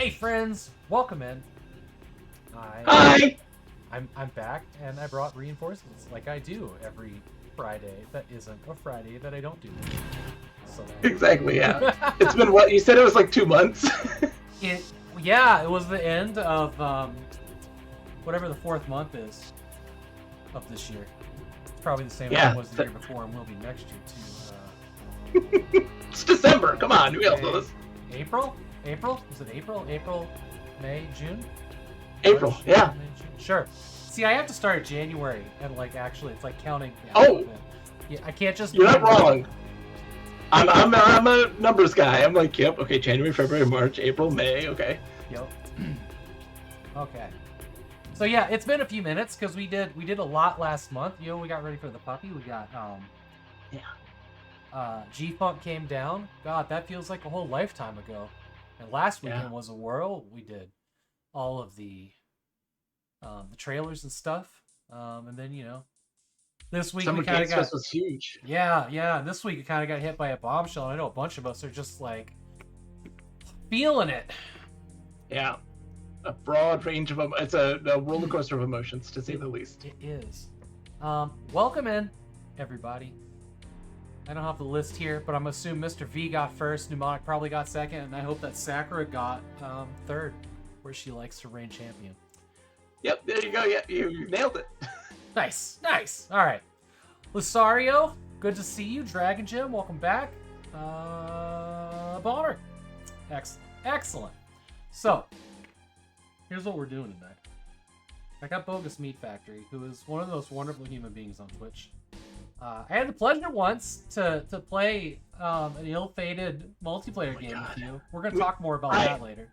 Hey friends, welcome in. Hi! I'm back, and I brought reinforcements like I do every Friday. That isn't a Friday that I don't do. So Exactly, yeah. It's been what? You said it was like 2 months? it was the end of whatever the 4th month is of this year. It's probably the same as it was the year before, and will be next year too. It's December. Come on, we all know this. April? Was it April? May? June? April, March, yeah. May, June? Sure. See, I have to start January, and actually, it's counting. Yeah, I can't just. You're not wrong. I'm a numbers guy. I'm like, yep, okay, January, February, March, April, May, okay. Yep. Okay. So yeah, it's been a few minutes because we did a lot last month. We got ready for the puppy. We got G-Funk came down. God, that feels like a whole lifetime ago. And last weekend was a whirl. We did all of the trailers and stuff. And then this week Summer Games Fest was huge. Yeah. This week it kind of got hit by a bombshell. And I know a bunch of us are just feeling it. Yeah, a broad range of it's a roller coaster of emotions, to say the least. It is. Welcome in, everybody. I don't have the list here, but I'm assuming Mr. V got first, Mnemonic probably got second, and I hope that Sakura got third, where she likes to reign champion. Yep, there you go. Yeah, you nailed it. Nice. All right. Lusario, good to see you. Dragon Gym, welcome back. Bonner. Excellent. So, here's what we're doing tonight. I got Bogus Meat Factory, who is one of the most wonderful human beings on Twitch. I had the pleasure once to play an ill-fated multiplayer game with you. We're going to talk more about that later.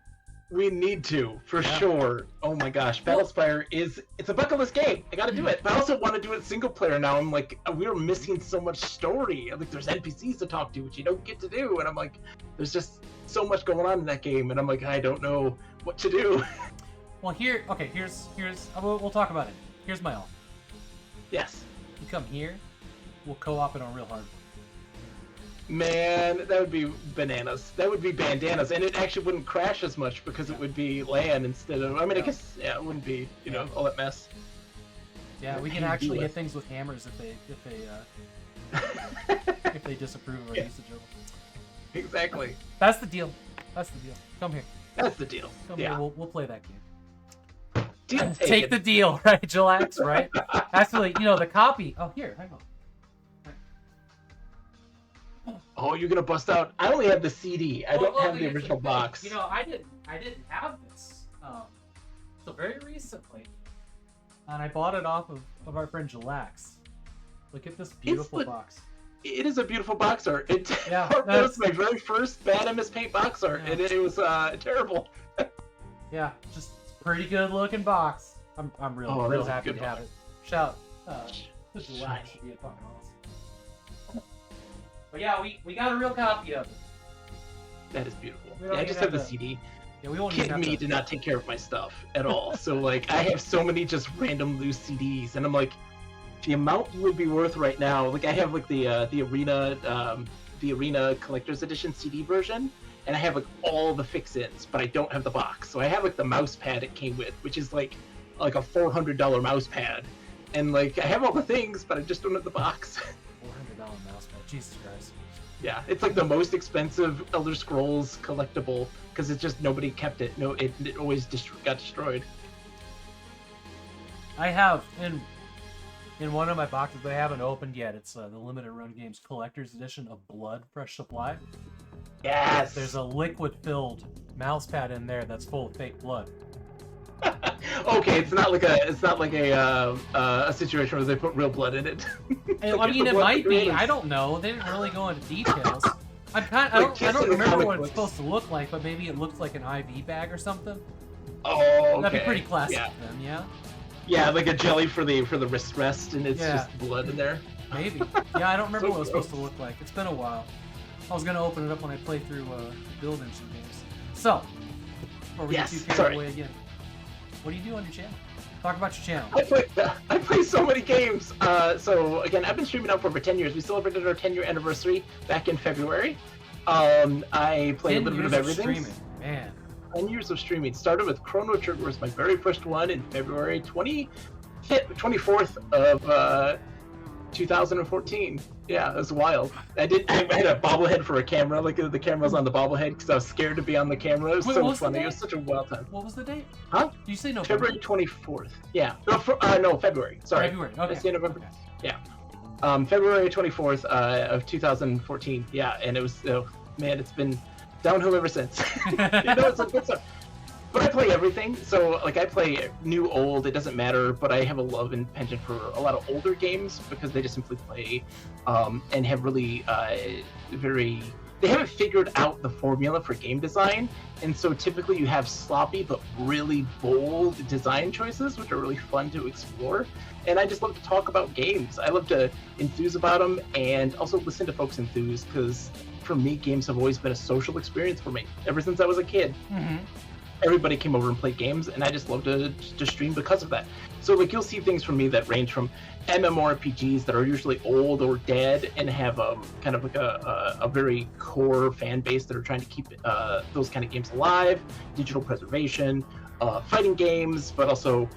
We need to, for sure. Oh my gosh, Battlespire it's a bucket list game. I gotta do it. But I also want to do it single player now. I'm like, we're missing so much story. There's NPCs to talk to, which you don't get to do. And I'm like, there's just so much going on in that game. And I'm like, I don't know what to do. Well, here's, we'll talk about it. Here's my offer. Yes. You come here, we'll co-op it on real hard. Man, that would be bananas. That would be bandanas, and it actually wouldn't crash as much because it would be LAN instead of. I mean, I guess it wouldn't be all that mess. Yeah, we can actually hit things with hammers if they disapprove of our usage of them. Exactly. That's the deal. Come here. That's the deal. Come here. We'll play that game. Deal Take the deal, right, Jillax? Right? Actually, the copy. Oh, here, hang on. Oh, you're gonna bust out. I only have the CD. I don't have the original box. I didn't have this so very recently, and I bought it off of our friend Jillax. Look at this beautiful box. It is a beautiful box art. It was my very first Bad MS Paint box art, and it was terrible. Yeah, just pretty good looking box. I'm real happy to have it. Shout to Jillax. Should be a fucking awesome. But yeah, we got a real copy of it. That is beautiful. I just have the CD. Yeah, we won't Kid me did not take care of my stuff at all. So I have so many just random loose CDs, and I'm like, the amount you would be worth right now. I have the Arena Collector's Edition CD version, and I have all the fix-ins, but I don't have the box. So I have the mouse pad it came with, which is like a $400 mouse pad, and I have all the things, but I just don't have the box. $400 mouse pad, Jesus Christ. Yeah, it's the most expensive Elder Scrolls collectible because it's just nobody kept it. No, it always got destroyed. I have in one of my boxes that I haven't opened yet. It's the Limited Run Games Collector's Edition of Blood Fresh Supply. Yes. There's a liquid-filled mouse pad in there that's full of fake blood. Okay, it's not like a situation where they put real blood in it. I mean, it might be. I don't know. They didn't really go into details. I don't remember what it's supposed to look like, but maybe it looks like an IV bag or something. Oh, okay. That'd be pretty classic then, yeah. Yeah, like a jelly for the wrist rest, and it's just blood in there. Maybe. Yeah, I don't remember what it was supposed to look like. It's been a while. I was gonna open it up when I play through Build Engine games. So, before we get too carried away again, what do you do on your channel? Talk about your channel. I play so many games. So again, I've been streaming out for over 10 years. We celebrated our 10-year anniversary back in February. I play a little bit of everything. Streaming, man. 10 years of streaming. Started with Chrono Trigger was my very first one in February 24th of 2014. Yeah, it was wild. I had a bobblehead for a camera, like the camera's on the bobblehead because I was scared to be on the camera. It was so funny. It was such a wild time. What was the date? Huh? Did you say November? February 24th. Yeah. No, February. Sorry. February. Did I Okay. say November? Okay. Yeah. February 24th of 2014. Yeah, and it was, man, it's been downhill ever since. It's a good stuff. But I play everything, so like I play new, old, it doesn't matter, but I have a love and penchant for a lot of older games because they just simply play and have really they haven't figured out the formula for game design, and so typically you have sloppy but really bold design choices, which are really fun to explore. And I just love to talk about games. I love to enthuse about them and also listen to folks enthuse, because for me, games have always been a social experience for me ever since I was a kid. Mm-hmm. Everybody came over and played games, and I just love to stream because of that. So like you'll see things from me that range from MMORPGs that are usually old or dead and have kind of like a very core fan base that are trying to keep those kind of games alive, digital preservation, fighting games, but also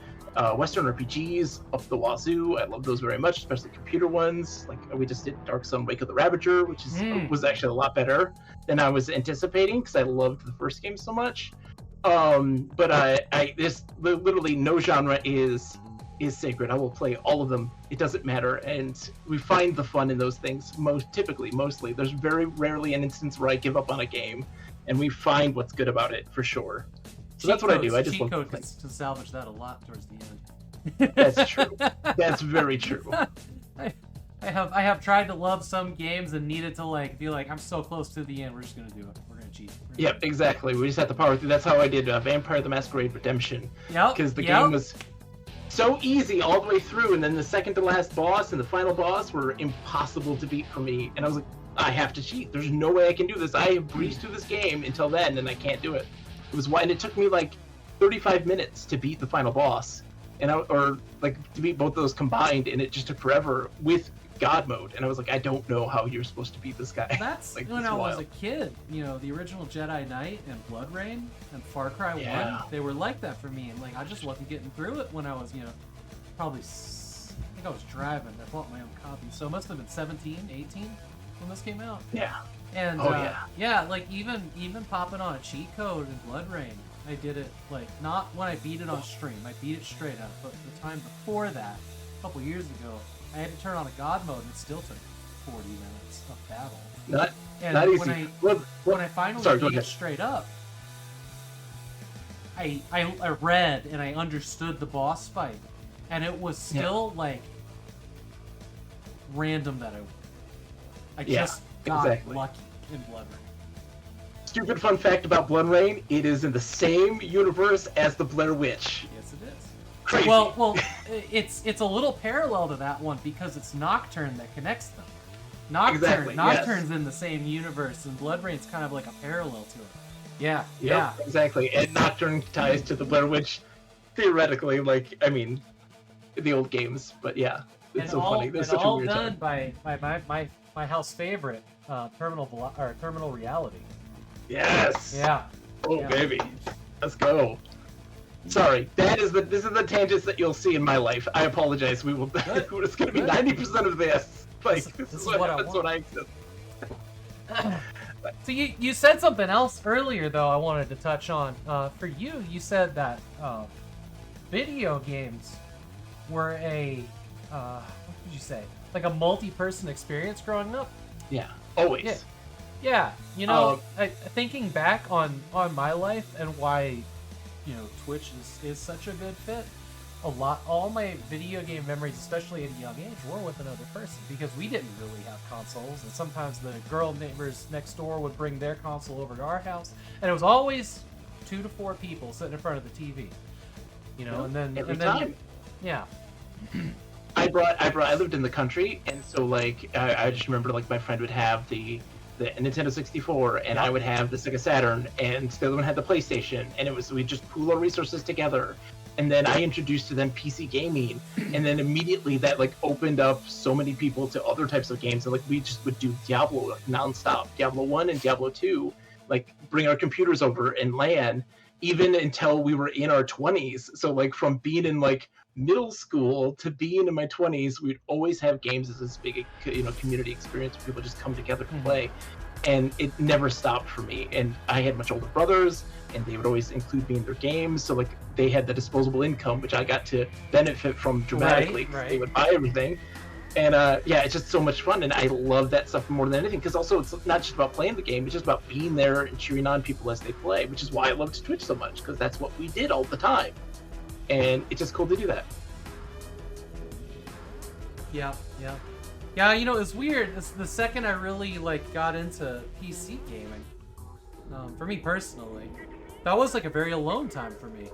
Western RPGs up the wazoo. I love those very much, especially computer ones. Like we just did Dark Sun: Wake of the Ravager, which was actually a lot better than I was anticipating because I loved the first game so much. But I this literally no genre is sacred. I will play all of them. It doesn't matter, and we find the fun in those things. Mostly, there's very rarely an instance where I give up on a game, and we find what's good about it for sure. So that's what I do. I just love to salvage that a lot towards the end. That's true. That's very true. I have tried to love some games and needed to be like, I'm so close to the end. We're just gonna do it. We're gonna cheat. Yep, exactly. We just have to power through. That's how I did Vampire: The Masquerade Redemption. Yep. Because the game was so easy all the way through, and then the second to last boss and the final boss were impossible to beat for me. And I was like, I have to cheat. There's no way I can do this. I have breezed through this game until then, and I can't do it. And it took me like 35 minutes to beat the final boss, or to beat both those combined, and it just took forever with God mode. And I was like, I don't know how you're supposed to beat this guy. That's when I was a kid. The original Jedi Knight and Blood Rain and Far Cry 1, they were like that for me. And I just wasn't getting through it when I was, probably, I think I was driving. I bought my own copy. So it must have been 17, 18 when this came out. Yeah. And even popping on a cheat code in Blood Rain, I did it not when I beat it on stream. I beat it straight up. But the time before that, a couple years ago, I had to turn on a God mode, and it still took 40 minutes of battle. Not easy. When I finally beat it straight up, I read and I understood the boss fight, and it was still random that I just got lucky in Blood Rain. Stupid fun fact about Blood Rain: it is in the same universe as the Blair Witch. Yes, it is. Crazy. Well, it's a little parallel to that one because it's Nocturne that connects them. Nocturne's in the same universe, and Blood Rain's kind of like a parallel to it. Yeah. Exactly. And Nocturne ties to the Blair Witch, theoretically. The old games, but yeah, it's funny. There's such a weird done by my house favorite, Terminal Reality. Yes. Yeah. Oh baby, let's go. Sorry, this is the tangents that you'll see in my life. I apologize. We will. It's going to be 90% of this. This is what happens when I exist. So you said something else earlier, though. I wanted to touch on. For you said that video games were what did you say? Like a multi-person experience growing up. Yeah, always. Yeah. Thinking back on my life and why. Twitch is such a good fit. All my video game memories, especially at a young age, were with another person because we didn't really have consoles, and sometimes the girl neighbors next door would bring their console over to our house, and it was always 2 to 4 people sitting in front of the TV. And then every time. Yeah. I lived in the country, and so I just remember my friend would have the Nintendo 64, and I would have the Sega Saturn, and the other one had the PlayStation, and we'd just pool our resources together. And then I introduced to them PC gaming, and then immediately that opened up so many people to other types of games, and we just would do Diablo nonstop, Diablo 1 and Diablo 2, bring our computers over and LAN, even until we were in our 20s. So like from being in like middle school to being in my 20s, we'd always have games as this big, community experience where people just come together to play. And it never stopped for me. And I had much older brothers, and they would always include me in their games. So like they had the disposable income, which I got to benefit from dramatically. Right. They would buy everything. And it's just so much fun, and I love that stuff more than anything, because also it's not just about playing the game, it's just about being there and cheering on people as they play, which is why I loved Twitch so much, because that's what we did all the time. And it's just cool to do that. Yeah, it's weird. It's the second I really got into PC gaming, for me personally, that was a very alone time for me.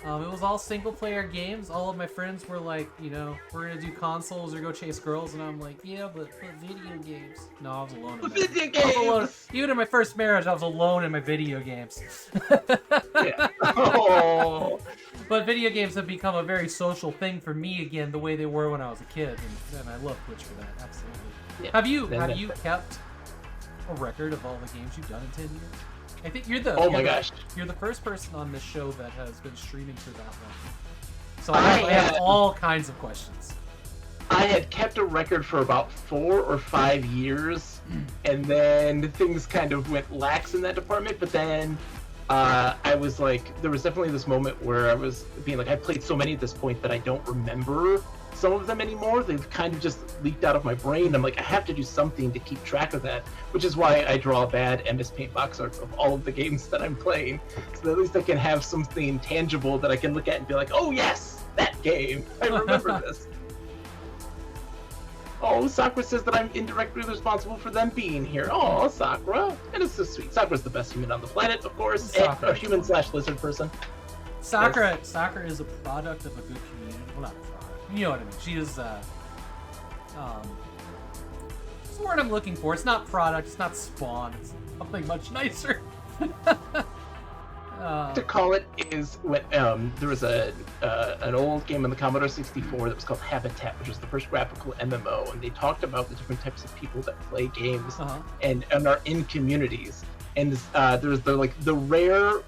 It was all single-player games. All of my friends were like, we're gonna do consoles or go chase girls, and I'm like, yeah, but video games. No, I was alone. Video games. Even in my first marriage, I was alone in my video games. Yeah. Oh. But video games have become a very social thing for me again, the way they were when I was a kid, and I love Twitch for that. Absolutely. Yeah. Have you kept a record of all the games you've done in 10 years? I think you're the you're the first person on this show that has been streaming for that long. So I have all kinds of questions. I had kept a record for about 4 or 5 years, and then things kind of went lax in that department. But then I was like, there was definitely this moment where I was being like, I played so many at this point that I don't remember some of them anymore. They've kind of just leaked out of my brain. I'm like, I have to do something to keep track of that, which is why I draw bad MS Paint box art of all of the games that I'm playing, so that at least I can have something tangible that I can look at and be like, oh yes, that game, I remember this. Oh, Sakura says that I'm indirectly responsible for them being here. Oh, Sakura, that is so sweet. Sakura's the best human on the planet, of course, and a human/lizard person. Sakura is a product of a good community. Well, not a product. You know what I mean. She is, what's the word I'm looking for? It's not product, it's not spawn, it's something much nicer. To call it is when there was an old game on the Commodore 64 that was called Habitat, which was the first graphical MMO, and they talked about the different types of people that play games and are in communities. And there's the rare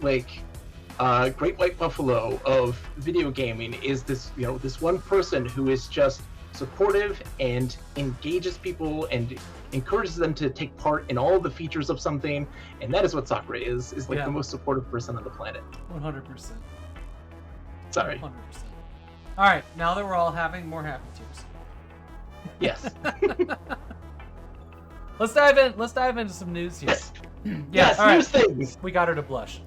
great white buffalo of video gaming is this this one person who is just supportive and engages people and encourages them to take part in all the features of something, and that is what Sakura is the most supportive person on the planet. 100%. Sorry. 100%. All right, now that we're all having more happy tears. Yes. Let's dive into some news here. Yes. Yes, all right. News things. We got her to blush.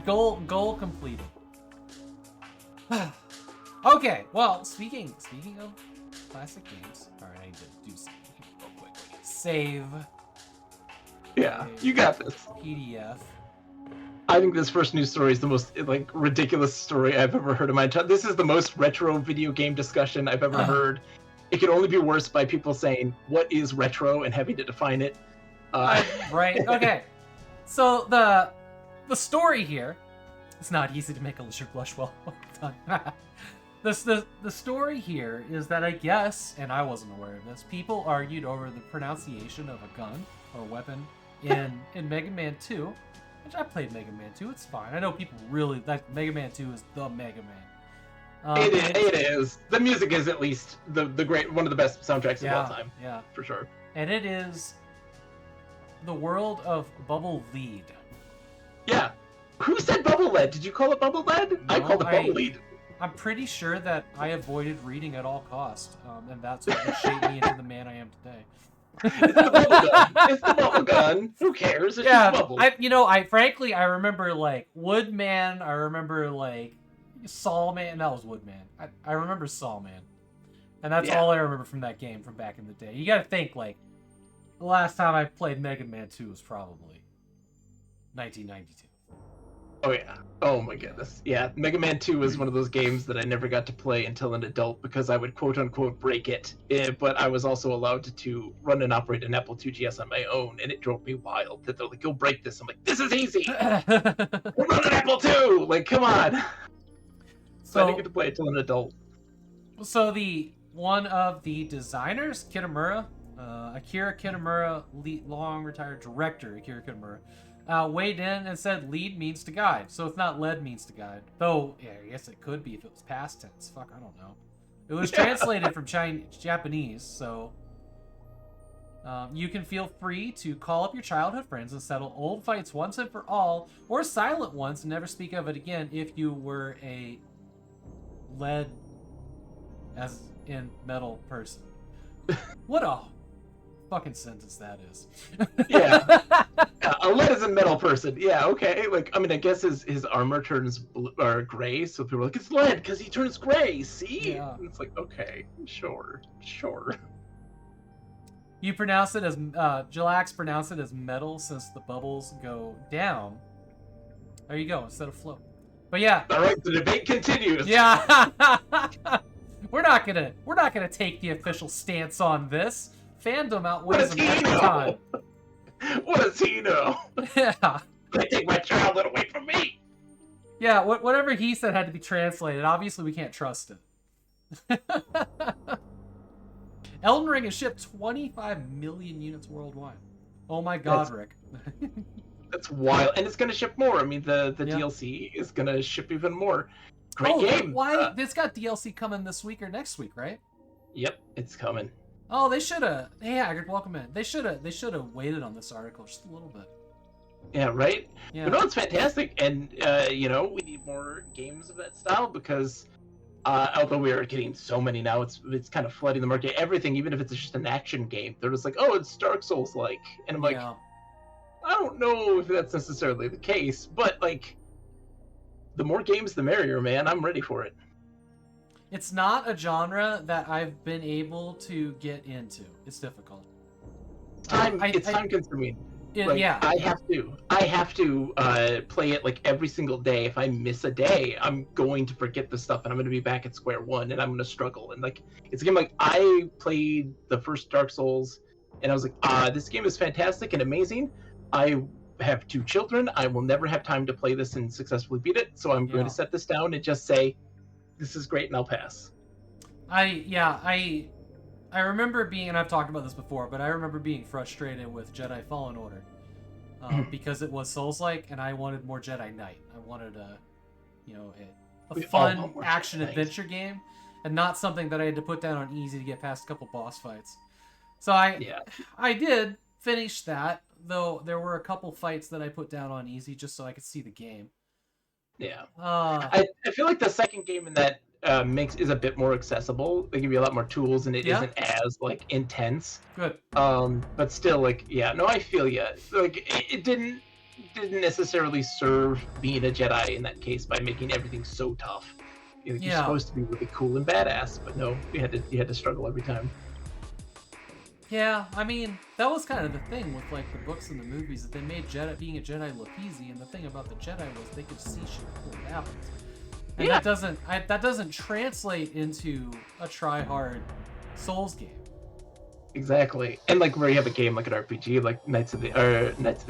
Goal completed. Okay, well, speaking of classic games, all right, I need to do something real quick. Save. Yeah, you got this. PDF. I think this first news story is the most ridiculous story I've ever heard in my time. This is the most retro video game discussion I've ever heard. It could only be worse by people saying, what is retro, and having to define it. Right, okay. So the story here, it's not easy to make a lizard blush well done. The story here is that I guess, and I wasn't aware of this, people argued over the pronunciation of a gun or weapon in Mega Man 2, which I played Mega Man 2, it's fine. I know people really, Mega Man 2 is the Mega Man. It is. The music is at least the great, one of the best soundtracks of all time. Yeah. For sure. And it is the world of Bubble Lead. Yeah. Who said Bubble Lead? Did you call it Bubble Lead? No, I called it Bubble Lead. I'm pretty sure that I avoided reading at all costs, and that's what shaped me into the man I am today. It's the bubble gun. It's the bubble gun. Who cares? It's just bubble. I frankly remember Woodman. I remember Sawman. That was Woodman. I remember Sawman, and that's all I remember from that game from back in the day. You got to think the last time I played Mega Man 2 was probably 1992. Oh yeah. Oh my goodness. Yeah, Mega Man 2 was one of those games that I never got to play until an adult because I would quote unquote break it. But I was also allowed to run and operate an Apple IIgs on my own, and it drove me wild. That they're like, "Go break this." I'm like, "This is easy. We'll run an Apple II. Like, come on." So I didn't get to play it until an adult. So one of the designers, Kitamura, Akira Kitamura, long retired director Akira Kitamura, weighed in and said lead means to guide. So it's not led means to guide. Though, yeah, I guess it could be if it was past tense. Fuck, I don't know. It was translated from Japanese, so... you can feel free to call up your childhood friends and settle old fights once and for all, or silent ones and never speak of it again if you were a lead, as in metal, person. What a fucking sentence that is. Yeah. A lead as a metal person. Yeah, okay. Like, I mean, I guess his armor turns blue, or gray, so people are like, it's lead because he turns gray, see? Yeah. And it's like, okay, sure. You pronounce it as, Jillax pronounced it as metal since the bubbles go down. There you go, instead of float. But yeah. All right, the debate continues. Yeah. We're not gonna take the official stance on this. Fandom outweighs them every time. What does he know? Yeah. They take my childhood away from me. Yeah, whatever he said had to be translated. Obviously, we can't trust it. Elden Ring has shipped 25 million units worldwide. Oh my god, Rick. That's wild. And it's going to ship more. I mean, the Yeah. DLC is going to ship even more. Great game. Why? It's got DLC coming this week or next week, right? Yep, it's coming. Oh, they should have. Hey, Haggard, welcome in. They should have waited on this article just a little bit. Yeah, right? Yeah. But no, it's fantastic. And, we need more games of that style because... although we are getting so many now, it's kind of flooding the market. Everything, even if it's just an action game, they're just like, oh, it's Dark Souls-like. And I'm like, Yeah. I don't know if that's necessarily the case, but, like, the more games, the merrier, man. I'm ready for it. It's not a genre that I've been able to get into. It's difficult. It's time-consuming. Yeah. I have to play it like every single day. If I miss a day, I'm going to forget the stuff, and I'm going to be back at square one, and I'm going to struggle. And like, it's a game like I played the first Dark Souls, and I was like, this game is fantastic and amazing. I have 2 children. I will never have time to play this and successfully beat it. So I'm going to set this down and just say, this is great, and I'll pass. I remember being, and I've talked about this before, but I remember being frustrated with Jedi Fallen Order because it was Souls-like, and I wanted more Jedi Knight. I wanted a fun action-adventure game, and not something that I had to put down on easy to get past a couple boss fights. So I did finish that, though there were a couple fights that I put down on easy just so I could see the game. Yeah. I feel like the second game in that mix is a bit more accessible. They give you a lot more tools, and it isn't as like intense. Good. But still, like, yeah, no, I feel you. Like, it didn't necessarily serve being a Jedi in that case by making everything so tough. You're supposed to be really cool and badass, but no, you had to struggle every time. Yeah, I mean, that was kind of the thing with like the books and the movies, that they made being a Jedi look easy, and the thing about the Jedi was they could see shit before it happened. And that doesn't translate into a try-hard Souls game. Exactly. And like where you have a game like an RPG like Knights of the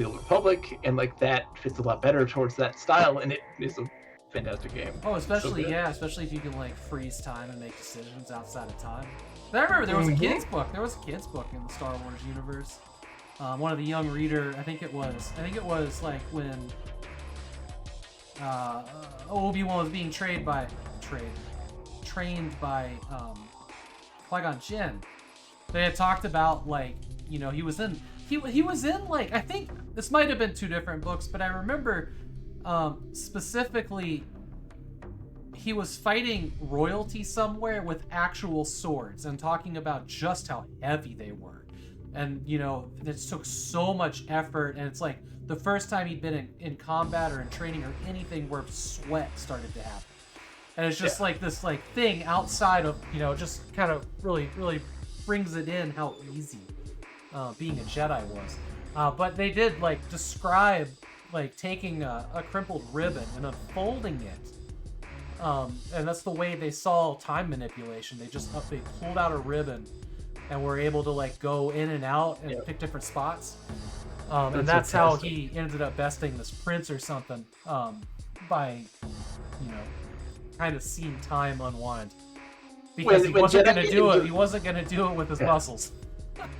Old Republic, and like that fits a lot better towards that style, and it is a fantastic game. Oh, especially if you can like freeze time and make decisions outside of time. I remember there was a kid's book. There was a kid's book in the Star Wars universe. One of the young reader, I think it was like when Obi-Wan was being trained by Qui-Gon Jinn. They had talked about like, he was in like, I think this might have been 2 different books, but I remember specifically he was fighting royalty somewhere with actual swords and talking about just how heavy they were. And, it took so much effort, and it's like the first time he'd been in combat or in training or anything where sweat started to happen. And it's just like this like thing outside of, just kind of really, really brings it in how easy being a Jedi was. But they did like describe like taking a crumpled ribbon and unfolding it. And that's the way they saw time manipulation. They pulled out a ribbon and were able to like go in and out and pick different spots. And that's how he ended up besting this prince or something by, kind of seeing time unwind. Because he wasn't going to do it. He wasn't going to do it with his muscles.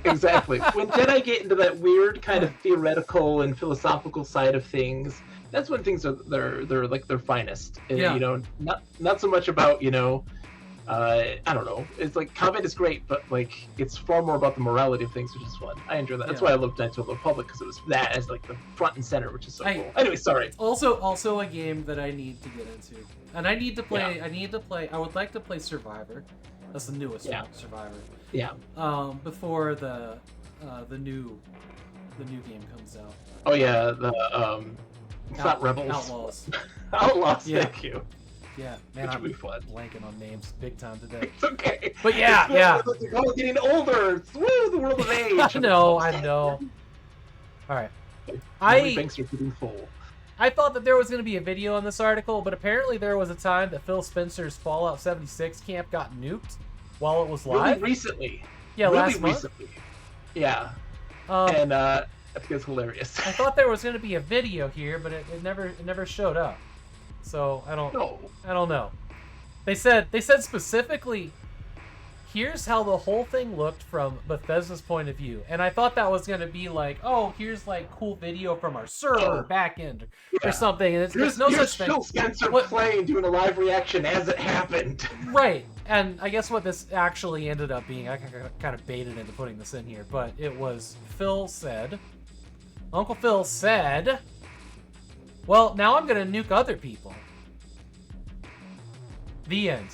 Exactly. When Jedi get into that weird kind of theoretical and philosophical side of things, that's when things are they're like their finest. Yeah. You know, not so much about, you know, I don't know. It's like combat is great, but like it's far more about the morality of things, which is fun. I enjoy that. That's Yeah. why I love Knights of the Republic, because it was that as like the front and center, which is so I- cool. Anyway, sorry. Also a game that I need to get into, and I need to play. I would like to play Survivor. That's the newest one, Survivor. Yeah. Before the new game comes out. Oh yeah, it's not Rebels. Outlaws. Outlaws. Yeah. Thank you. Yeah, man, Which I'm would be fun. blanking on names big time today. It's okay. But yeah, We're all getting older. It's, woo, the world of age. I know. All right. Memory banks are getting full. I thought that there was going to be a video on this article, but apparently there was a time that Phil Spencer's Fallout 76 camp got nuked while it was live. Really recently. Yeah, really last month. recently. Yeah. Um, And I think it's hilarious. I thought there was going to be a video here, but it never showed up. So I don't know. They said specifically, here's how the whole thing looked from Bethesda's point of view, and I thought that was going to be like, oh, here's like cool video from our server backend or something, and it's no such thing. Phil Spencer playing, doing a live reaction as it happened. Right, and I guess what this actually ended up being, I kind of baited into putting this in here, but it was Uncle Phil said, well, now I'm going to nuke other people. The end.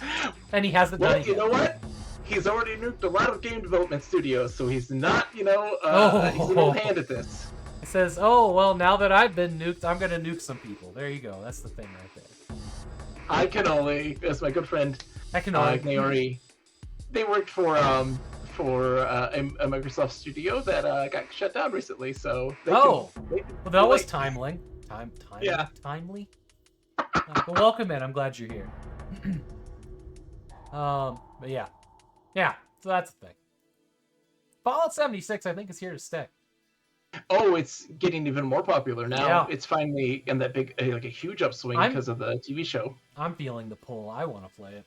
And he hasn't done it yet. You know what? He's already nuked a lot of game development studios, so he's not, he's an old hand at this. It says, oh, well, now that I've been nuked, I'm going to nuke some people. There you go. That's the thing right there. I can only, as my good friend, Naori, they worked for a Microsoft studio that got shut down recently, so well, that was timely. Timely. Well, welcome in. I'm glad you're here. But yeah. So that's the thing. Fallout 76, I think, is here to stay. Oh, it's getting even more popular now. Yeah. It's finally in that big, like a huge upswing because of the TV show. I'm feeling the pull. I want to play it.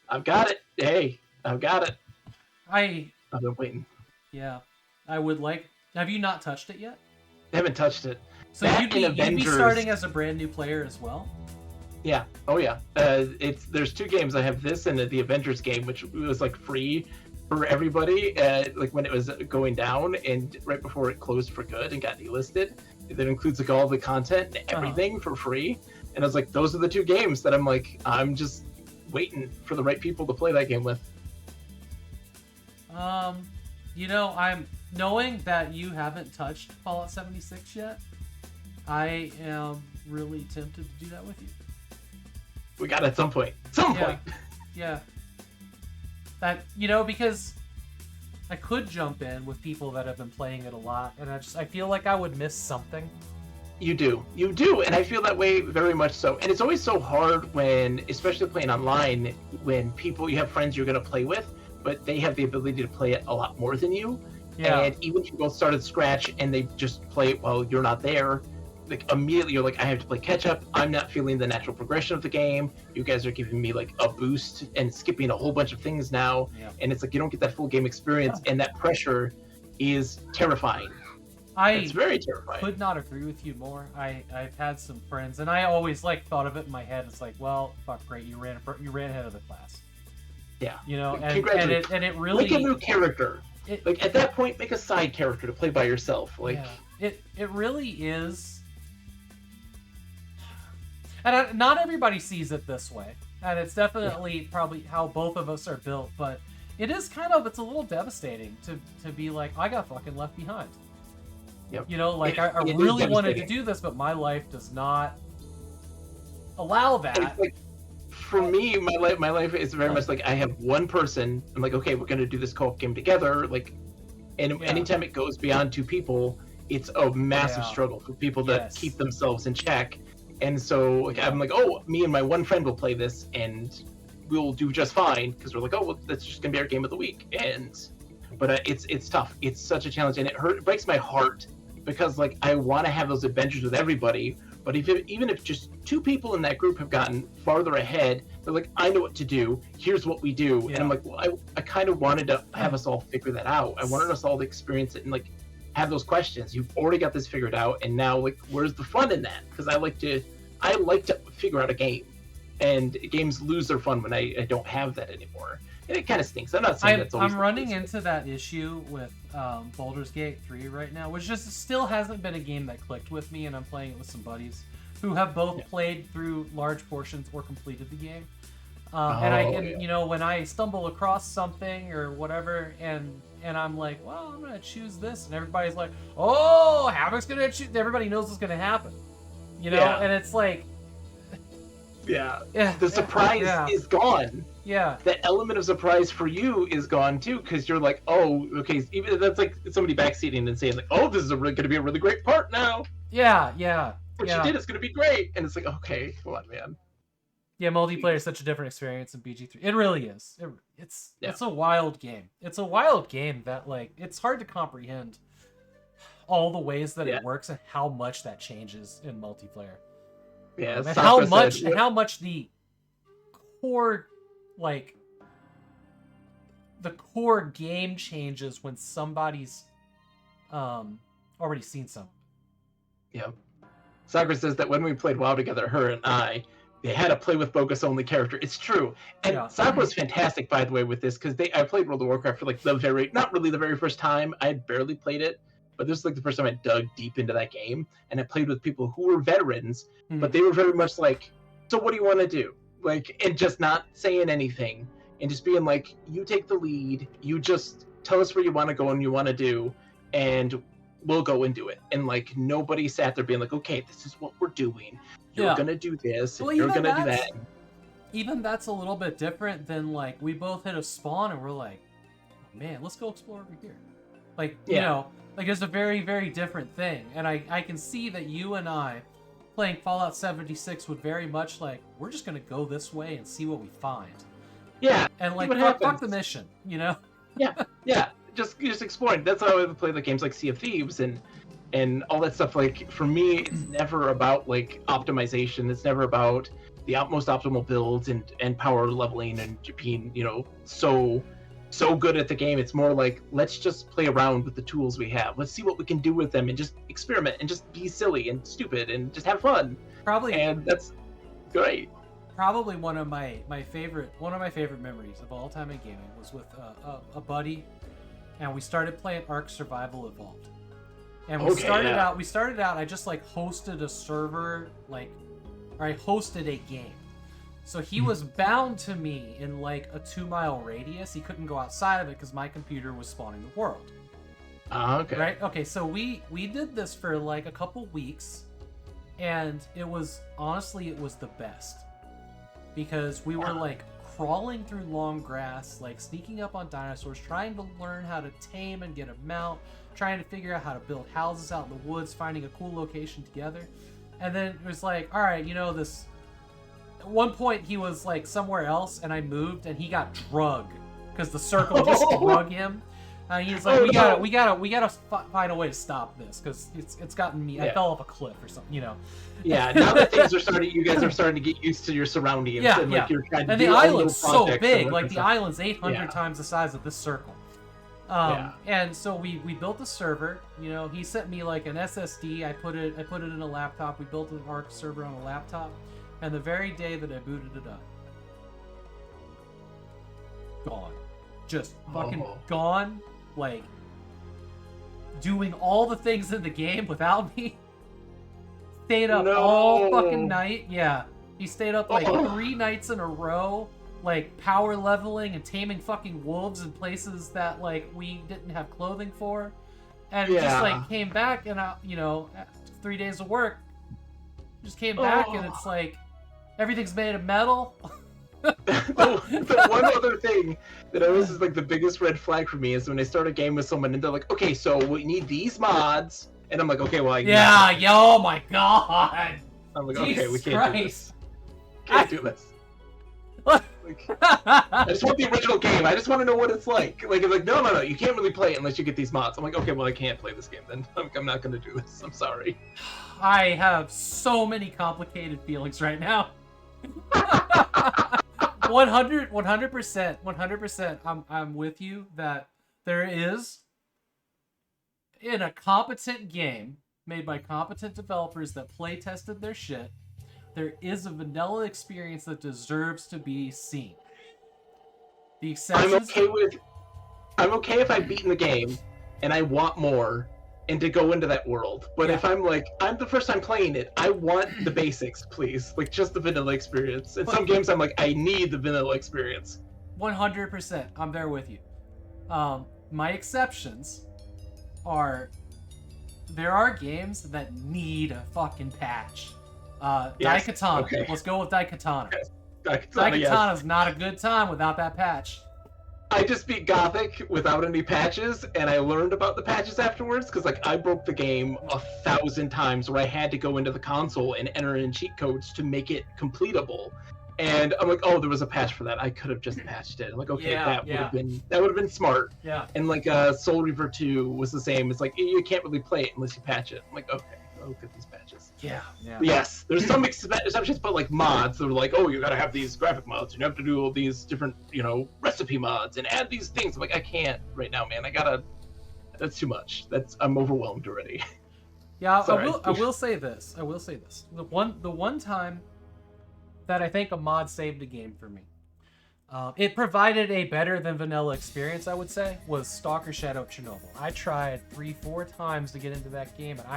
I've got it. Hey, I've got it. I've been waiting. Yeah, I would like. Have you not touched it yet? I haven't touched it. So you'd be starting as a brand new player as well? Yeah. Oh yeah. There's two games. I have this and the Avengers game, which was like free for everybody. Like when it was going down, and right before it closed for good and got delisted. That includes like all the content and everything for free. And I was like, those are the two games that I'm just waiting for the right people to play that game with. I'm knowing that you haven't touched Fallout 76 yet. I am really tempted to do that with you. We got it at some point. Yeah. That, because I could jump in with people that have been playing it a lot, and I feel like I would miss something. You do, and I feel that way very much so. And it's always so hard when, especially playing online, when you have friends you're going to play with, but they have the ability to play it a lot more than you. Yeah. And even if you both start at scratch and they just play it while you're not there, like immediately you're like, I have to play catch up. I'm not feeling the natural progression of the game. You guys are giving me like a boost and skipping a whole bunch of things now. Yeah. And it's like you don't get that full game experience, and that pressure is terrifying. It's very terrifying. Could not agree with you more. I've had some friends, and I always thought of it in my head. It's like, well, fuck, great, you ran ahead of the class. Yeah. And it really make a new character. At that point, make a side character to play by yourself. It really is. And not everybody sees it this way, and it's definitely probably how both of us are built. But it is it's a little devastating to be like, I got fucking left behind. Yep. I really wanted to do this, but my life does not allow that. For me, my life is very much like I have one person. I'm like, okay, we're gonna do this co-op game together. Anytime it goes beyond two people, it's a massive struggle for people to keep themselves in check. And so I'm like, oh, me and my one friend will play this, and we'll do just fine because we're like, oh, well, that's just gonna be our game of the week. But it's tough. It's such a challenge, and it breaks my heart because like I want to have those adventures with everybody. But even if just 2 people in that group have gotten farther ahead, they're like, I know what to do. Here's what we do. Yeah. And I'm like, well, I kind of wanted to have us all figure that out. I wanted us all to experience it and like have those questions. You've already got this figured out, and now like, where's the fun in that? Because I like to figure out a game, and games lose their fun when I don't have that anymore. And it kind of stinks. I'm not saying that's always I'm running into that issue with Baldur's Gate 3 right now, which just still hasn't been a game that clicked with me, and I'm playing it with some buddies who have both played through large portions or completed the game. You know, when I stumble across something or whatever, and I'm like, well, I'm gonna choose this, and everybody's like, oh, Havok's gonna choose. Everybody knows what's gonna happen, you know, and it's like, the surprise is gone. Yeah. That element of surprise for you is gone too, because you're like, oh, okay. Even that's like somebody backseating and saying like, oh, this is going to be a really great part now. Yeah. What you did is going to be great, and it's like, okay, come on, man. Yeah, multiplayer is such a different experience in BG3. It really is. It's a wild game. It's a wild game that like it's hard to comprehend all the ways that it works and how much that changes in multiplayer. Yeah, and how much the core the core game changes when somebody's already seen something. Yep. Sakura says that when we played WoW together, her and I, they had a play with bogus only character. It's true. And Sakura's fantastic, by the way, with this, because I played World of Warcraft for like not really the very first time. I had barely played it, but this is like the first time I dug deep into that game, and I played with people who were veterans, but they were very much like, so what do you want to do? Like, and just not saying anything, and just being like, you take the lead, you just tell us where you want to go and you want to do, and we'll go and do it. And like, nobody sat there being like, okay, this is what we're doing. You're gonna do this, and you're gonna do that. Even that's a little bit different than like, we both hit a spawn and we're like, oh, man, let's go explore over here. Like, you know, like it's a very, very different thing. And I can see that you and I playing Fallout 76 would very much like, we're just gonna go this way and see what we find. Yeah. And like, fuck the mission, you know? Yeah. Just exploring. That's how I would play like games like Sea of Thieves and all that stuff. Like, for me, it's never about like optimization. It's never about the most optimal builds and power leveling and being, you know, so good at the game. It's more like, let's just play around with the tools we have. Let's see what we can do with them and just experiment and just be silly and stupid and just have fun. And that's great. Probably one of my favorite memories of all time in gaming was with a buddy, and we started playing Ark Survival Evolved. And we started out, I just like hosted a server, or I hosted a game. So he was bound to me in like a 2-mile radius. He couldn't go outside of it because my computer was spawning the world. Okay. Right? Okay, so we did this for like a couple weeks, and it was the best. Because we were like crawling through long grass, like sneaking up on dinosaurs, trying to learn how to tame and get a mount, trying to figure out how to build houses out in the woods, finding a cool location together. And then it was like, all right, you know, this... At one point, he was like somewhere else, and I moved, and he got drugged because the circle just drug him. He's like, we gotta find a way to stop this because it's gotten me. I fell off a cliff or something, you know. Yeah, now that you guys are starting to get used to your surroundings. You're trying to and the island's so big, like the island's 800 times the size of this circle. And so we built a server. You know, he sent me like an SSD. I put it in a laptop. We built an Ark server on a laptop. And the very day that I booted it up, gone. Just fucking gone. Like, doing all the things in the game without me. Stayed up all fucking night. Yeah. He stayed up like 3 nights in a row, like power leveling and taming fucking wolves in places that like we didn't have clothing for. And just like came back and you know, 3 days of work, just came back and it's like, everything's made of metal. The one other thing that always is like the biggest red flag for me is when I start a game with someone and they're like, okay, so we need these mods, and I'm like, okay, well, oh my god, I'm like, Jesus okay, we can't Christ. do this. Can't do this. Like, I just want the original game. I just want to know what it's like. Like, it's like, no, you can't really play it unless you get these mods. I'm like, okay, well, I can't play this game then. I'm not going to do this. I'm sorry. I have so many complicated feelings right now. 100%. I'm with you that there is, in a competent game made by competent developers that play tested their shit, there is a vanilla experience that deserves to be seen. The exceptions. I'm okay if I've beaten the game and I want more and to go into that world. But if I'm like, I'm the first time playing it, I want the basics, please. Like, just the vanilla experience. In some games, I'm like, I need the vanilla experience. 100%. I'm there with you. My exceptions are, there are games that need a fucking patch. Daikatana. Okay. Let's go with Daikatana. Okay. Daikatana's not a good time without that patch. I just beat Gothic without any patches, and I learned about the patches afterwards, because like I broke the game 1,000 times where I had to go into the console and enter in cheat codes to make it completable. And I'm like, oh, there was a patch for that. I could have just patched it. I'm like, okay, that would have been smart. Yeah. And like Soul Reaver 2 was the same. It's like you can't really play it unless you patch it. I'm like, okay, I'll get these patches. Yeah. But yes, there's some exceptions, but like mods, they're like, oh, you gotta have these graphic mods, and you have to do all these different, recipe mods and add these things. I'm like, I can't right now, man. That's too much. I'm overwhelmed already. Yeah, I will say this. The one time that I think a mod saved a game for me, it provided a better than vanilla experience, I would say, was Stalker Shadow of Chernobyl. I tried 3-4 times to get into that game, and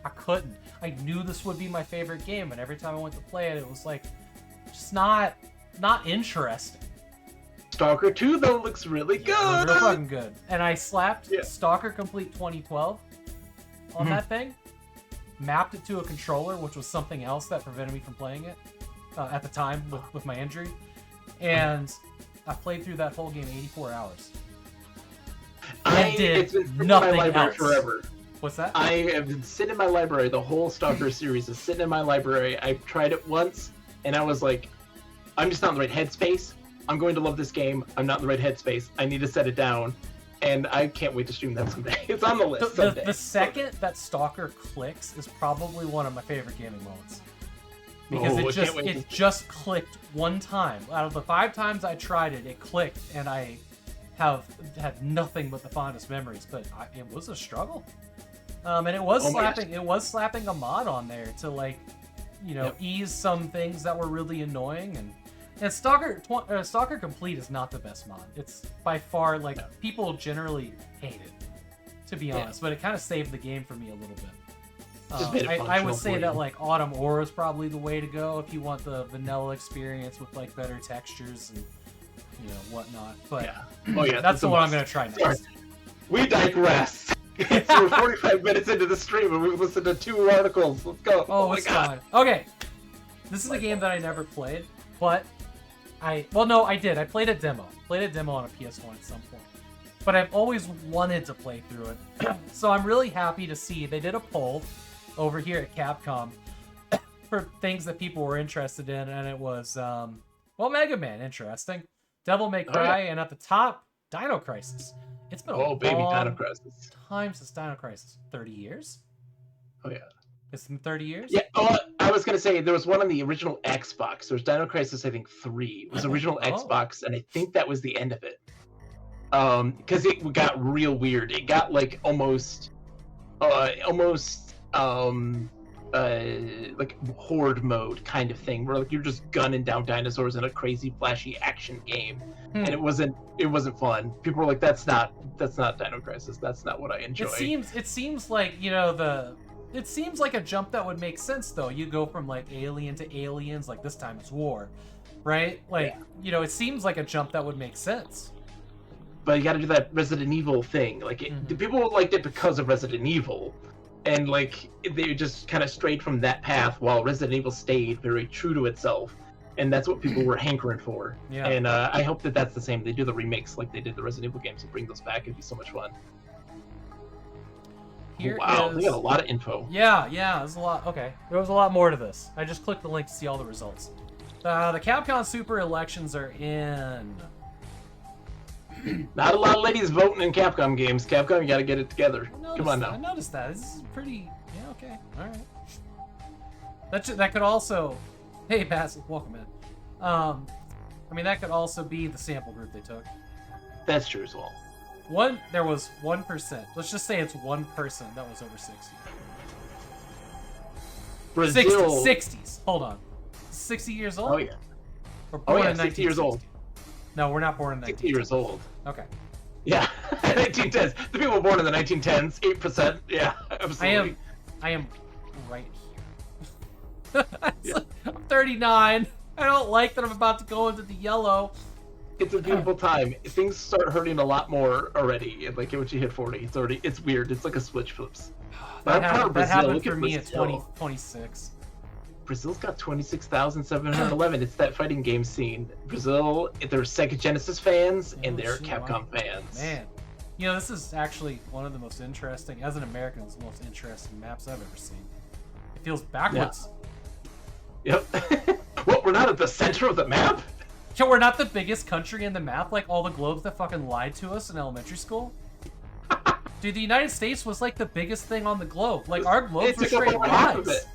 I couldn't. I knew this would be my favorite game, and every time I went to play it, it was like, just not interesting. Stalker 2, though, looks really good. Yeah, real fucking good. And I slapped Stalker Complete 2012 on that thing, mapped it to a controller, which was something else that prevented me from playing it at the time with my injury, and I played through that whole game 84 hours. It's been in my library forever. What's that? I have been sitting in my library. The whole Stalker series is sitting in my library. I tried it once, and I was like, I'm just not in the right headspace. I'm going to love this game. I'm not in the right headspace. I need to set it down, and I can't wait to stream that someday. It's on the list someday. The second that Stalker clicks is probably one of my favorite gaming moments. Because it just clicked one time. Out of the 5 times I tried it, it clicked, and I have had nothing but the fondest memories. But it was a struggle. And it was slapping a mod on there to ease some things that were really annoying, and Stalker Complete is not the best mod. It's by far people generally hate it, to be honest, but it kind of saved the game for me a little bit. I would say that Autumn Aura is probably the way to go if you want the vanilla experience with better textures and whatnot. But that's the one I'm gonna try next. Sorry. We digress. We're 45 minutes into the stream and we've listened to 2 articles. Let's go. Oh it's fine. Okay. This is a game that I never played, but I did. I played a demo. Played a demo on a PS1 at some point. But I've always wanted to play through it. So I'm really happy to see they did a poll over here at Capcom for things that people were interested in, and it was Mega Man, interesting. Devil May Cry, and at the top, Dino Crisis. It's been a long Dino Crisis. Time since Dino Crisis. 30 years? Oh, yeah. It's been 30 years? Yeah, I was going to say, there was one on the original Xbox. There was Dino Crisis, I think, 3. It was original Xbox, and I think that was the end of it. Because it got real weird. It got, almost horde mode kind of thing, where you're just gunning down dinosaurs in a crazy flashy action game, and it wasn't fun. People were like, that's not Dino Crisis. That's not what I enjoy. It seems like it seems like a jump that would make sense though. You go from Alien to Aliens, this time it's war, right? It seems like a jump that would make sense. But you got to do that Resident Evil thing. People liked it because of Resident Evil. And they just kind of strayed from that path, while Resident Evil stayed very true to itself, and that's what people were hankering for. Yeah. And I hope that that's the same. They do the remakes like they did the Resident Evil games and bring those back. It'd be so much fun. They got a lot of info. Yeah, there's a lot. Okay, there was a lot more to this. I just clicked the link to see all the results. The Capcom Super elections are in. Not a lot of ladies voting in Capcom games. Capcom, you gotta get it together. Come on now. I noticed that. This is pretty. Yeah, okay. Alright. That could also. Hey, Basil, welcome in. I mean, that could also be the sample group they took. That's true as well. There was 1%. Let's just say it's one person that was over 60. Brazil. 60s. Hold on. 60 years old? Oh, yeah. We're born in 60 years old. No, we're not born in 60 years old. Okay. Yeah, 1910s. The people born in the 1910s, 8%. Yeah, absolutely. I am right here. I'm 39. I don't like that I'm about to go into the yellow. It's a beautiful time. Things start hurting a lot more already. Like once you hit 40, it's weird. It's like a switch flips. That happened for me at 26. Brazil's got 26,711. It's that fighting game scene. Brazil, they're Sega Genesis fans and they're Capcom fans. Man, you know, this is actually one of the most interesting, as an American, it's the most interesting maps I've ever seen. It feels backwards. Yeah. Yep. What, we're not at the center of the map? So we're not the biggest country in the map, like all the globes that fucking lied to us in elementary school? Dude, the United States was like the biggest thing on the globe. Like, our globes were straight lies.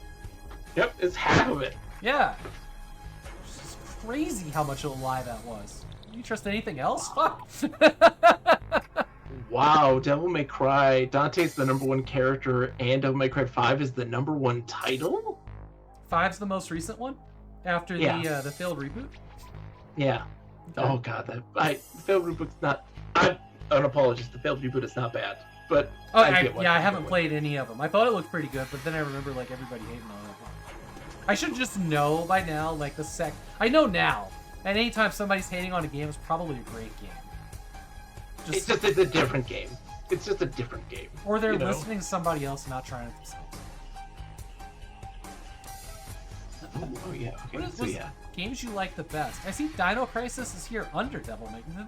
Yep, it's half of it. Yeah. It's just crazy how much of a lie that was. You trust anything else? Fuck. Wow, Devil May Cry. Dante's the #1 character, and Devil May Cry 5 is the #1 title? 5's the most recent one? After the failed reboot? Yeah. Okay. Oh god, the failed reboot's not... I'm an apologist, the failed reboot is not bad. But I haven't played any of them. I thought it looked pretty good, but then I remember like everybody hating on it. I should just know by now, like I know now. And anytime somebody's hating on a game, it's probably a great game. It's a different game. It's just a different game. Or they're listening to somebody else and not trying it themselves. Oh yeah. Okay. Games you like the best? I see Dino Crisis is here under Devil May Cry.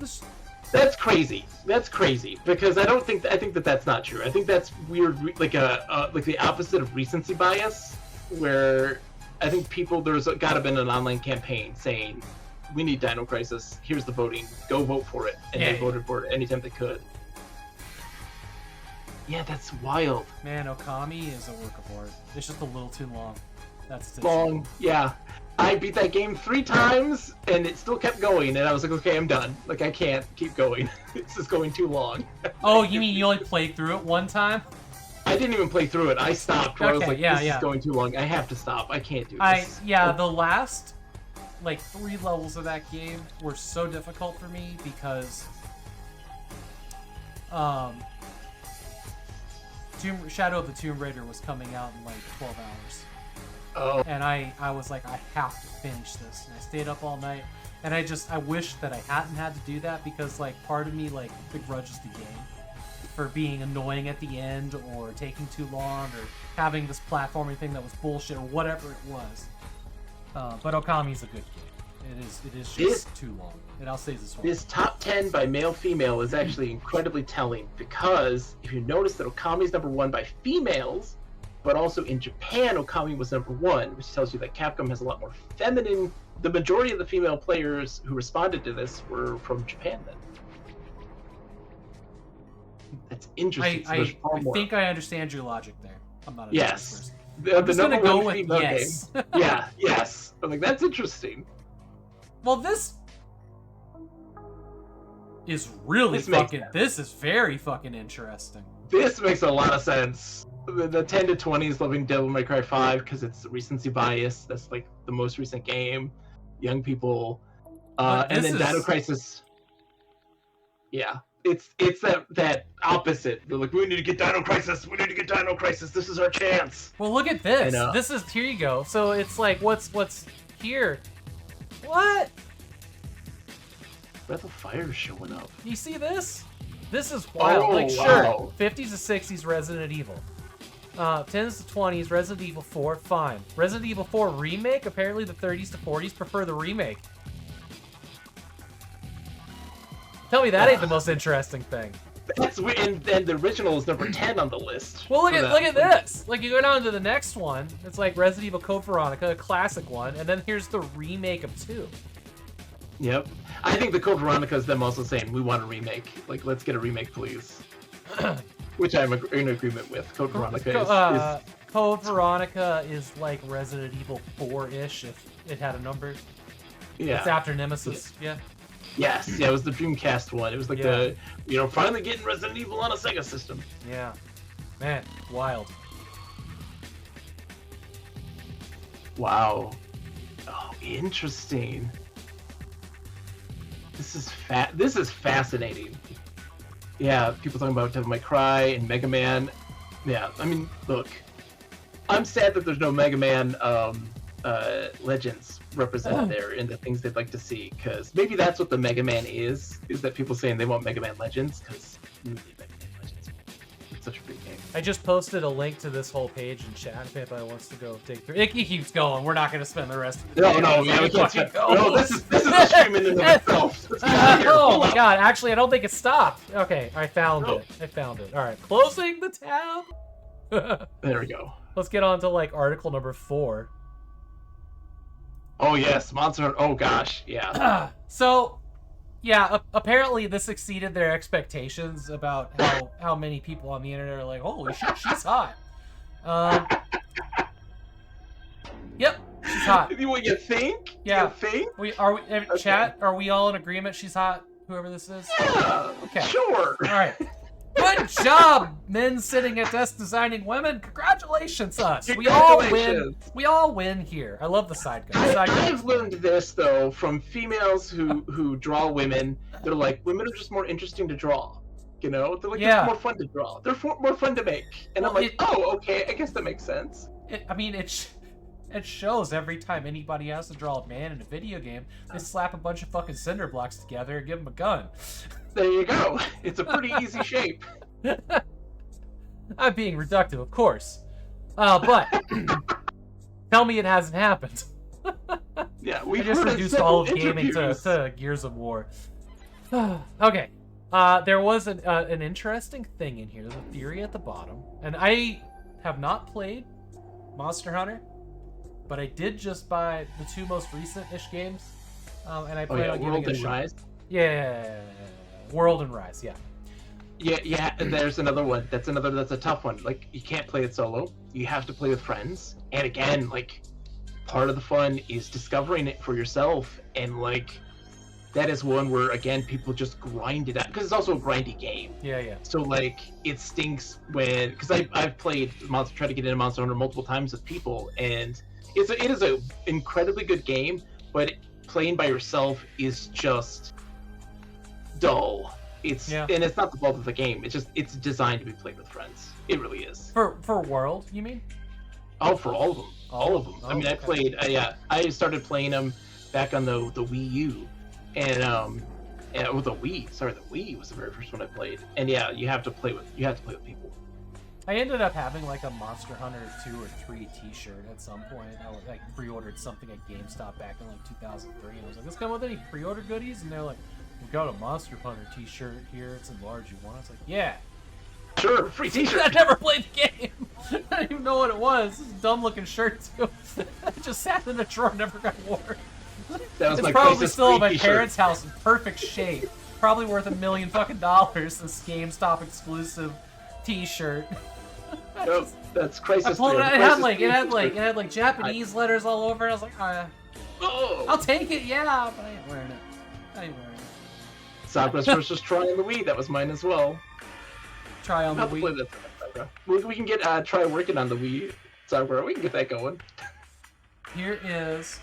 That's crazy. That's crazy because I think that's not true. I think that's weird, like the opposite of recency bias, where I think there's got to been an online campaign saying, we need Dino Crisis, here's the voting, go vote for it, and they voted for it anytime they could. Yeah, that's wild. Man, Okami is a work of art. It's just a little too long. That's long. Yeah. I beat that game 3 times, and it still kept going, and I was like, okay, I'm done. Like, I can't keep going. This is going too long. Oh, you mean you only played through it one time? I didn't even play through it. I stopped. I was like, this is going too long. I have to stop. I can't do this. The last, 3 levels of that game were so difficult for me because, Shadow of the Tomb Raider was coming out in 12 hours. Oh. And I was like, I have to finish this. And I stayed up all night. And I wish that I hadn't had to do that because, part of me, begrudges the game for being annoying at the end or taking too long or having this platforming thing that was bullshit or whatever it was. But Okami's a good game. It is just too long. And I'll say this one. This top 10 by male-female is actually incredibly telling because if you notice that Okami's #1 by females, but also in Japan, Okami was #1, which tells you that Capcom has a lot more feminine. The majority of the female players who responded to this were from Japan then. That's interesting. I think I understand your logic there. I'm not a yes. I'm just going to go with yes. Game. Yeah, yes. I'm like, that's interesting. Well, this is really this is very fucking interesting. This makes a lot of sense. The 10 to 20s loving Devil May Cry 5 because it's recency bias. That's the most recent game. Young people. And then Dino Crisis. Yeah. It's that opposite. They're like, we need to get Dino Crisis. We need to get Dino Crisis. This is our chance. Well, look at this. This is, here you go. So it's what's here? What? Breath of Fire is showing up. You see this? This is wild. Oh, sure, wow. 50s to 60s Resident Evil. 10s to 20s Resident Evil 4, fine. Resident Evil 4 remake, apparently the 30s to 40s prefer the remake. Tell me that ain't the most interesting thing. and the original is number 10 on the list. Well, look at this. Like, you go down to the next one. It's like Resident Evil Code Veronica, a classic one, and then here's the remake of 2. Yep. I think the Code Veronica is them also saying, we want a remake. Like, let's get a remake, please. Which I'm in agreement with. Code Veronica is... Code Veronica is like Resident Evil 4-ish, if it had a number. Yeah. It's after Nemesis, yeah. Yes, yeah, it was the Dreamcast one. It was like finally getting Resident Evil on a Sega system. Yeah. Man, wild. Wow. Oh, interesting. This is fascinating. Yeah, people talking about Devil May Cry and Mega Man. Yeah, I mean, look. I'm sad that there's no Mega Man Legends represented there in the things they'd like to see, because maybe that's what the Mega Man is that people saying they want Mega Man Legends, because Mega Man Legends, it's such a great game. I just posted a link to this whole page in chat if anybody wants to go dig through. It keeps going. We're not going to spend the rest of the day. No, we can't spend. No, this is a stream in and of itself. Oh my god, actually, I don't think it stopped. Okay, I found it. All right, closing the tab. There we go. Let's get on to, like, article number 4. Oh, yes, Monster. Oh, gosh, yeah. So, yeah, apparently this exceeded their expectations about how many people on the internet are like, holy shit, she's hot. Yep, she's hot. What you think? Yeah. You think? Chat, are we all in agreement she's hot? Whoever this is? Yeah, okay. Sure. All right. Good job, men sitting at desks designing women. Congratulations, us. We all win. We all win here. I love the side guys. I've learned this though from females who draw women. They're like, women are just more interesting to draw. You know, they're like, it's more fun to draw. They're more fun to make. And I'm like, oh, okay, I guess that makes sense. It shows every time anybody has to draw a man in a video game, they slap a bunch of fucking cinder blocks together and give them a gun. There you go. It's a pretty easy shape. I'm being reductive, of course. But tell me it hasn't happened. Yeah, I just reduced all of gaming to Gears of War. Okay. There was an interesting thing in here. There's a theory at the bottom. And I have not played Monster Hunter, but I did just buy the 2 most recent-ish games. And I plan on giving it a shot. Rise? Yeah. World and Rise, yeah. Yeah, and there's another one. That's a tough one. Like, you can't play it solo. You have to play with friends. And again, like, part of the fun is discovering it for yourself. And, like, that is one where, again, people just grind it out. Because it's also a grindy game. Yeah. So, like, it stinks when... Because I've played tried to get into Monster Hunter multiple times with people. And it is a incredibly good game. But playing by yourself is just... dull. And it's not the fault of the game. It's designed to be played with friends. It really is. For World, you mean? Oh, for all of them. All of them. I mean, okay. I started playing them back on the Wii U, and with the Wii. Sorry, the Wii was the very first one I played. And yeah, you have to play with people. I ended up having like a Monster Hunter 2 or 3 T-shirt at some point. I pre-ordered something at GameStop back in like 2003, and I was like, "Does this come with any pre-order goodies?" And they're like, "We got a Monster Hunter T-shirt here. It's in large. You want?" I was like, "Yeah." Sure, free T-shirt. I never played the game. I didn't even know what it was. It's a dumb-looking shirt too. It just sat in a drawer, never got worn. It's probably still at my parents' house in perfect shape. Probably worth $1 million fucking dollars. This GameStop exclusive T-shirt. Nope, that's crisis. It had like Japanese letters all over it. I was like, I'll take it, yeah, but I ain't wearing it. Sakura's first was Try on the Wii. That was mine as well. Try on the Wii. We can get Try working on the Wii. Sakura, we can get that going. Here is,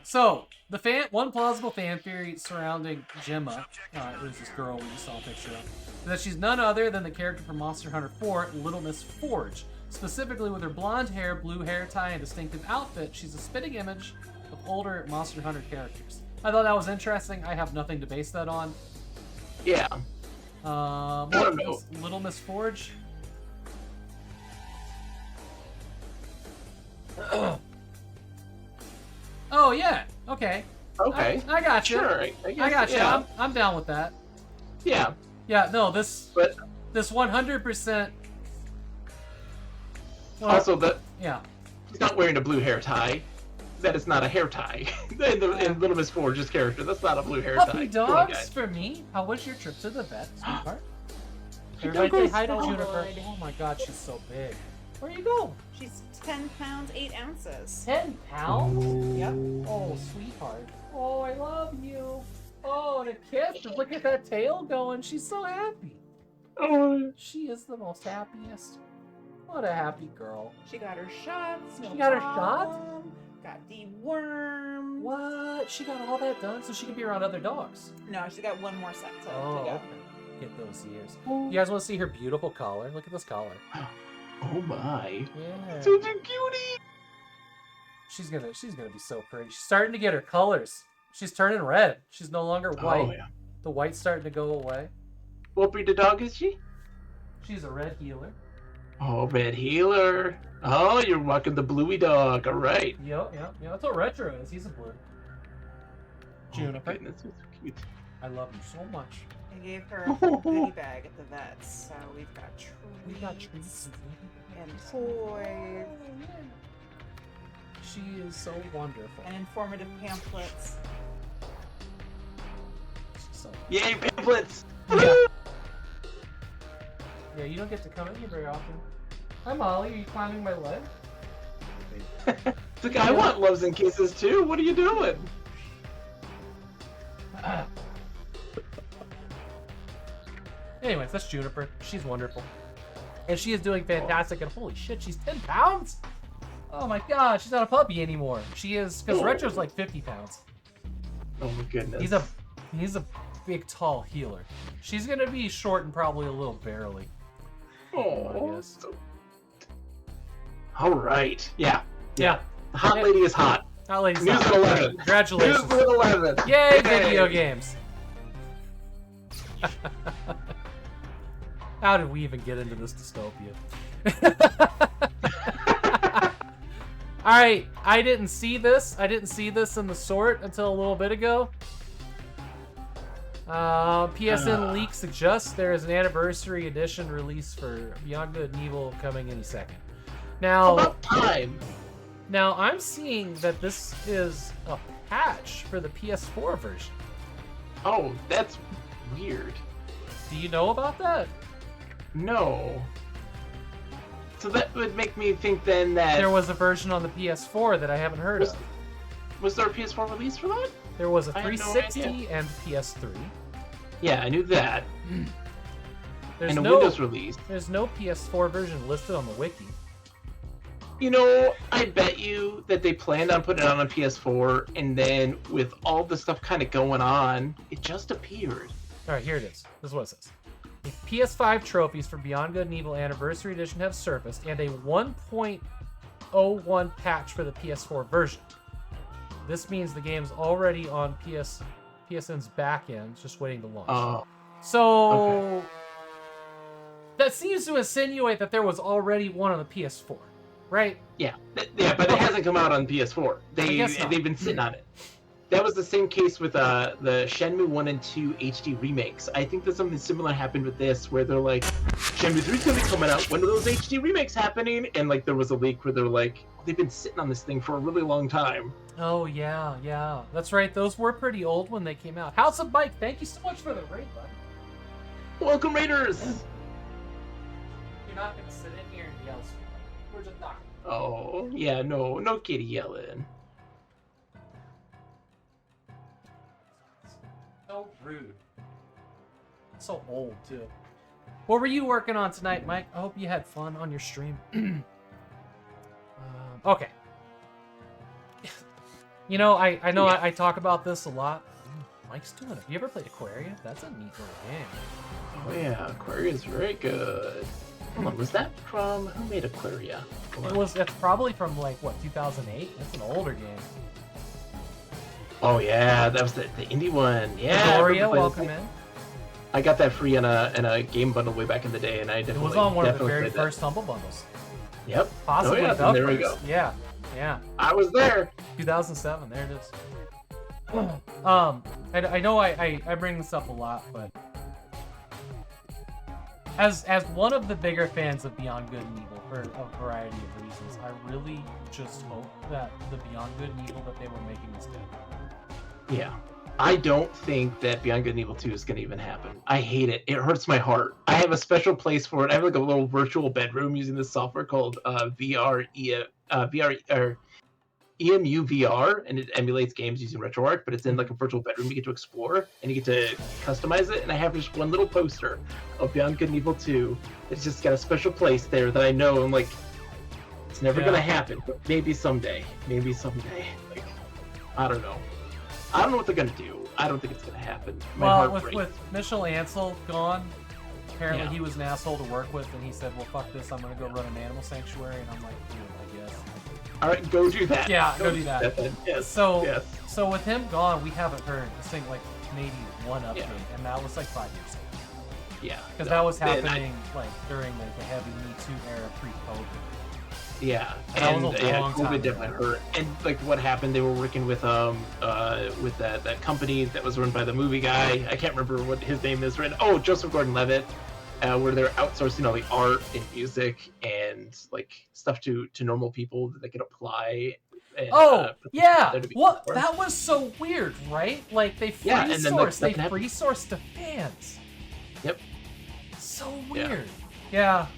so the one plausible fan theory surrounding Gemma, who's this girl we just saw a picture of, is that she's none other than the character from Monster Hunter 4, Little Miss Forge. Specifically, with her blonde hair, blue hair tie, and distinctive outfit, she's a spitting image of older Monster Hunter characters. I thought that was interesting. I have nothing to base that on. Yeah. What is Little Miss Forge? Oh yeah. Okay. Okay. I got you. Sure. I got you. I'm down with that. Yeah. Yeah, no, But this 100%. Well, also, yeah. he's not wearing a blue hair tie. That is not a hair tie. In Little Miss Forge's character, that's not a blue hair tie. Puppy Come on, dogs guys. for me. How was your trip to the vet, sweetheart? She Everybody say goes hi to so Juniper. good. Oh my god, she's so big. Where you go? She's 10 pounds, 8 ounces. 10 pounds? Yep. Oh, sweetheart. Oh, I love you. Oh, and a kiss. Just look at that tail going. She's so happy. Oh, She is the most happiest. What a happy girl. She got her shots. No She got her shots? problem. Got dewormed. What? She got all that done so she can be around other dogs. No, she's got one more set to Oh, go. okay. Get those ears. You guys want to see her beautiful collar? Look at this collar. oh my. Yeah. Such a cutie. She's gonna be so pretty. She's starting to get her colors. She's turning red. She's no longer white. Oh, yeah. The white's starting to go away. What breed of dog is she? She's a red healer. Oh, red healer. Oh, you're walking the bluey dog. All right. Yep. That's what Retro is. He's a blue. Juniper. Oh, goodness, that's so cute. I love him so much. I gave her a full goodie bag at the vet's, so we've got treats. We got treats. And toys. She is so wonderful. And informative pamphlets. She's so. Yay, pamphlets! Yeah. Yeah, you don't get to come in here very often. Hi, Molly. Are you climbing my leg? It's like, I want loves and kisses too. What are you doing? Anyways, that's Juniper. She's wonderful. And she is doing fantastic. And holy shit, she's 10 pounds? Oh my god, she's not a puppy anymore. She is, because Retro's like 50 pounds. Oh my goodness. He's a big, tall healer. She's gonna be short and probably a little barely. Oh, Yes. All right. Yeah. Yeah. The hot lady is hot. That lady's News not. at 11. Congratulations. News at 11. Yay, video games. How did we even get into this dystopia? Alright, I didn't see this. I didn't see this in the sort until a little bit ago. PSN leak suggests there is an anniversary edition release for Beyond Good and Evil coming any second. Now, About time. now I'm seeing that this is a patch for the PS4 version. Oh, that's weird. Do you know about that? No. So that would make me think then that There was a version on the PS4 that I haven't heard of. was there a PS4 release for that? There was a I had no 360 and PS3. Yeah, I knew that. There's And a no Windows release. there's no PS4 version listed on the wiki. You know, I bet you that they planned on putting it on a PS4, and then with all the stuff kind of going on, it just appeared. All right, here it is. This is what it says. The PS5 trophies for Beyond Good and Evil Anniversary Edition have surfaced, and a 1.01 patch for the PS4 version. This means the game's already on PSN's back end, just waiting to launch. Oh, So that seems to insinuate that there was already one on the PS4, right? yeah, but it hasn't come out on PS4. guess not. They've been sitting on it. That was the same case with the Shenmue 1 and 2 HD remakes. I think that something similar happened with this, where they're like, Shenmue 3's gonna be coming out. When are those HD remakes happening? And like there was a leak where they're like, they've been sitting on this thing for a really long time. Oh, yeah. That's right. Those were pretty old when they came out. House of Mike, thank you so much for the raid, bud. Welcome, Raiders! You're not going to sit in here and yell, sweetheart. We're just talking. Oh, yeah, no kitty yelling. So rude. So old, too. What were you working on tonight, Mike? I hope you had fun on your stream. Okay. You know, I know I talk about this a lot. Mike's doing it. You ever played Aquaria? That's a neat little game. Oh yeah, Aquaria is very good. Hold on, was that from who made Aquaria? It's probably from like what, 2008? That's an older game. Oh yeah, that was the indie one. Yeah. I Gloria, remember playing welcome that. in. I got that free in a game bundle way back in the day, and I It definitely was on one of the definitely very played that. first Humble Bundles. Yep. Possibly oh, yeah, the then there we first. go. Yeah. I was there. 2007. There it is. I know I bring this up a lot, but as one of the bigger fans of Beyond Good and Evil for a variety of reasons, I really just hope that the Beyond Good and Evil that they were making is dead. Yeah. I don't think that Beyond Good and Evil 2 is going to even happen. I hate it. It hurts my heart. I have a special place for it. I have like a little virtual bedroom using this software called EMU VR, and it emulates games using RetroArch, but it's in like a virtual bedroom you get to explore, and you get to customize it, and I have just one little poster of Beyond Good and Evil 2 that's just got a special place there that I know I'm like, it's never going to happen, but maybe someday. Maybe someday. Like, I don't know. I don't know what they're going to do. I don't think it's going to happen. Well, with Mitchell Ansel gone, apparently he was an asshole to work with, and he said, well, fuck this, I'm going to go run an animal sanctuary, and I'm like, I guess. All right, go do that. Yeah, go do that. Yes. So with him gone, we haven't heard this thing like maybe one update, and that was like 5 years ago. Yeah. Because that was happening like during like the heavy Me Too era pre-COVID. Yeah, and that was a long time COVID definitely hurt. And like what happened, they were working with that company that was run by the movie guy. I can't remember what his name is right now. Oh, Joseph Gordon-Levitt, where they're outsourcing all the art and music and like stuff to normal people that they could apply. And, What? That was so weird, right? Like they free-sourced to fans. Yep. So weird. Yeah.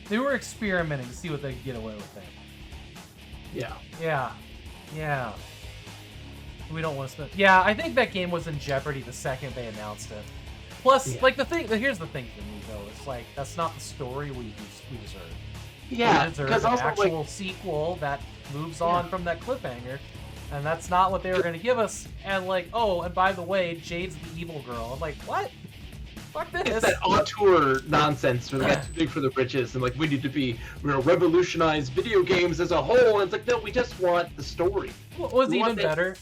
They were experimenting to see what they could get away with there. Yeah. We don't want to spend. Yeah, I think that game was in jeopardy the second they announced it. Plus, here's the thing for me though, it's like that's not the story we deserve. Yeah, we deserve an actual sequel that moves on from that cliffhanger, and that's not what they were going to give us. And like, and by the way, Jade's the evil girl. I'm like, what? Fuck this. It's that auteur nonsense where they got too big for the britches and like we need to revolutionize video games as a whole. And it's like, no, we just want the story. What was even better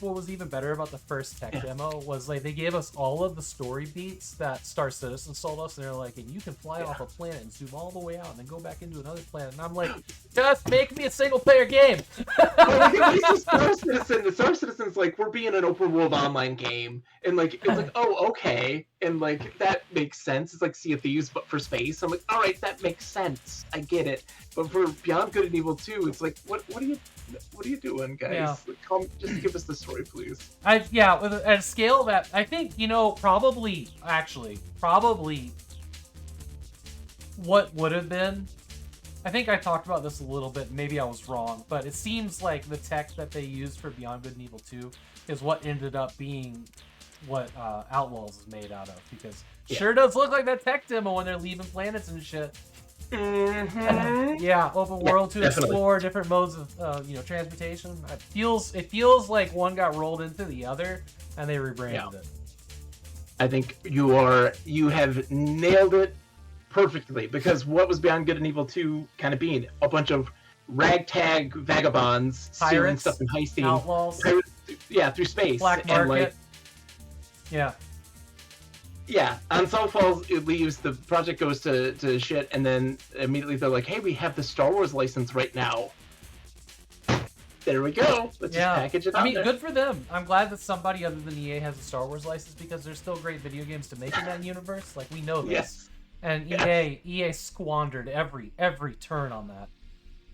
about the first tech demo was like they gave us all of the story beats that Star Citizen sold us, and they're like, and you can fly off a planet and zoom all the way out and then go back into another planet. And I'm like, just make me a single player game. The Star Citizen's like, we're being an open world online game, and like it's like, oh, okay, and like that makes sense. It's like Sea of Thieves but for space. I'm like, all right, that makes sense. I get it. But for Beyond Good and Evil 2, it's like, what are you doing, guys? Yeah. Like, just give us the story, please. With a scale that I think, probably what would have been, I think I talked about this a little bit, maybe I was wrong, but it seems like the tech that they used for Beyond Good and Evil 2 is what ended up being what Outlaws is made out of, because sure does look like that tech demo when they're leaving planets and shit. Mm-hmm. Open world to explore different modes of transportation. It feels like one got rolled into the other and they rebranded it. I think you have nailed it perfectly, because what was Beyond Good and Evil 2 kind of being? A bunch of ragtag vagabonds stealing stuff and heisting outlaws, through space, black market. On Sunfalls, it leaves, the project goes to shit, and then immediately they're like, hey, we have the Star Wars license right now. There we go. Let's just package it out there. Good for them. I'm glad that somebody other than EA has a Star Wars license, because there's still great video games to make in that universe. Like, we know this. Yes. And EA squandered every turn on that.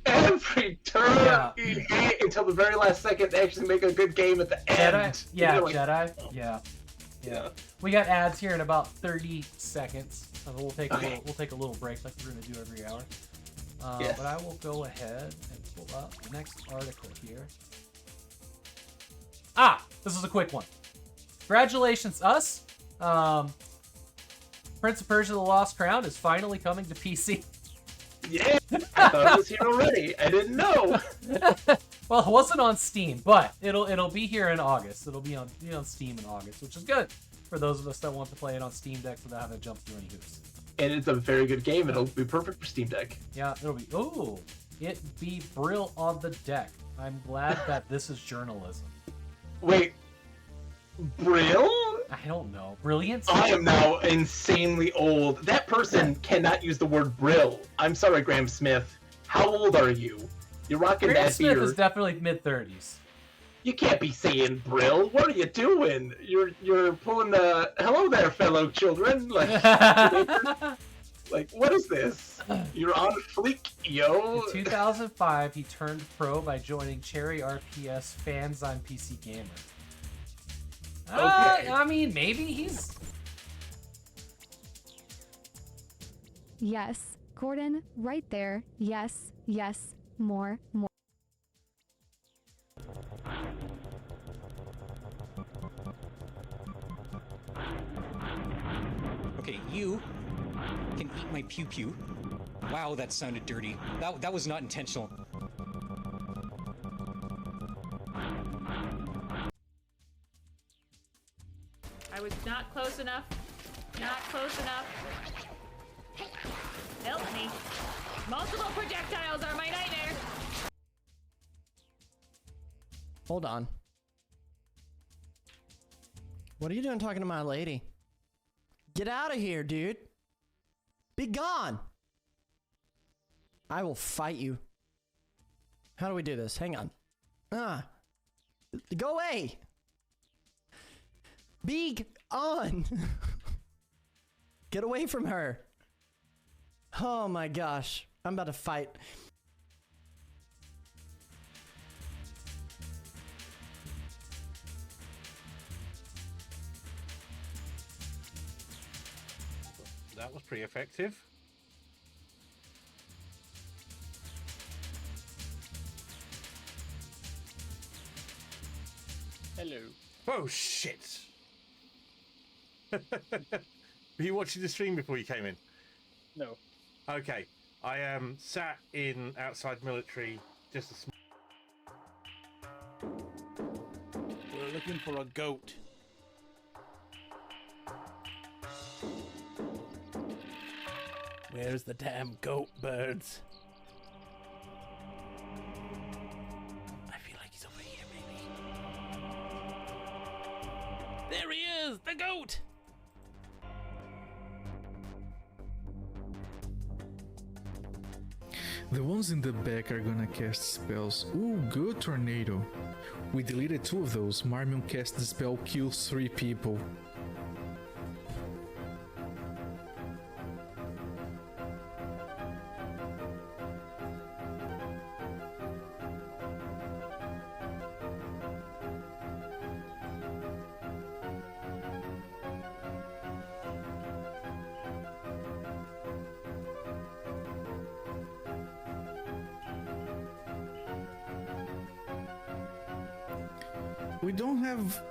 Every turn, EA, until the very last second, they actually make a good game at the end. Jedi. Yeah. We got ads here in about 30 seconds. So we'll take a little break like we're going to do every hour. But I will go ahead and pull up the next article here. This is a quick one. Congratulations, us. Prince of Persia: The Lost Crown is finally coming to PC. Yeah, I thought it was here already. I didn't know. Well, it wasn't on Steam, but it'll be here in August. It'll be on Steam in August, which is good for those of us that want to play it on Steam Deck without having to jump through any hoops. And it's a very good game. It'll be perfect for Steam Deck. Yeah, it be Brill on the deck. I'm glad that this is journalism. Wait, Brill? I don't know. Brilliance? I am now insanely old. That person cannot use the word Brill. I'm sorry, Graham Smith. How old are you? You're rocking Graham that Smith beard. is definitely mid-30s. You can't be saying Brill. What are you doing? You're pulling the hello there, fellow children. Like, like what is this? You're on fleek, yo. In 2005, he turned pro by joining Cherry RPS Fans on PC Gamer. Okay. I mean, maybe he's... Yes, Gordon, right there. Yes, yes, more. Okay, you can eat my pew-pew. Wow, that sounded dirty. That was not intentional. I was not close enough. Not close enough. Help me. Multiple projectiles are my nightmare. Hold on. What are you doing talking to my lady? Get out of here, dude. Be gone. I will fight you. How do we do this? Hang on. Go away. Be on. Get away from her. Oh my gosh. I'm about to fight. That was pretty effective. Hello. Oh shit! Were you watching the stream before you came in? No. Okay, I sat in outside military just a We're looking for a goat. Where's the damn goat, birds? I feel like he's over here, maybe. There he is! The goat! The ones in the back are gonna cast spells. Ooh, good tornado. We deleted 2 of those. Marmion cast the spell, kills 3 people. We don't have...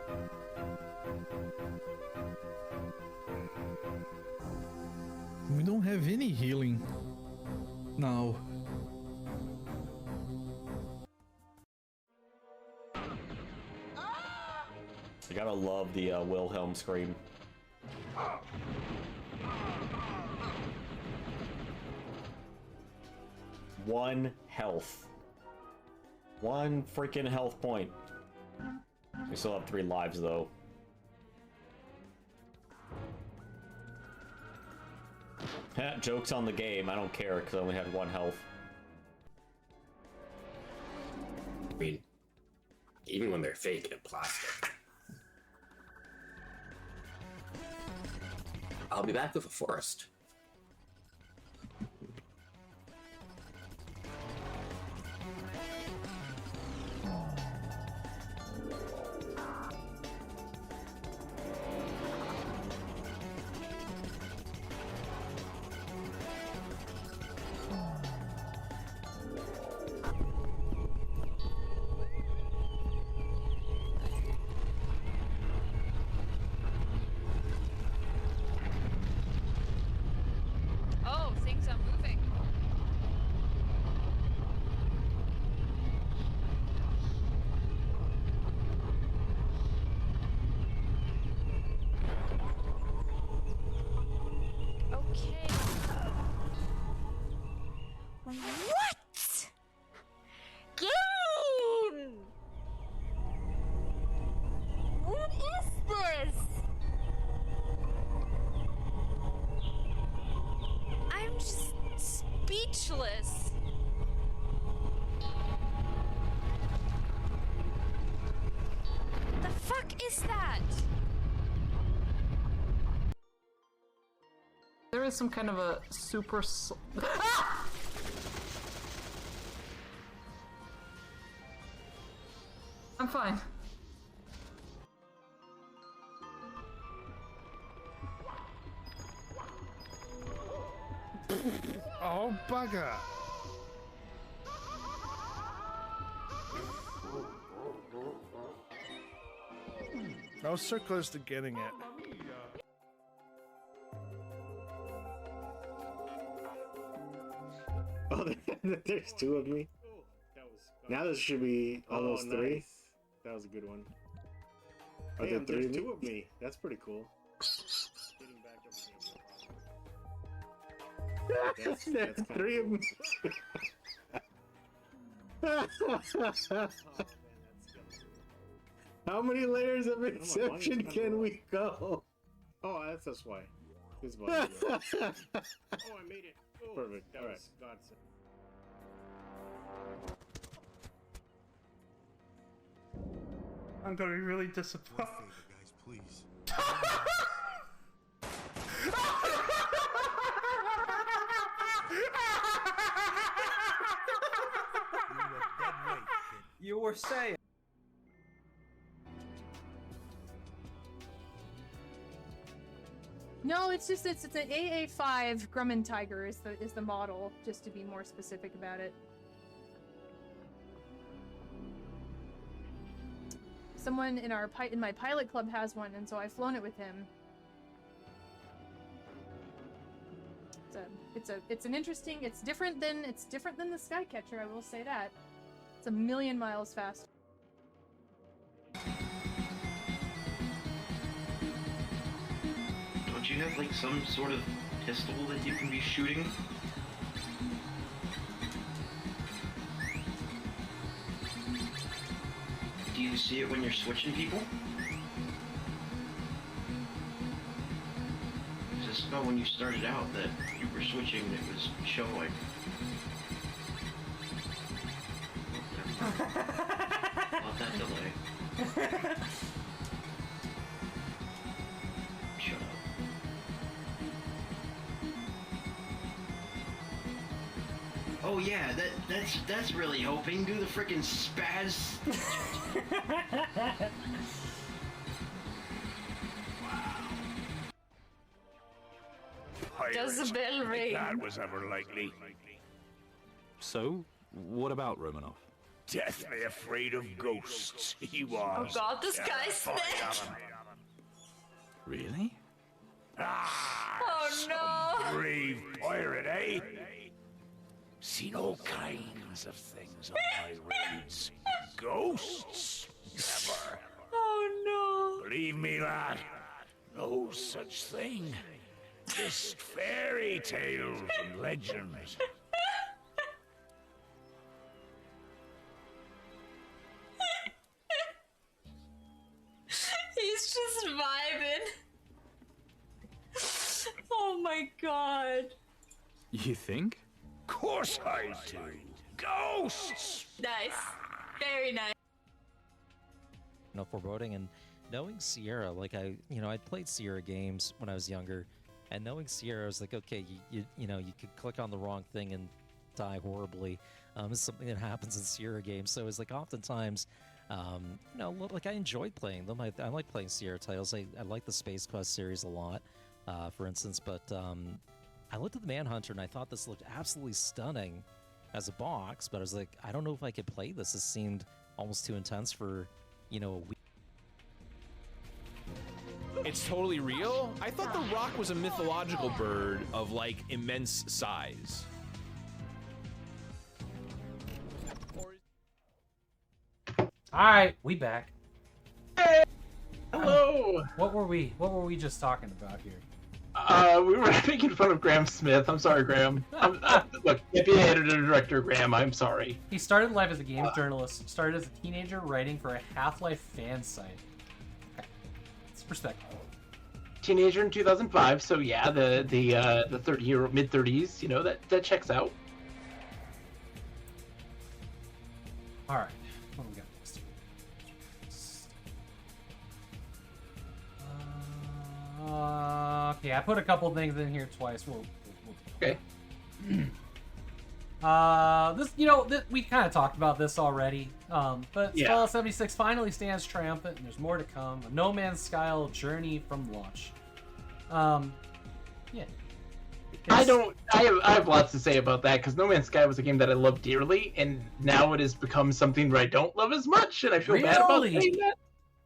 We don't have any healing now. You gotta love the Wilhelm scream. One health. One freaking health point. We still have 3 lives though. Joke's on the game, I don't care because I only had 1 health. I mean, even when they're fake and plastic. I'll be back with a forest. is that? There is some kind of a super. I'm fine. Oh, bugger! I was so close to getting it. Oh, there's two of me. Now there should be almost three. That was a good one. Are there three? There's two of me. That's pretty cool. Getting back up again. That's three of me. How many layers of Inception can we go? Oh, that's why. This is why. Oh, I made it. Oh, perfect. All right. Godsend. I'm gonna be really disappointed. Guys, please. You were saying. No, it's just it's an AA5 Grumman Tiger is the model, just to be more specific about it. Someone in my pilot club has one, and so I've flown it with him. It's an interesting. It's different than the Skycatcher. I will say that. It's a million miles faster. Don't you have like some sort of pistol that you can be shooting? Do you see it when you're switching people? Just about when you started out that you were switching, it was showing. Not that delay. Shut up. Oh yeah, that's really hoping. Do the frickin' spaz. Does the bell ring? That was ever likely. So, what about Romanov? Deathly afraid of ghosts, he was. Oh god, this guy's snitch! Really? Oh no! Brave pirate, eh? Seen all kinds of things on my raids. Ghosts? Never. Oh no! Believe me, lad, no such thing. Just fairy tales and legends. He's just vibing. Oh my god. You think? Course I do. Ghosts! Nice. Very nice. Foreboding, and knowing Sierra, like I'd played Sierra games when I was younger, and knowing Sierra, I was like, okay, you could click on the wrong thing and die horribly. It's something that happens in Sierra games, so it's like oftentimes, like I enjoyed playing them. I like playing Sierra titles. I like the Space Quest series a lot, for instance, but I looked at the Manhunter and I thought this looked absolutely stunning as a box, but I was like, I don't know if I could play this. This seemed almost too intense for, a week. It's totally real? I thought the rock was a mythological bird of, like, immense size. Alright, we back. Hey! Hello! What were we just talking about here? We were making fun of Graham Smith. I'm sorry, Graham. Look, can't be an editor director, Graham. I'm sorry. He started life as a games journalist, started as a teenager writing for a Half-Life fan site. Okay. It's perspective. Teenager in 2005, so yeah, the 30-year, mid-30s, that checks out. Alright, what do we got next? Yeah, I put a couple things in here twice. Okay. We kind of talked about this already. But Yeah. Fallout 76 finally stands triumphant, and there's more to come. A No Man's Sky journey from launch. Yeah. I have lots to say about that because No Man's Sky was a game that I loved dearly, and now it has become something that I don't love as much, and I feel bad about saying that.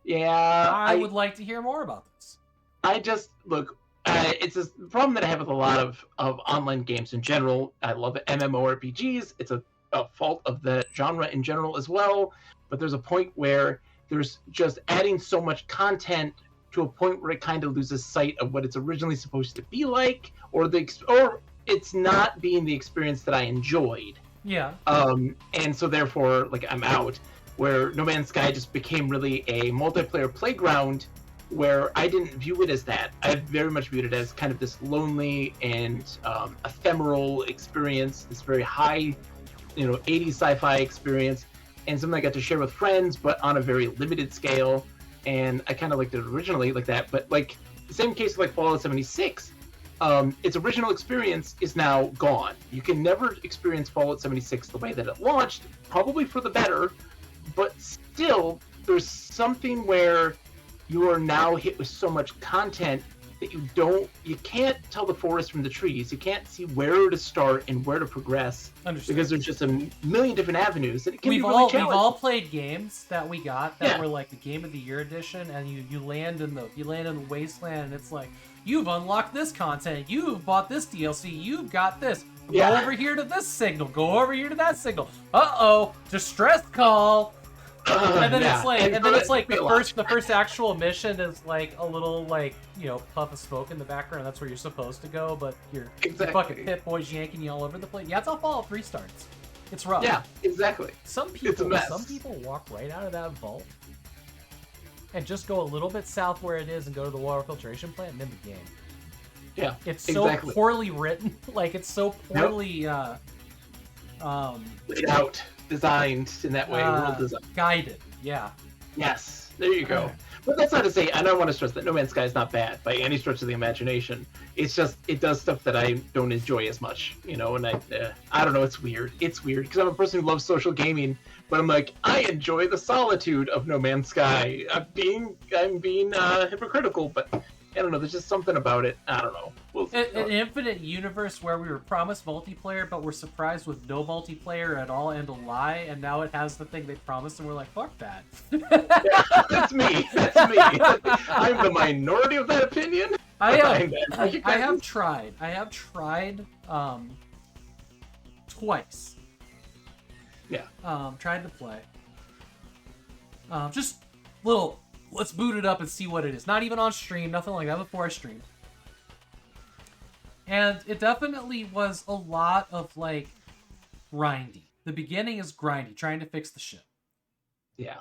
Yeah, I would like to hear more about this. I just look. It's a problem that I have with a lot of online games in general. I love MMORPGs. It's a fault of the genre in general as well. But there's a point where there's just adding so much content to a point where it kind of loses sight of what it's originally supposed to be like, or it's not being the experience that I enjoyed. Yeah. And so therefore, like, I'm out. Where No Man's Sky just became really a multiplayer playground, where I didn't view it as that. I very much viewed it as kind of this lonely and ephemeral experience, this very high, 80s sci-fi experience, and something I got to share with friends, but on a very limited scale. And I kind of liked it originally like that. But like the same case like Fallout 76, its original experience is now gone. You can never experience Fallout 76 the way that it launched, probably for the better, but still, there's something where you are now hit with so much content that you can't tell the forest from the trees. You can't see where to start and where to progress because there's just a million different avenues. And it can be really challenging. We've all played games that we got that were like the Game of the Year edition, and you land in the wasteland, and it's like, you've unlocked this content, you've bought this DLC, you've got this. Go over here to this signal. Go over here to that signal. Uh-oh, distress call. And then it's like the first actual mission is like a little puff of smoke in the background. That's where you're supposed to go, but you're fucking Pit Boys yanking you all over the place. Yeah, that's how Fallout 3 starts. It's rough. Yeah, exactly. Some people walk right out of that vault and just go a little bit south where it is and go to the water filtration plant and end the game. Yeah, it's so poorly written. Like, it's so poorly laid out, designed in that way, world design. Guided, yeah. Yes, there you go. But that's not to say, and I want to stress that No Man's Sky is not bad by any stretch of the imagination. It's just, it does stuff that I don't enjoy as much, and I don't know, it's weird. It's weird, because I'm a person who loves social gaming, but I'm like, I enjoy the solitude of No Man's Sky. I'm being hypocritical, but I don't know, there's just something about it. I don't know. An infinite universe where we were promised multiplayer, but we're surprised with no multiplayer at all and a lie, and now it has the thing they promised, and we're like, fuck that. That's me. I'm the minority of that opinion. I have tried twice. Yeah. Tried to play. Just little, let's boot it up and see what it is. Not even on stream, nothing like that before I streamed. And it definitely was a lot of, like, grindy. The beginning is grindy, trying to fix the ship. Yeah.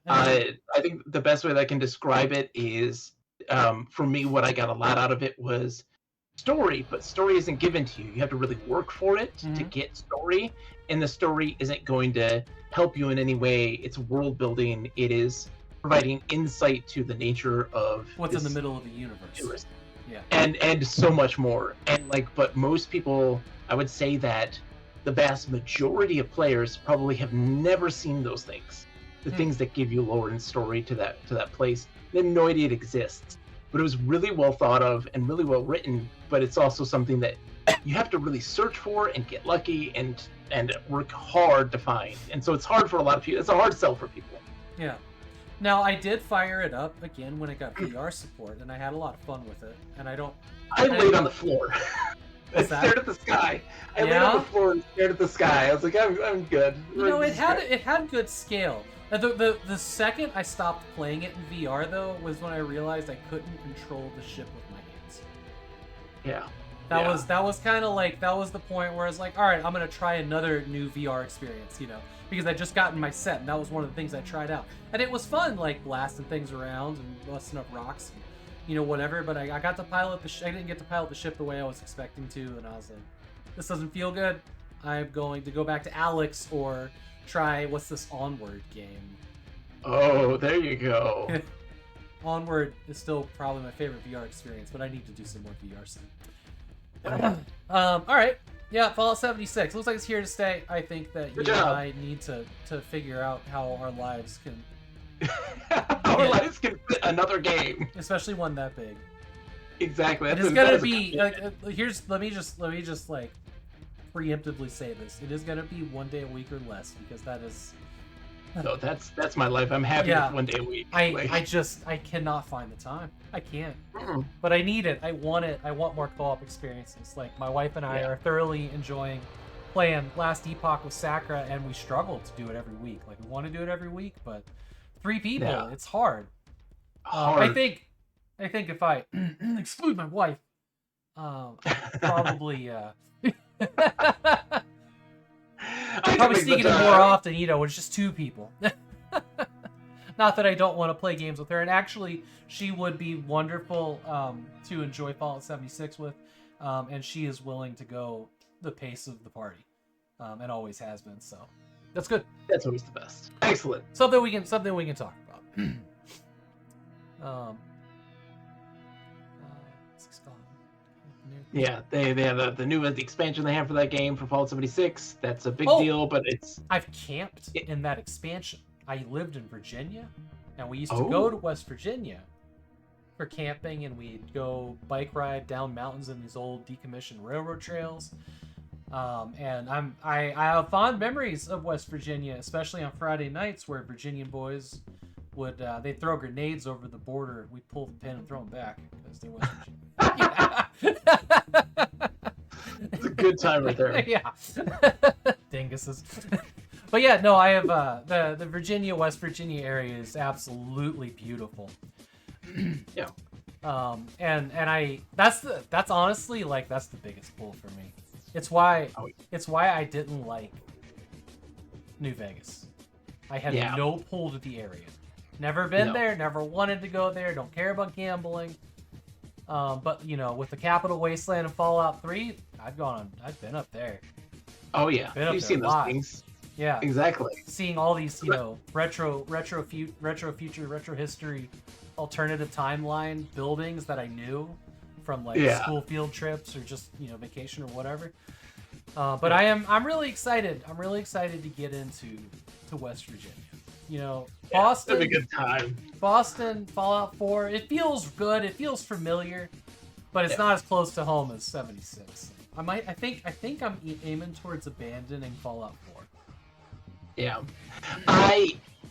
I think the best way that I can describe it is, for me, what I got a lot out of it was story, but story isn't given to you. You have to really work for it to get story, and the story isn't going to help you in any way. It's world building. It is providing insight to the nature of what's in the middle of the universe. Yeah. And so much more. And but most people, I would say that the vast majority of players probably have never seen those things. The things that give you lore and story to that place. They have no idea it exists. But it was really well thought of and really well written, but it's also something that you have to really search for and get lucky and work hard to find. And so it's hard for a lot of people. It's a hard sell for people. Yeah. Now, I did fire it up again when it got VR support, and I had a lot of fun with it. And I laid on the floor. I stared at the sky. I laid on the floor and stared at the sky. I was like, I'm good. It had good scale. The second I stopped playing it in VR, though, was when I realized I couldn't control the ship with my hands. Yeah. That was kind of like, that was the point where I was like, all right, I'm going to try another new VR experience, because I just got in my set, and that was one of the things I tried out. And it was fun, like, blasting things around and busting up rocks and, whatever, but I got to pilot I didn't get to pilot the ship the way I was expecting to, and I was like, this doesn't feel good. I'm going to go back to Alex or try, what's this Onward game? Oh, there you go. Onward is still probably my favorite VR experience, but I need to do some more VR stuff. All right. Yeah, Fallout 76. Looks like it's here to stay. I think that you Good and job. I need to figure out how our lives can... Our lives can fit another game. Especially one that big. Exactly. It is gonna be like let me just like preemptively say this. It is gonna be 1 day a week or less because that is. No, that's my life. I'm happy with 1 day a week. I cannot find the time. I can't. But I need it. I want it. I want more co-op experiences. Like my wife and I are thoroughly enjoying playing Last Epoch with Sakura, and we struggle to do it every week. Like we want to do it every week, but 3 people, it's hard. I think if I exclude my wife, probably probably sneaking in more often, when it's just 2 people. Not that I don't want to play games with her, and actually she would be wonderful to enjoy Fallout 76 with, and she is willing to go the pace of the party, and always has been. So that's good. That's always the best. Excellent. Something we can talk about. Yeah, they have the new expansion they have for that game for Fallout 76. That's a big deal, but it's... I've camped in that expansion. I lived in Virginia, and we used to go to West Virginia for camping, and we'd go bike ride down mountains in these old decommissioned railroad trails. And I have fond memories of West Virginia, especially on Friday nights where Virginian boys would they'd throw grenades over the border. We'd pull the pin and throw them back because they West Virginia. It's a good time right there. Yeah. Dinguses. But yeah, no, I have the Virginia, West Virginia area is absolutely beautiful. Yeah. And I that's honestly like that's the biggest pull for me. It's why I didn't like New Vegas. I had no pull to the area. Never been there, never wanted to go there, don't care about gambling. But with the Capital Wasteland and Fallout 3, I've been up there. Oh yeah, you've seen those things. Yeah, exactly. Seeing all these, retro future, retro history, alternative timeline buildings that I knew from school field trips or just vacation or whatever. But I'm really excited. I'm really excited to get into West Virginia. Boston. It'll be a good time. Boston, Fallout 4. It feels good. It feels familiar, but it's not as close to home as 76. I think I'm aiming towards abandoning Fallout 4. Yeah,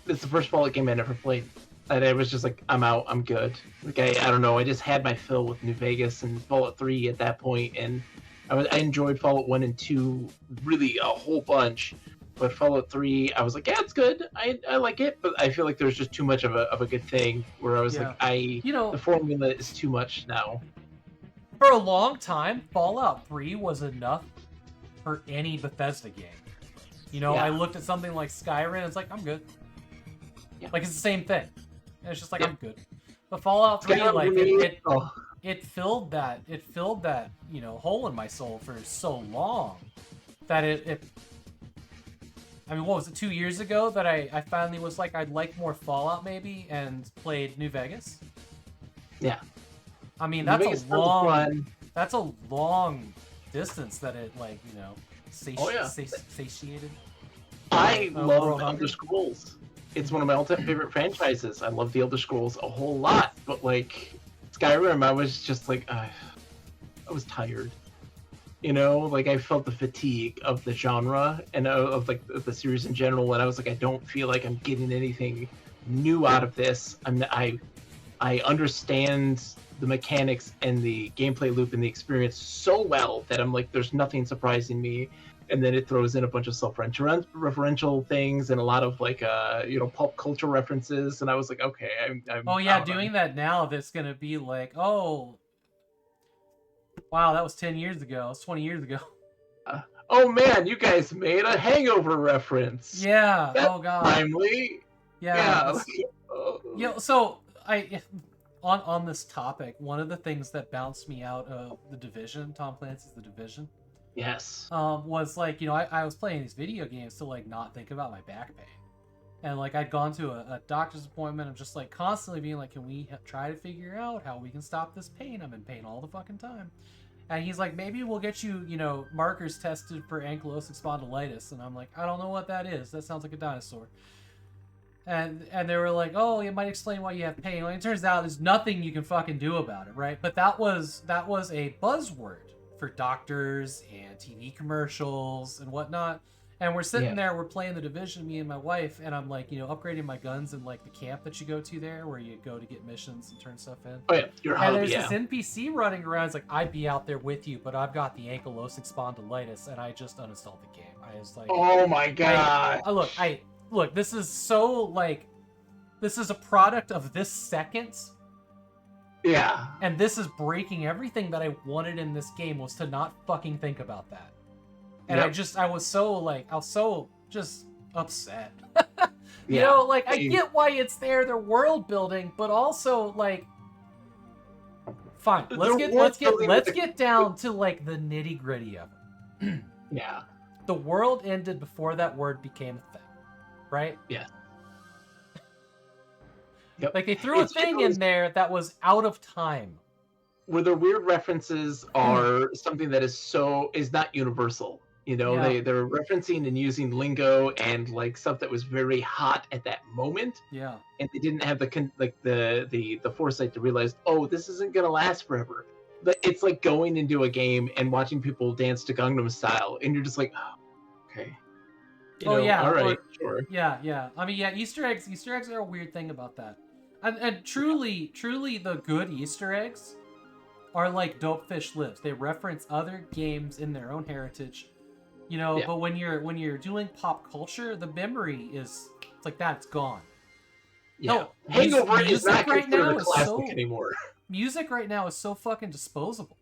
it's the first Fallout game I never played. And I was just like, I'm out. I'm good. Like I don't know. I just had my fill with New Vegas and Fallout 3 at that point, and I enjoyed Fallout 1 and 2 really a whole bunch. But Fallout 3, I was like, yeah, it's good. I like it, but I feel like there's just too much of a good thing. Where I was like, the formula is too much now. For a long time, Fallout 3 was enough for any Bethesda game. I looked at something like Skyrim, and it's like, I'm good. Yeah. Like it's the same thing. And it's just like I'm good. But Fallout 3, it filled that hole in my soul for so long that it I mean, what was it, 2 years ago that I finally was like, I'd like more Fallout maybe, and played New Vegas? Yeah. I mean, that's a long distance that it, satiated. I love Elder Scrolls. It's one of my all-time favorite franchises. I love the Elder Scrolls a whole lot, but, Skyrim, I was just like, I was tired. I felt the fatigue of the genre and of the series in general, and I was like, I don't feel like I'm getting anything new out of this. I understand the mechanics and the gameplay loop and the experience so well that I'm like, there's nothing surprising me. And then it throws in a bunch of self-referential things and a lot of pulp culture references, and I was like, okay, I'm doing that now. That's gonna be like, oh. Wow, that was 10 years ago. It's 20 years ago. Oh man, you guys made a Hangover reference. Yeah. That's oh god. Timely. Yeah. So on this topic, one of the things that bounced me out of The Division, Tom Clancy's The Division. Yes. Was I was playing these video games to not think about my back pain. And like I'd gone to a doctor's appointment. I'm just like constantly being like, can we try to figure out how we can stop this pain? I'm in pain all the fucking time. And he's like, maybe we'll get you, markers tested for ankylosing spondylitis. And I'm like, I don't know what that is. That sounds like a dinosaur. And they were like, oh, it might explain why you have pain. Well, it turns out there's nothing you can fucking do about it, right? But that was a buzzword for doctors and TV commercials and whatnot. And we're sitting there, we're playing the Division, me and my wife, and I'm like, upgrading my guns in like the camp that you go to there, where you go to get missions and turn stuff in. Oh yeah, your and hub, there's yeah. this NPC running around. It's like, I'd be out there with you, but I've got the ankylosing spondylitis, and I just uninstalled the game. I was like, oh my god. Look, this is so like, this is a product of this second. Yeah. And this is breaking everything that I wanted in this game, was to not fucking think about that. And I was so just upset. I get why it's there, they're world building, but also like, fine, let's get down to like the nitty gritty of it. Yeah. The world ended before that word became a thing, right? Yeah. Like they threw a thing in there that was out of time. Where the weird references are something that is not universal. They're referencing and using lingo and like stuff that was very hot at that moment. Yeah. And they didn't have the foresight to realize, oh, this isn't gonna last forever. But it's like going into a game and watching people dance to Gangnam Style, and you're just like, oh, okay. All right, sure. Yeah. I mean, yeah, Easter eggs are a weird thing about that. And truly the good Easter eggs are like Dope Fish Lives. They reference other games in their own heritage. But when you're doing pop culture, the memory is like that, it's gone. Yeah. No, Hangover is not right now considered a classic anymore. Music right now is so fucking disposable.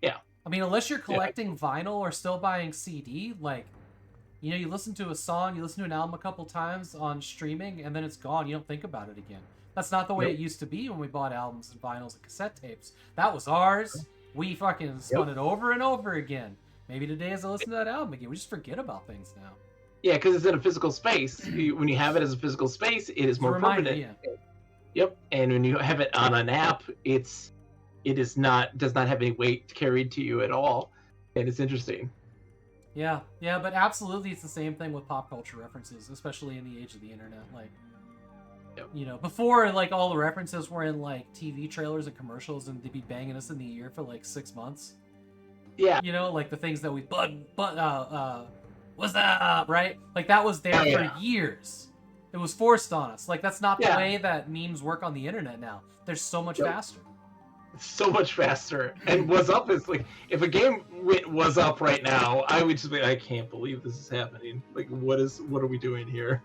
Yeah. I mean, unless you're collecting vinyl or still buying CD, like, you listen to a song, you listen to an album a couple times on streaming, and then it's gone. You don't think about it again. That's not the way it used to be when we bought albums and vinyls and cassette tapes. That was ours. We fucking spun it over and over again. Maybe today as I listen to that album again, we just forget about things now. Yeah, because it's in a physical space. When you have it as a physical space, it is more permanent. Yeah. Yep. And when you have it on an app, it does not have any weight carried to you at all, and it's interesting. Yeah, but absolutely, it's the same thing with pop culture references, especially in the age of the internet. Like, before, like, all the references were in like TV trailers and commercials, and they'd be banging us in the ear for like 6 months. Yeah. Like the things that we what's that, right? Like that was there for years. It was forced on us. Like that's not the way that memes work on the internet now. They're so much faster. So much faster. And was up is like, if a game was up right now, I would just be, I can't believe this is happening. Like, what are we doing here?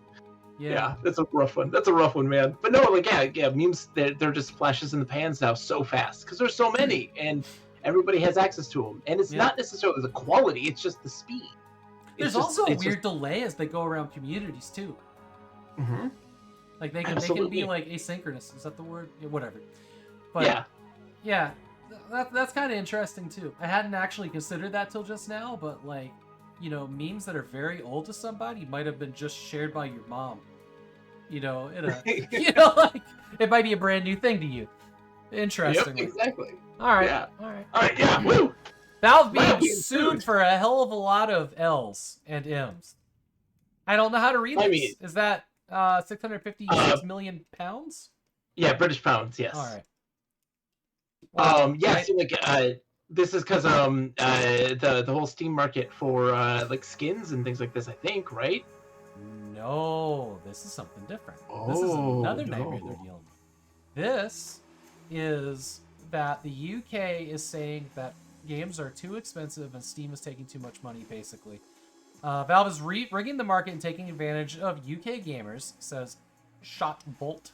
Yeah, that's a rough one. That's a rough one, man. But no, like, yeah, memes, they're just flashes in the pans now so fast because there's so many and everybody has access to them. And it's not necessarily the quality; it's just the speed. There's also a weird delay as they go around communities too. Mm-hmm. Like they can be like asynchronous. Is that the word? Yeah, whatever. But yeah, that's kind of interesting too. I hadn't actually considered that till just now, but like, memes that are very old to somebody might have been just shared by your mom. In a, like it might be a brand new thing to you. Interesting. Yep, exactly. All right. Yeah. All right. All right. Yeah. Woo. Valve being sued for a hell of a lot of L's and M's. I don't know how to read this. I mean, is that 656 million pounds? Yeah, British pounds. Yes. All right. So like this is because the whole Steam market for like skins and things like this, I think, right? No, this is something different. This is another nightmare they're dealing with. This is that the UK is saying that games are too expensive and Steam is taking too much money, basically. Valve is rigging the market and taking advantage of UK gamers, says Shotbolt,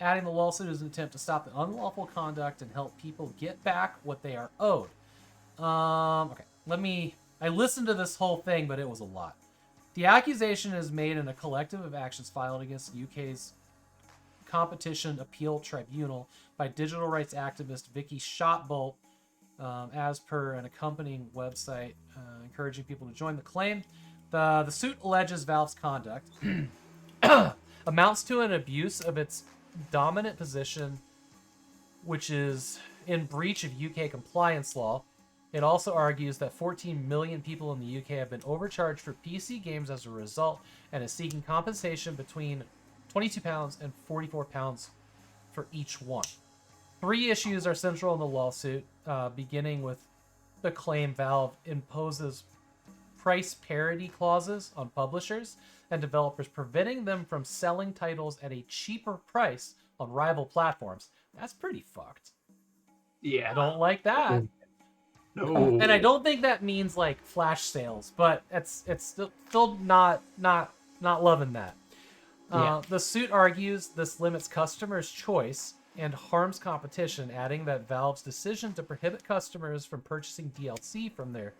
adding the lawsuit as an attempt to stop the unlawful conduct and help people get back what they are owed. Okay, I listened to this whole thing, but it was a lot. The accusation is made in a collective of actions filed against UK's Competition Appeal Tribunal by digital rights activist Vicky Shotbolt, as per an accompanying website encouraging people to join the claim. The suit alleges Valve's conduct amounts to an abuse of its dominant position, which is in breach of UK compliance law. It also argues that 14 million people in the UK have been overcharged for PC games as a result, and is seeking compensation between £22 and £44 for each one. 3 issues are central in the lawsuit, beginning with the claim Valve imposes price parity clauses on publishers and developers, preventing them from selling titles at a cheaper price on rival platforms. That's pretty fucked. Yeah. I don't like that. No. And I don't think that means like flash sales, but it's still not loving that. Yeah. The suit argues this limits customers' choice and harms competition, adding that Valve's decision to prohibit customers from purchasing DLC from their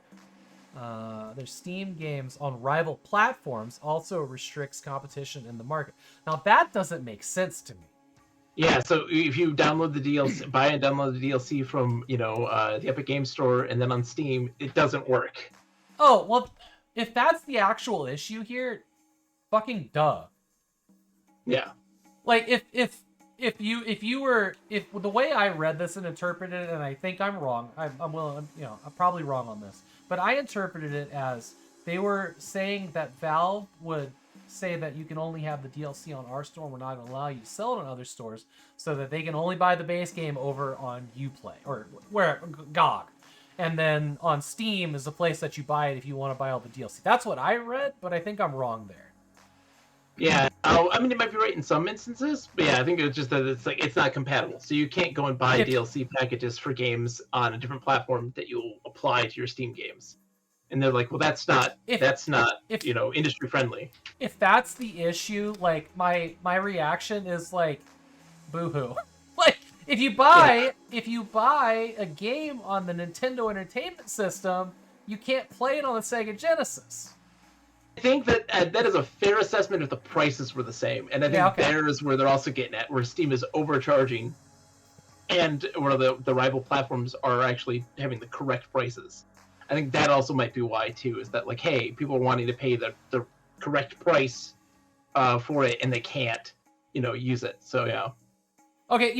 Steam games on rival platforms also restricts competition in the market. Now that doesn't make sense to me. Yeah, so if you download the DLC, buy and download the DLC from, the Epic Games Store and then on Steam, it doesn't work. Oh, well, if that's the actual issue here, fucking duh. Yeah. Like if the way I read this and interpreted it, and I think I'm wrong, I'm probably wrong on this, but I interpreted it as they were saying that Valve would say that you can only have the DLC on our store and we're not going to allow you to sell it on other stores, so that they can only buy the base game over on Uplay or where GOG, and then on Steam is the place that you buy it if you want to buy all the DLC. That's what I read, but I think I'm wrong there. Yeah, I mean, it might be right in some instances, but yeah, I think it's just that it's not compatible. So you can't go and buy DLC packages for games on a different platform that you'll apply to your Steam games. And they're like, well, that's not industry friendly. If that's the issue, like my reaction is like, boo-hoo. Like if you buy a game on the Nintendo Entertainment System, you can't play it on the Sega Genesis. I think that that is a fair assessment if the prices were the same, and I think there is where they're also getting at, where Steam is overcharging, and where the rival platforms are actually having the correct prices. I think that also might be why too, is that like, hey, people are wanting to pay the correct price for it, and they can't, use it. So yeah. Okay,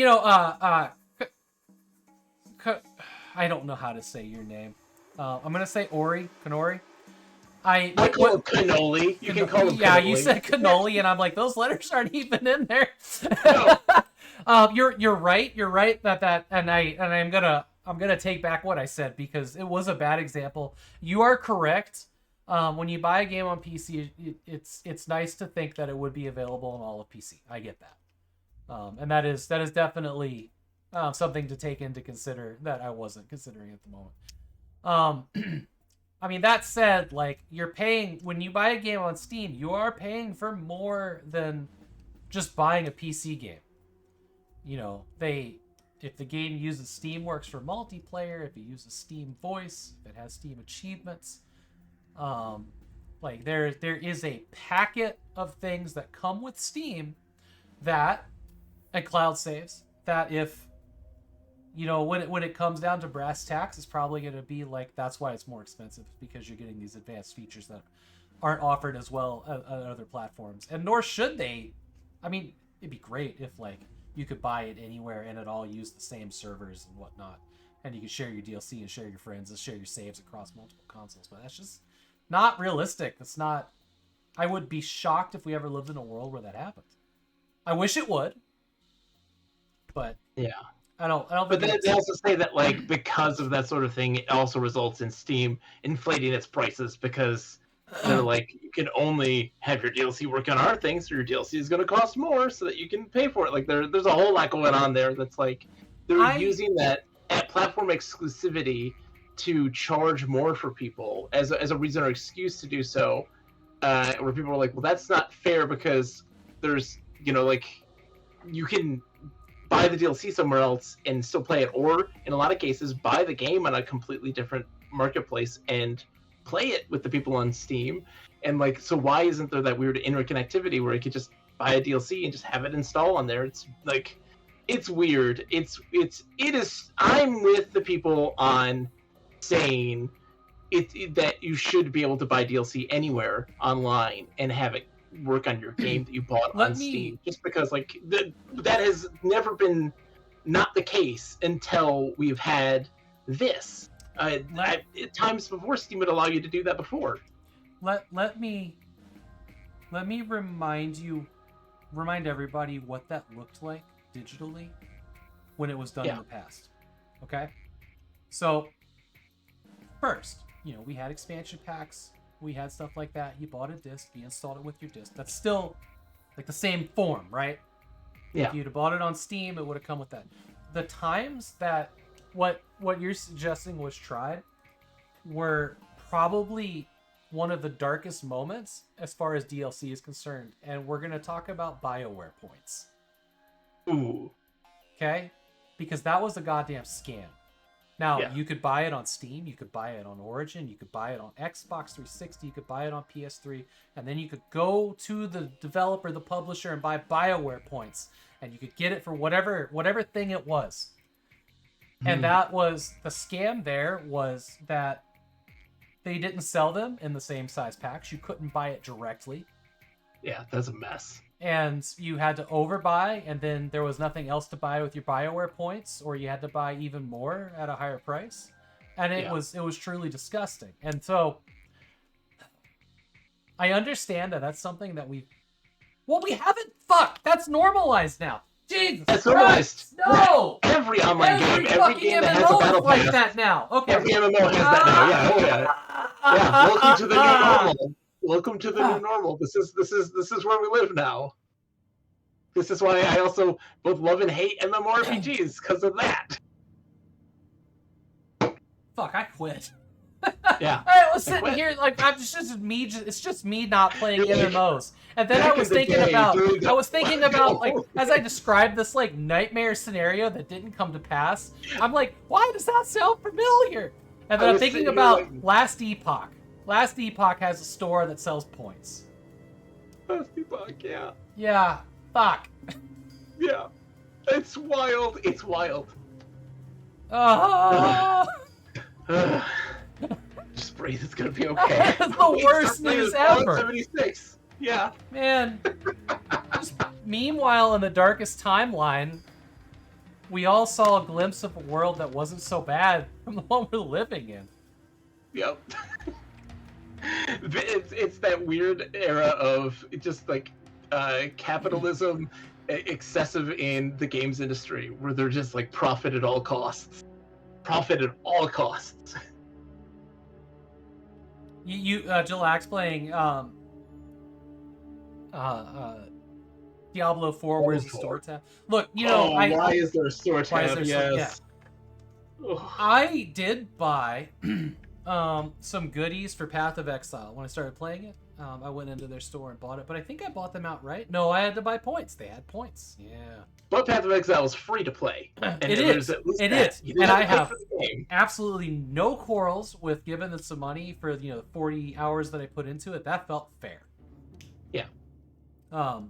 I don't know how to say your name. I'm gonna say Kanori. I call it cannoli. You can call it. Yeah, cannoli. you said cannoli, and I'm like, those letters aren't even in there. No. You're right. You're right that and I'm gonna take back what I said because it was a bad example. You are correct. When you buy a game on PC, it's nice to think that it would be available on all of PC. I get that, and that is definitely something to take into consider that I wasn't considering at the moment. I mean, that said, like, you're paying when you buy a game on Steam, you are paying for more than just buying a PC game. If the game uses Steamworks for multiplayer, if it uses Steam Voice, if it has Steam achievements, like there is a packet of things that come with Steam and cloud saves that if when it comes down to brass tacks, it's probably going to be like, that's why it's more expensive, because you're getting these advanced features that aren't offered as well on other platforms, and nor should they. I mean, it'd be great if like you could buy it anywhere and it all use the same servers and whatnot, and you could share your DLC and share your friends and share your saves across multiple consoles, but that's just not realistic. That's not. I would be shocked if we ever lived in a world where that happened. I wish it would, but yeah. I don't. But then they also say that, like, because of that sort of thing, it also results in Steam inflating its prices, because they're like, you can only have your DLC work on our thing, so your DLC is going to cost more, so that you can pay for it. Like, there's a whole lot going on there. That's like they're using that platform exclusivity to charge more for people as a reason or excuse to do so. Where people are like, well, that's not fair, because there's you can buy the DLC somewhere else and still play it, or in a lot of cases buy the game on a completely different marketplace and play it with the people on Steam. And like, so why isn't there that weird interconnectivity where you could just buy a DLC and just have it install on there? It's like, it's weird. It is. I'm with the people on saying that you should be able to buy DLC anywhere online and have it work on your game that you bought on Steam, just because like that has never been not the case until we've had this. At times before, Steam would allow you to do that before. Let me remind everybody what that looked like digitally when it was done in the past. Okay? So first, we had expansion packs, we had stuff like that. You bought a disc, you installed it with your disc. That's still like the same form, right? Yeah. If you'd have bought it on Steam, it would have come with that. The times that what you're suggesting was tried were probably one of the darkest moments as far as DLC is concerned, and we're going to talk about BioWare points. Ooh. Okay? Because that was a goddamn scam. Now, you could buy it on Steam, you could buy it on Origin, you could buy it on Xbox 360, you could buy it on PS3, and then you could go to the developer, the publisher, and buy BioWare points, and you could get it for whatever thing it was. And that was, the scam there was that they didn't sell them in the same size packs. You couldn't buy it directly. Yeah, that's a mess. And you had to overbuy, and then there was nothing else to buy with your BioWare points, or you had to buy even more at a higher price. And it was truly disgusting. And so I understand that that's something that we haven't. Fuck, that's normalized now. Jesus That's Christ, no! Every online game, every fucking game that has a MMO battle is like pass, that now. Okay. every MMO has that now. Yeah. Welcome to the new normal. Welcome to the new normal. This is where we live now. This is why I also both love and hate MMORPGs because of that. Fuck, I quit. Yeah. I was sitting here like it's just me not playing MMOs. And then I was thinking about like as I described this like nightmare scenario that didn't come to pass. I'm like, why does that sound familiar? And then I'm thinking about Last Epoch. Last Epoch has a store that sells points. Last Epoch, yeah. Yeah. Fuck. Yeah. It's wild. It's wild. Just breathe. It's gonna be okay. That's the worst news ever. 76. Yeah. Man. Meanwhile, in the darkest timeline, we all saw a glimpse of a world that wasn't so bad from the one we're living in. Yep. It's that weird era of just like capitalism excessive in the games industry where they're just like profit at all costs. Profit at all costs. Jillax playing Diablo 4, where's the store tab? Look, why is there a store tab? Yes. I did buy some goodies for Path of Exile when I started playing it. I went into their store and bought it, but I think I bought them outright. No, I had to buy points. They had points. Yeah. But Path of Exile is free to play. It is. It is. And I have absolutely no quarrels with giving them some money for the 40 hours that I put into it. That felt fair. Yeah. I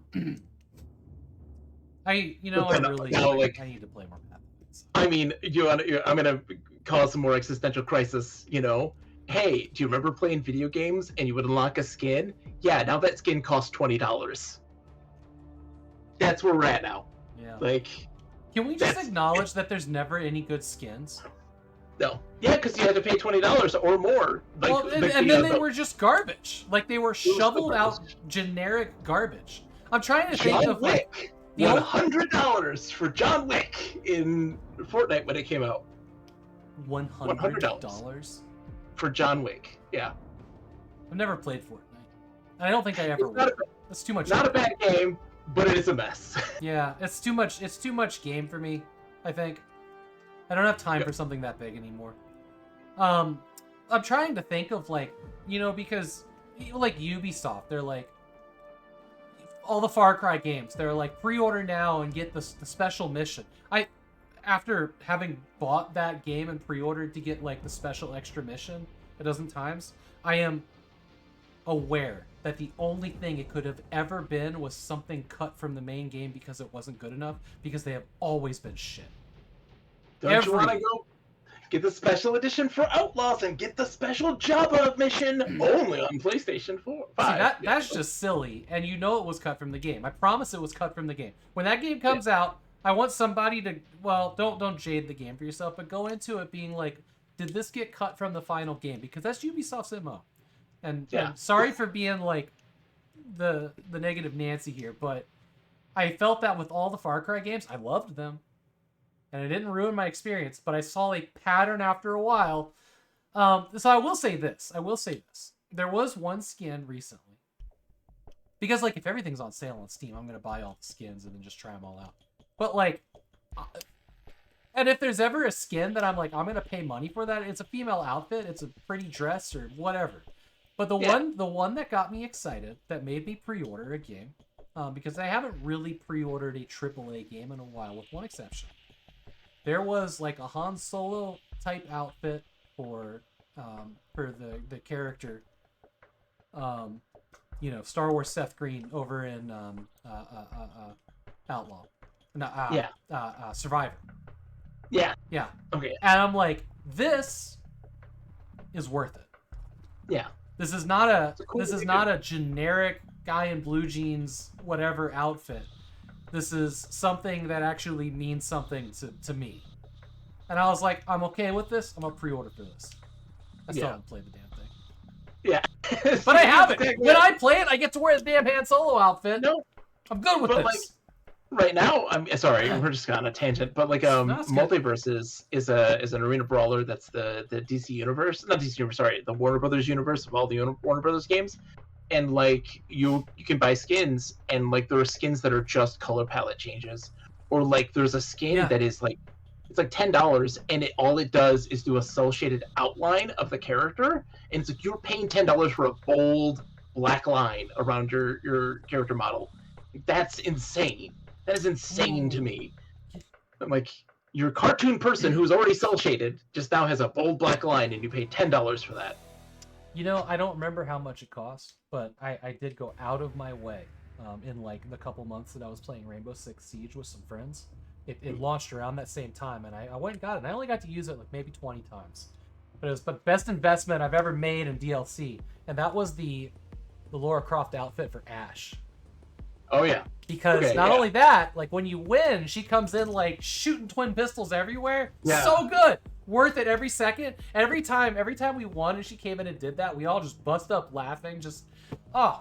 need to play more Path of Exile. I mean, I'm gonna cause some more existential crisis. Hey, do you remember playing video games and you would unlock a skin? Yeah, now that skin costs $20. That's where we're at now. Yeah. Like, can we just acknowledge that there's never any good skins? No. Yeah, because you had to pay $20 or more. Like, and then they were just garbage. Like they were shoveled out generic garbage. I'm trying to think of like $100 for John Wick in Fortnite when it came out. $100 for John Wick. Yeah. I've never played Fortnite. I don't think I ever will. That's too much. Not a bad game, but it is a mess. Yeah, it's too much. It's too much game for me. I think I don't have time for something that big anymore. I'm trying to think of because like Ubisoft, they're like all the Far Cry games. They're like pre-order now and get the special mission. After having bought that game and pre-ordered to get like the special extra mission a dozen times, I am aware that the only thing it could have ever been was something cut from the main game because it wasn't good enough, because they have always been shit. Don't you want to go? Get the special edition for Outlaws and get the special Jabba mission only on PlayStation 4. 5. See, that's just silly, and you know it was cut from the game. I promise it was cut from the game. When that game comes out, I want somebody to, well, don't jade the game for yourself, but go into it being like, did this get cut from the final game? Because that's Ubisoft's MO. And sorry for being like the negative Nancy here, but I felt that with all the Far Cry games. I loved them. And it didn't ruin my experience, but I saw a pattern after a while. So I will say this. There was one skin recently. Because, like, if everything's on sale on Steam, I'm going to buy all the skins and then just try them all out. But, like, and if there's ever a skin that I'm like, I'm going to pay money for that, it's a female outfit, it's a pretty dress or whatever. But the one that got me excited, that made me pre-order a game, because I haven't really pre-ordered a AAA game in a while, with one exception. There was like a Han Solo type outfit for the character, Star Wars Seth Green over in Outlaw, Survivor. Yeah. Yeah. Okay. And I'm like, this is worth it. Yeah. This is not a generic guy in blue jeans whatever outfit. This is something that actually means something to me. And I was like, I'm okay with this. I'm going to pre-order for this. I still haven't played the damn thing. Yeah. But I have it. When I play it, I get to wear the damn Han Solo outfit. No. I'm good with this. Like, right now, I'm sorry, we're just on a tangent, but like Multiverses is an arena brawler that's the DC universe, not DC universe, sorry, the Warner Brothers universe of all the Warner Brothers games. And like you can buy skins, and like there are skins that are just color palette changes, or like there's a skin that is like it's like $10, and all it does is do a cel shaded outline of the character, and it's like you're paying $10 for a bold black line around your character model. That's insane. That is insane to me. I'm like, your cartoon person who's already cel shaded just now has a bold black line, and you pay $10 for that. You know, I don't remember how much it cost, but I did go out of my way in like the couple months that I was playing Rainbow Six Siege with some friends. It launched around that same time, and I went and got it. And I only got to use it like maybe 20 times. But it was the best investment I've ever made in DLC. And that was the Lara Croft outfit for Ash. Oh, yeah. Because not only that, like when you win, she comes in like shooting twin pistols everywhere. Yeah. So good. Worth it every second. Every time we won and she came in and did that, we all just bust up laughing. It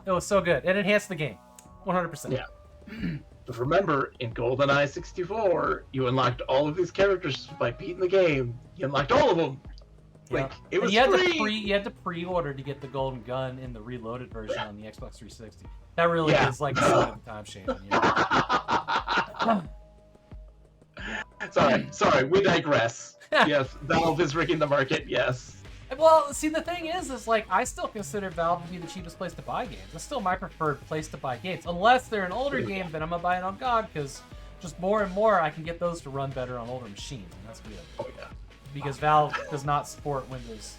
was so good. It enhanced the game. 100%. Yeah. But remember, in GoldenEye 64, you unlocked all of these characters by beating the game. You unlocked all of them. Yeah. Like, it was free. You had to pre-order to get the golden gun in the reloaded version on the Xbox 360. That really is like the time changing. You know? Sorry, we digress. Yes, Valve is rigging the market, yes. Well, see, the thing is like, I still consider Valve to be the cheapest place to buy games. It's still my preferred place to buy games. Unless they're an older game, then I'm going to buy it on GOG, because just more and more I can get those to run better on older machines, and that's good. Oh, yeah. Because Valve does not support Windows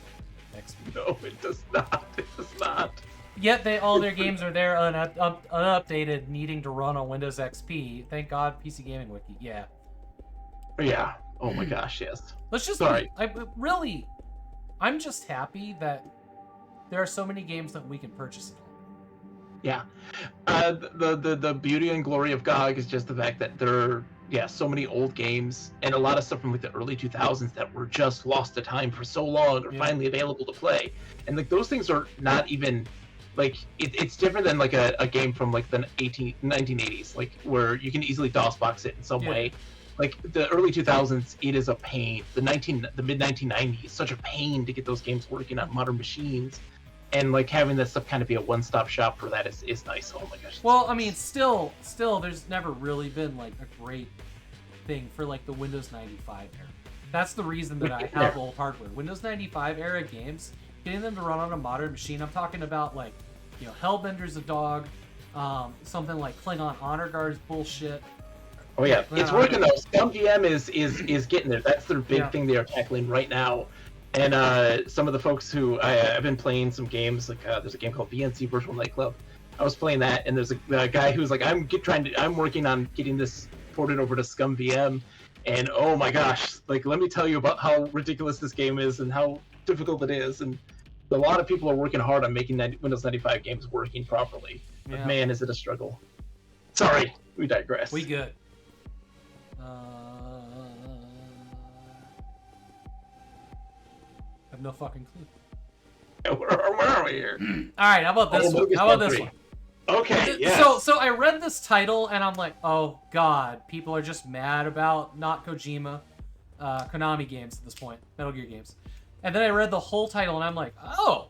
XP. No, it does not. It does not. Yet all their games are there unupdated, needing to run on Windows XP. Thank God, PC Gaming Wiki. Yeah. Yeah. Oh my gosh, yes. Let's just. I'm just happy that there are so many games that we can purchase. Yeah. The beauty and glory of GOG is just the fact that there are so many old games and a lot of stuff from like the early 2000s that were just lost to time for so long are finally available to play. And like those things are not even like it's different than like a game from like the 1980s, like where you can easily DOS box it in some way. Like the early 2000s, it is a pain. The mid 1990s, such a pain to get those games working on modern machines, and like having that stuff kind of be a one-stop shop for that is nice. Oh my gosh. Well, I mean, still, there's never really been like a great thing for like the Windows 95 era. That's the reason that I have old hardware. Windows 95 era games, getting them to run on a modern machine. I'm talking about like, Hellbender's a dog, something like Klingon Honor Guard's bullshit. Oh yeah, it's working though. Scum VM is getting there. That's their big thing they are tackling right now. And some of the folks who I've been playing some games, like there's a game called VNC Virtual Nightclub. I was playing that, and there's a guy who's like, I'm working on getting this ported over to Scum VM, And oh my gosh, like let me tell you about how ridiculous this game is and how difficult it is. And a lot of people are working hard on making Windows 95 games working properly. But Yeah. man, is it a struggle. Sorry, we digress. We good. I have no fucking clue. Where are we here? All right, how about this one? How about this one? Okay, yes. So I read this title and I'm like, oh god, people are just mad about not Kojima, Konami games at this point, Metal Gear games. And then I read the whole title and I'm like, oh,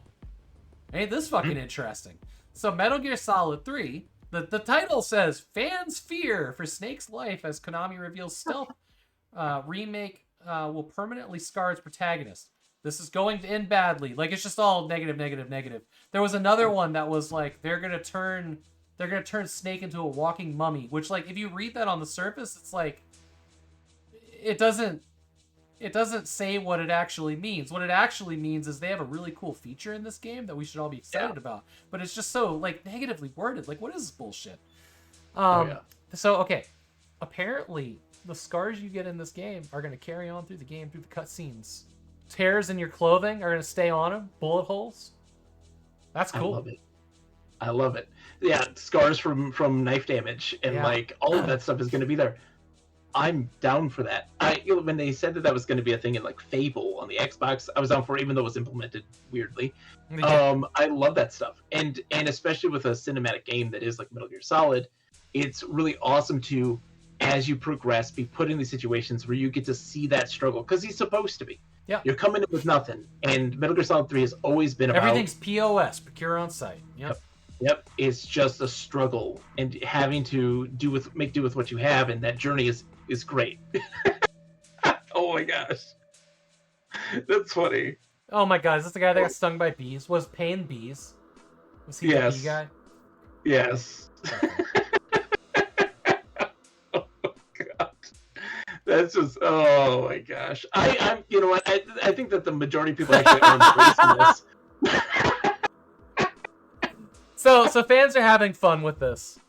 ain't this fucking interesting? So Metal Gear Solid 3, the title says fans fear for Snake's life as Konami reveals stealth remake will permanently scar its protagonist. This is going to end badly. Like, it's just all negative, negative, negative. There was another one that was like, they're gonna turn Snake into a walking mummy, which, like, if you read that on the surface, it's like, it doesn't say what it actually means. What it actually means is they have a really cool feature in this game that we should all be excited about. But it's just so, like, negatively worded. Like, what is this bullshit? So, okay. Apparently, the scars you get in this game are going to carry on through the game, through the cutscenes. Tears in your clothing are going to stay on them. Bullet holes. That's cool. I love it. I love it. Yeah, scars from knife damage and like all of that stuff is going to be there. I'm down for that. When they said that was going to be a thing in like Fable on the Xbox, I was down for it, even though it was implemented weirdly. I love that stuff, and especially with a cinematic game that is like Metal Gear Solid, it's really awesome to, as you progress, be put in these situations where you get to see that struggle because he's supposed to be. Yeah. You're coming in with nothing, and Metal Gear Solid 3 has always been about everything's POS, procure on site. Yep, it's just a struggle, and having to make do with what you have, and that journey is great. Oh my gosh, that's funny. Oh my god, is this the guy that got stung by bees? Was Payne bees? Was he the bee guy? Yes. Oh god, that's just oh my gosh. I'm you know what I think that the majority of people actually are embracing this. So fans are having fun with this.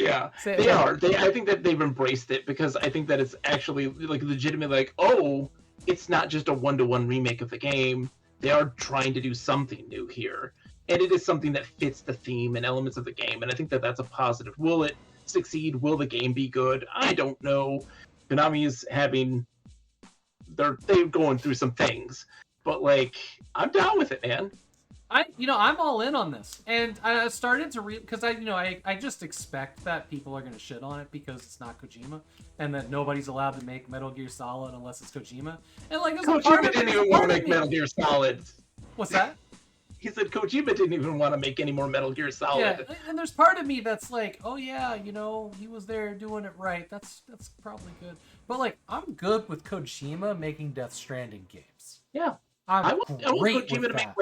Yeah, they are. I think that they've embraced it because I think that it's actually like legitimately like, oh, it's not just a one-to-one remake of the game. They are trying to do something new here, and it is something that fits the theme and elements of the game. And I think that that's a positive. Will it succeed? Will the game be good? I don't know. Konami is they're going through some things, but like I'm down with it, man. I'm all in on this, and I started to because I just expect that people are gonna shit on it because it's not Kojima, and that nobody's allowed to make Metal Gear Solid unless it's Kojima. And like, Kojima didn't even want to make Metal Gear Solid. What's that? He said Kojima didn't even want to make any more Metal Gear Solid. Yeah, and there's part of me that's like, oh yeah, he was there doing it right. That's probably good. But like, I'm good with Kojima making Death Stranding games. Yeah, I want Kojima to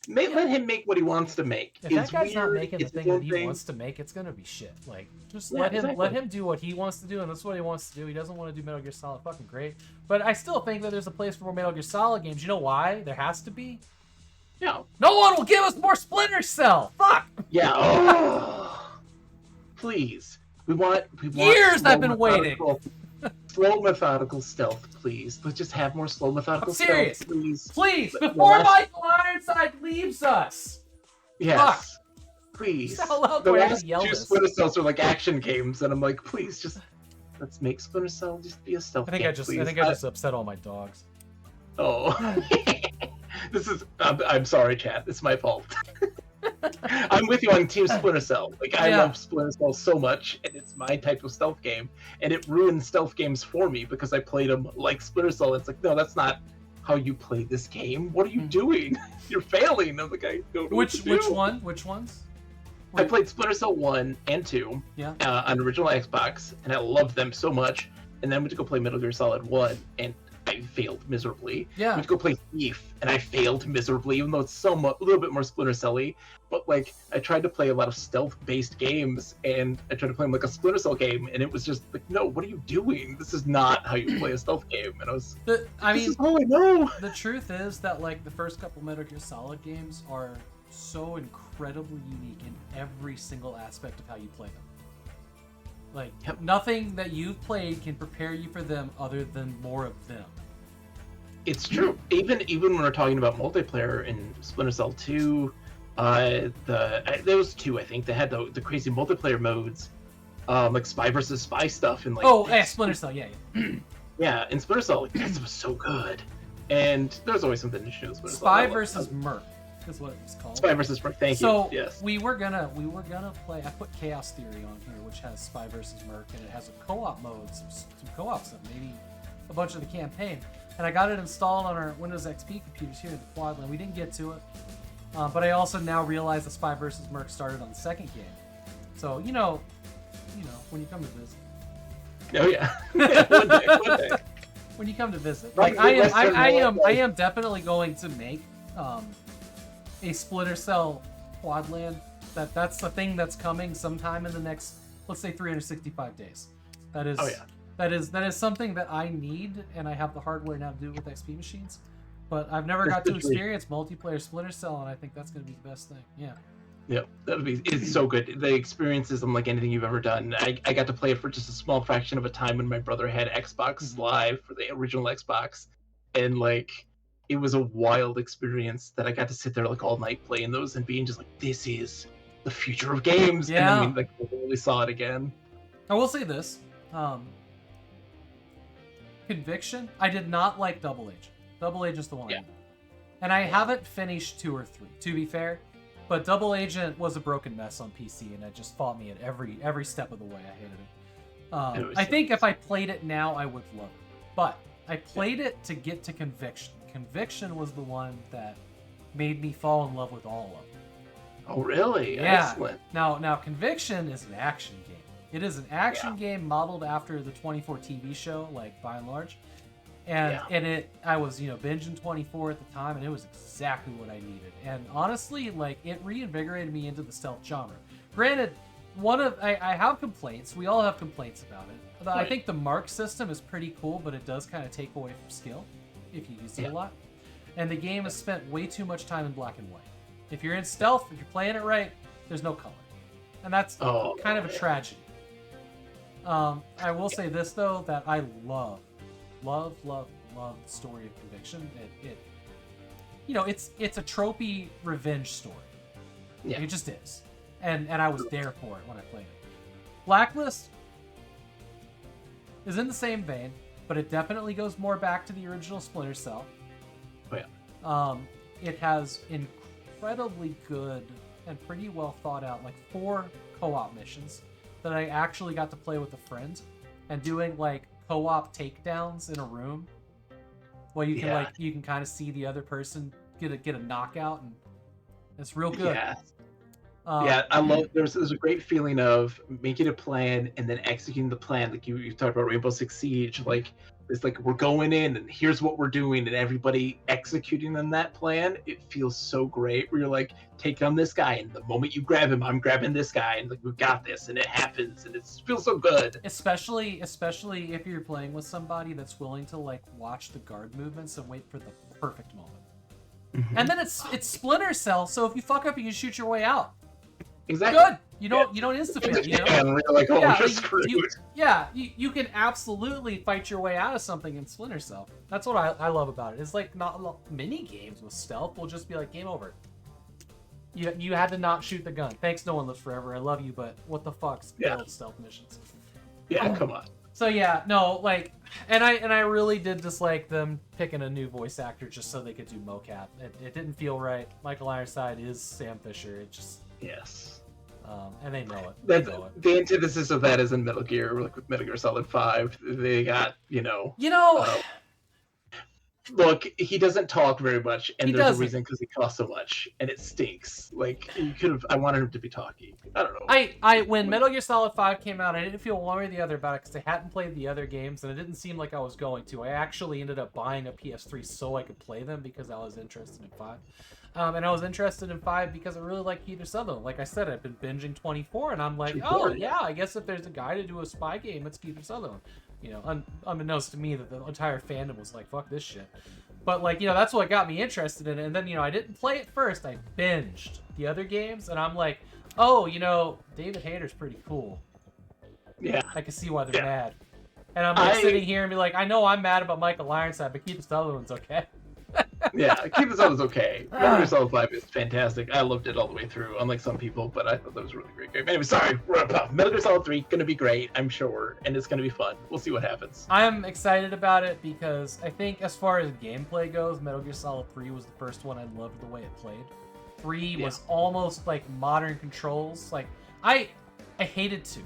let him make what he wants to make. If that guy's not making the thing that he wants to make, it's gonna be shit. Like, just let him do what he wants to do, and that's what he wants to do. He doesn't want to do Metal Gear Solid, fucking great. But I still think that there's a place for more Metal Gear Solid games. You know why? There has to be. Yeah. No one will give us more Splinter Cell. Fuck. Yeah. Oh. Please. We want years I've been waiting. Slow methodical stealth, please. Let's just have more slow methodical stealth, please. Please, before Michael Ironside leaves us. Yes. Fuck. Please. How loud The do I have last to yell two this? Splinter Cells are like action games, and I'm like, please, just let's make Splinter Cell just be a stealth game. I think I just upset all my dogs. Oh. This is I'm sorry, chat. It's my fault. I'm with you on Team Splinter Cell. Like, I love Splinter Cell so much, and it's my type of stealth game, and it ruined stealth games for me because I played them like Splinter Cell. It's like, no, that's not how you play this game. What are you doing? You're failing. I'm like, I don't know Which one? Which ones? I played Splinter Cell 1 and 2 on original Xbox, and I loved them so much. And then I went to go play Metal Gear Solid 1, and I failed miserably. Yeah. I went to go play Thief, and I failed miserably, even though it's a little bit more Splinter Cell-y. But like, I tried to play a lot of stealth-based games, and I tried to play them like a Splinter Cell game, and it was just like, no, what are you doing? This is not how you play a stealth game. And I was, this is all I know. The truth is that like the first couple Metal Gear Solid games are so incredibly unique in every single aspect of how you play them. Like, nothing that you've played can prepare you for them other than more of them. It's true. Even when we're talking about multiplayer in Splinter Cell 2, there was 2, I think. They had the crazy multiplayer modes, like spy versus spy stuff, and like. Oh, yeah, Splinter Cell, yeah. Yeah, in Splinter Cell, like, that was so good. And there's always something to show. Spy versus Merc is what it was called. Spy versus Merc. Thank you. So yes, we were gonna play. I put Chaos Theory on here, which has Spy versus Merc, and it has a co-op mode, some co-op stuff, maybe a bunch of the campaign. And I got it installed on our Windows XP computers here in the Quadland. We didn't get to it, but I also now realize that Spy versus Merc started on the second game. So you know, when you come to visit. Oh yeah. One day. When you come to visit, like I am definitely going to make a Splinter Cell Quadland. That's the thing that's coming sometime in the next, let's say, 365 days. That is. Oh yeah. That is something that I need, and I have the hardware now to do it with XP machines. But I've never got to experience multiplayer Splinter Cell, and I think that's going to be the best thing. Yeah. Yep, it's so good. The experience is unlike anything you've ever done. I got to play it for just a small fraction of a time when my brother had Xbox Live for the original Xbox, and like it was a wild experience that I got to sit there like all night playing those and being just like, this is the future of games. Yeah. And then we really saw it again. I will say this. Conviction, I did not like Double Agent. Double Agent is the one. Yeah. And I haven't finished 2 or 3, to be fair. But Double Agent was a broken mess on PC, and it just fought me at every step of the way. I hated it. I think if I played it now, I would love it. But I played it to get to Conviction. Conviction was the one that made me fall in love with all of them. Oh, really? Yeah. Excellent. Now, Conviction is an action game. It is an action game modeled after the 24 TV show, like by and large. And I was binging 24 at the time, and it was exactly what I needed. And honestly, like it reinvigorated me into the stealth genre. Granted, I have complaints. We all have complaints about it. I think the mark system is pretty cool, but it does kind of take away from skill if you use it a lot. And the game has spent way too much time in black and white. If you're in stealth, if you're playing it right, there's no color, and that's kind of a tragedy. I will say this though, that I love the story of Conviction. It's a tropey revenge story. Yeah. It just is. And I was there for it when I played it. Blacklist is in the same vein, but it definitely goes more back to the original Splinter Cell. Oh yeah. It has incredibly good and pretty well thought out, like 4 co-op missions that I actually got to play with a friend, and doing like co-op takedowns in a room where you can you can kind of see the other person get a knockout, and it's real good. Yeah, I love. There's a great feeling of making a plan and then executing the plan. Like you talked about Rainbow Six Siege. Like it's like we're going in and here's what we're doing, and everybody executing on that plan. It feels so great. Where you're like, take on this guy, and the moment you grab him, I'm grabbing this guy, and like we've got this, and it happens, and it feels so good. Especially if you're playing with somebody that's willing to like watch the guard movements and wait for the perfect moment. Mm-hmm. And then it's Splinter Cell, so if you fuck up, you can shoot your way out. Exactly. Good. You don't insta-fail, you know? And we're like, oh, we're screwed. You can absolutely fight your way out of something in Splinter Cell. That's what I love about it. It's like not many games with stealth will just be like, game over. You had to not shoot the gun. Thanks, No One Lives Forever. I love you, but what the fuck's build stealth missions? Yeah, come on. So yeah, no, like, and I really did dislike them picking a new voice actor just so they could do mocap. It didn't feel right. Michael Ironside is Sam Fisher. It just and they know it. The antithesis of that is in Metal Gear, like with Metal Gear Solid 5. They got look, he doesn't talk very much, and there's a reason, because he costs so much, and it stinks. Like I wanted him to be talky. I don't know. When Metal Gear Solid 5 came out, I didn't feel one way or the other about it because I hadn't played the other games, and it didn't seem like I was going to. I actually ended up buying a PS3 so I could play them because I was interested in 5. And I was interested in 5 because I really like Kiefer Sutherland. Like I said, I've been binging 24, and I'm like, I guess if there's a guy to do a spy game, it's Kiefer Sutherland. Unbeknownst to me that the entire fandom was like, fuck this shit. But like, that's what got me interested in it. And then, I didn't play it first. I binged the other games, and I'm like, David Hayter's pretty cool. Yeah. I can see why they're mad. And I'm like sitting here and be like, I know I'm mad about Michael Ironside, but keep the other ones okay. Yeah, Keep This Up is okay. Metal Gear Solid 5 is fantastic. I loved it all the way through, unlike some people, but I thought that was a really great game. Anyway, sorry, we're up off. Metal Gear Solid 3 gonna be great, I'm sure, and it's gonna be fun. We'll see what happens. I'm excited about it because I think as far as gameplay goes, Metal Gear Solid 3 was the first one I loved the way it played. 3 was almost like modern controls. Like, I hated 2.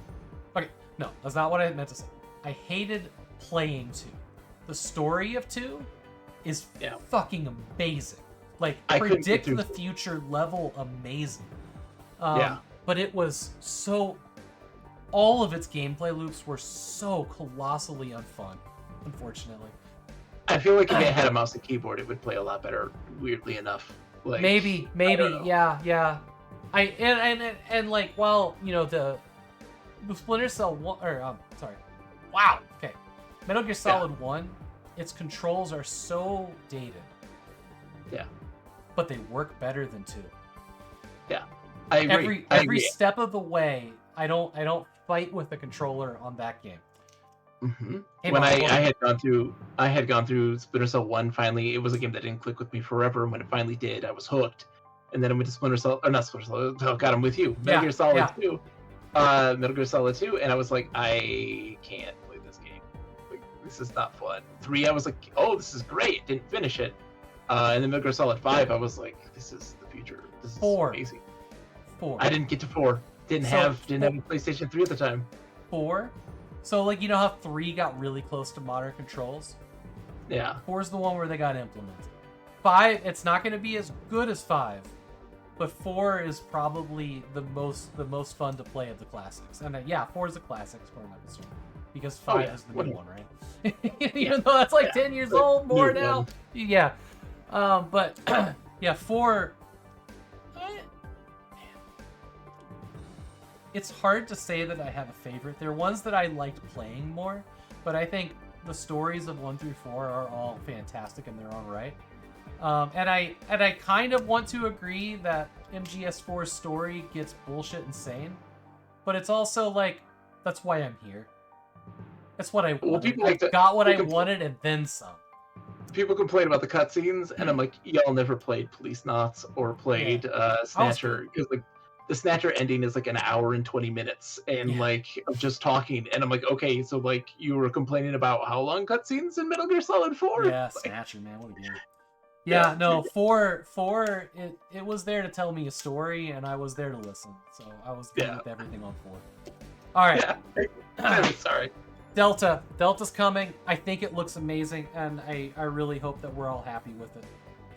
Okay, no, that's not what I meant to say. I hated playing 2. The story of 2 is fucking amazing. Like, predict the future level amazing. But it was so... All of its gameplay loops were so colossally unfun, unfortunately. I feel like if it had a mouse and keyboard, it would play a lot better, weirdly enough. Like, maybe, yeah. And like, well, you know, the Splinter Cell 1, or, sorry. Wow, okay. Metal Gear Solid 1, its controls are so dated. Yeah. But they work better than 2. Yeah. I agree. Every step of the way, I don't fight with the controller on that game. Mm-hmm. When I had gone through Splinter Cell 1, finally, it was a game that didn't click with me forever, and when it finally did, I was hooked. And then I went to Splinter Cell, or not Splinter Cell, oh god, I'm with you. Metal Gear Solid 2. Metal Gear Solid 2, and I was like, I can't play this game. Like, this is not fun. 3, I was like, oh, this is great. Didn't finish it. And then Metal Gear Solid 5, I was like, this is the future. This is 4. amazing. 4. I didn't get to 4. Didn't have a PlayStation 3 at the time. 4? So, like, you know how 3 got really close to modern controls? Yeah. 4 is the one where they got implemented. 5, it's not going to be as good as 5, but 4 is probably the most fun to play of the classics. And 4 is a classic, as far as I'm concerned, because 5 is the new one, right? Even though that's like 10 years old more now. Yeah. But 4. It's hard to say that I have a favorite. There are ones that I liked playing more, but I think the stories of 1 through 4 are all fantastic in their own right. And I kind of want to agree that MGS4's story gets bullshit insane, but it's also like, that's why I'm here. That's what I wanted. I got what I wanted and then some. People complain about the cutscenes, and I'm like, y'all never played Police Knots or played Snatcher, because like the Snatcher ending is like an hour and 20 minutes, and like of just talking, and I'm like, okay, so like you were complaining about how long cutscenes in Metal Gear Solid 4? Yeah, like, Snatcher, man, what a game. Yeah, no, 4, it was there to tell me a story, and I was there to listen, so I was good with everything on 4. All right. I'm sorry. Delta's coming. I think it looks amazing, and I really hope that we're all happy with it.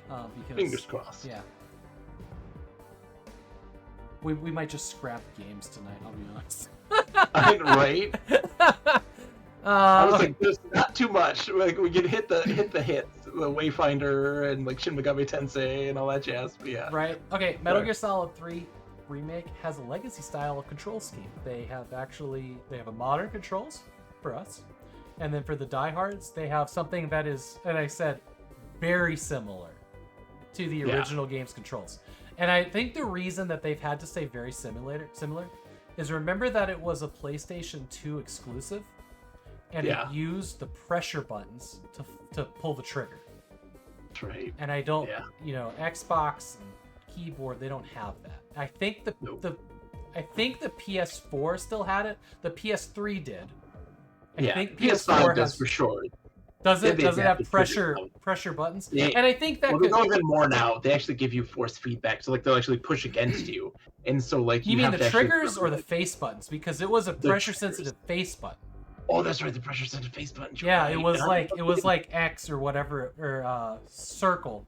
Because fingers crossed. Yeah. We might just scrap games tonight, I'll be honest. Right? I was like, there's not too much. Like, we can hit the hits, the Wayfinder and like Shin Megami Tensei and all that jazz. But yeah. Right. Okay. Metal Gear Solid 3 Remake has a legacy style of control scheme. They have a modern controls for us, and then for the diehards, they have something that is, and I said, very similar to the original game's controls. And I think the reason that they've had to stay very similar is, remember that it was a PlayStation 2 exclusive, and it used the pressure buttons to pull the trigger. That's right. And I don't, Xbox and keyboard, they don't have that. I think the PS4 still had it. The PS3 did. I think PS5 does for sure. Does it have pressure buttons? And I think that they're going even more now. They actually give you force feedback, so like they'll actually push against you, and so like you mean have the to triggers or the face buttons? Because it was a pressure sensitive face button. Oh, that's right, the pressure sensitive face button. Yeah, it was like X or whatever, or circle,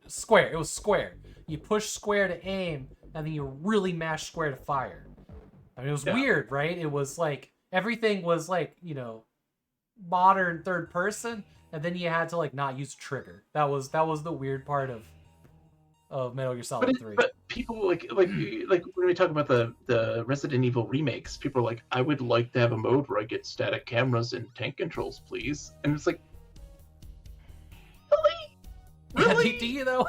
square. It was square. You push square to aim, and then you really mash square to fire. I mean, it was weird, right? It was like everything was like, modern third person, and then you had to like not use trigger. That was the weird part of Metal Gear Solid 3. But people like when we talk about the Resident Evil remakes, people are like, I would like to have a mode where I get static cameras and tank controls, please. And it's like, really? Do you though?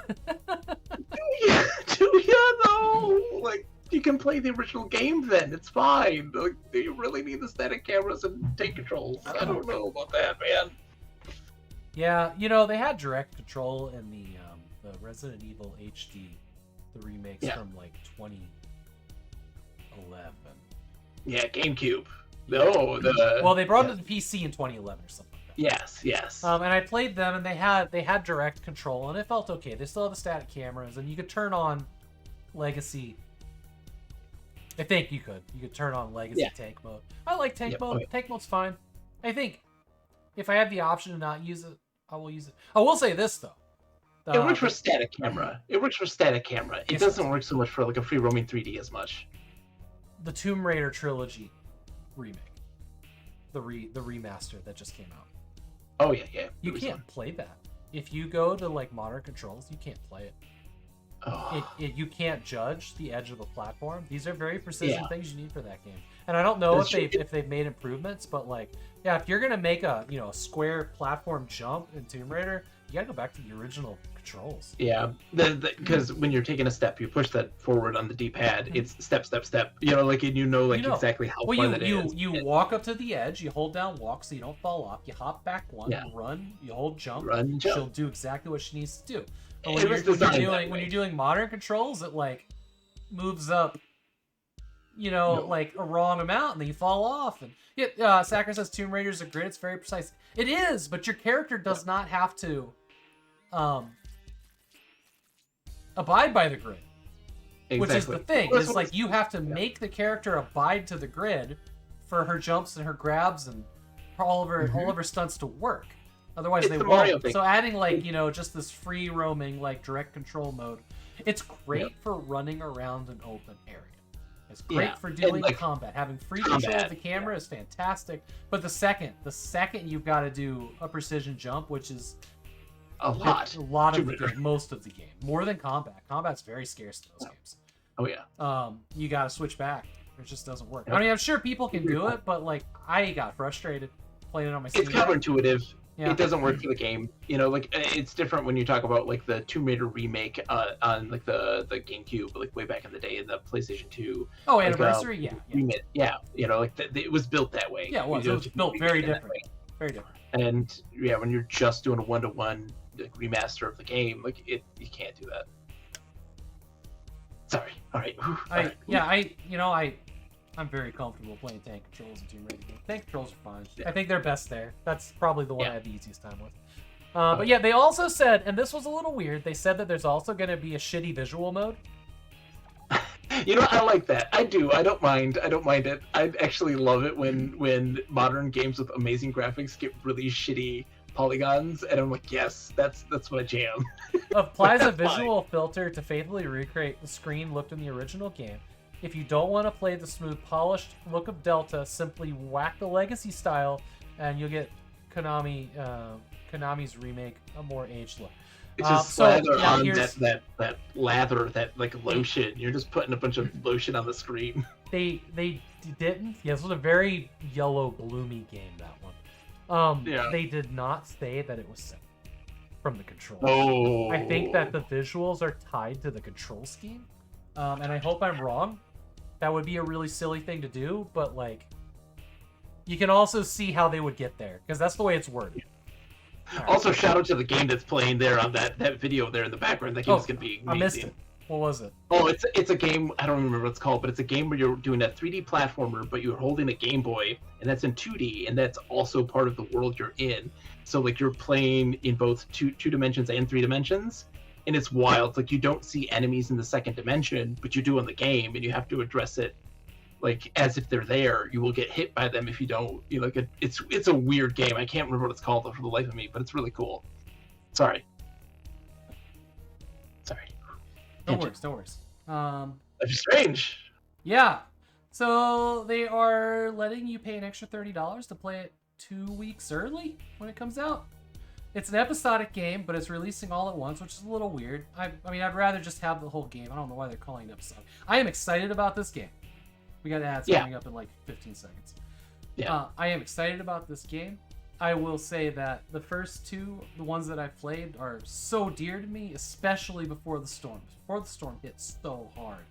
do you though? Like, you can play the original game then. It's fine. Like, do you really need the static cameras and tank controls? I don't know about that, man. Yeah, you know, they had direct control in the Resident Evil HD, the remakes from like 2011. Yeah, GameCube. No, well, they brought it to the PC in 2011 or something. Yes. And I played them, and they had direct control, and it felt okay. They still have the static cameras, and you could turn on Legacy. I think you could turn on Legacy tank mode. I like tank mode. Okay. Tank mode's fine. I think if I have the option to not use it, I will use it. I will say this though. It works for static camera. It doesn't work so much for like a free roaming 3D as much. The Tomb Raider trilogy remake, the remaster that just came out. Oh yeah. You can't play that. If you go to like modern controls, you can't play it. You can't judge the edge of the platform. These are very precision things you need for that game. And I don't know if they've made improvements, but like, yeah, if you're gonna make a square platform jump in Tomb Raider, you gotta go back to the original controls. Yeah, because when you're taking a step, you push that forward on the D-pad. It's step. Exactly how far that is. You walk up to the edge, you hold down walk so you don't fall off. You hop back one, run, you hold jump. Run, jump. She'll do exactly what she needs to do. But when you're doing modern controls, it like moves up, like a wrong amount, and then you fall off. And Sacker says Tomb Raider's a grid. It's very precise. It is, but your character does not have to abide by the grid. Exactly. Which is the thing. Is like you have to make the character abide to the grid for her jumps and her grabs and all of her stunts to work. Otherwise they won't. So adding like, just this free roaming like direct control mode, it's great for running around an open area. It's great for dealing with combat. Having free control of the camera is fantastic. But the second you've got to do a precision jump, which is a lot of the game, most of the game, more than combat. Combat's very scarce in those games. Oh yeah. You got to switch back. It just doesn't work. I mean, I'm sure people can do it, but like I got frustrated playing it on my Steam. It's counterintuitive. Yeah. It doesn't work for the game. Like it's different when you talk about like the Tomb Raider remake on like the GameCube, like way back in the day in the PlayStation 2. Oh, Anniversary, yeah. It was built that way. Yeah, it was built very different. Very different. And when you're just doing a 1-to-1 remaster of the game, like you can't do that. Sorry. All right. I'm very comfortable playing tank controls and Tomb Raider games. Tank controls are fine. I think they're best there. That's probably the one I have the easiest time with. But yeah, they also said, and this was a little weird, they said that there's also going to be a shitty visual mode. I like that. I do. I don't mind it. I actually love it when modern games with amazing graphics get really shitty polygons, and I'm like, yes, that's my jam. Applies a visual filter to faithfully recreate the screen looked in the original game. If you don't want to play the smooth, polished look of Delta, simply whack the Legacy style, and you'll get Konami's remake, a more aged look. It's just slather on that lather, that like lotion. You're just putting a bunch of lotion on the screen. They didn't. Yeah, this was a very yellow, gloomy game, that one. They did not say that it was set from the controls. Oh. I think that the visuals are tied to the control scheme, and I hope I'm wrong. That would be a really silly thing to do, but like, you can also see how they would get there because that's the way it's worded. Also, shout out to the game that's playing there on that video there in the background. That game's gonna be amazing. I missed it. What was it? Oh, it's a game. I don't remember what it's called, but it's a game where you're doing a 3D platformer, but you're holding a Game Boy, and that's in 2D, and that's also part of the world you're in. So like you're playing in both two dimensions and 3 dimensions. And it's wild. Like you don't see enemies in the second dimension, but you do in the game, and you have to address it like as if they're there. You will get hit by them if you don't. It's a weird game. I can't remember what it's called for the life of me, but it's really cool. Sorry. No worries. That's strange. Yeah. So they are letting you pay an extra $30 to play it 2 weeks early when it comes out. It's an episodic game, but it's releasing all at once, which is a little weird. I mean, I'd rather just have the whole game. I don't know why they're calling it episodic. I am excited about this game. We got ads coming up in like 15 seconds. Yeah. I am excited about this game. I will say that the first two, the ones that I've played, are so dear to me, especially before the storm. Before the storm hit so hard.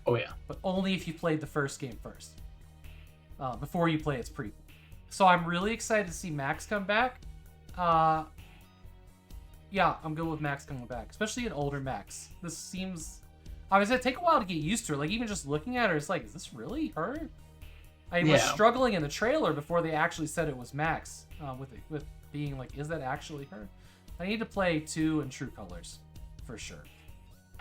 Oh yeah. But only if you played the first game first, before you play its prequel. So I'm really excited to see Max come back. Yeah, I'm good with Max coming back, especially an older Max. This seems... I was gonna take a while to get used to her. Like, even just looking at her, it's like, is this really her? I was struggling in the trailer before they actually said it was Max, with being like, is that actually her? I need to play 2 in true colors, for sure.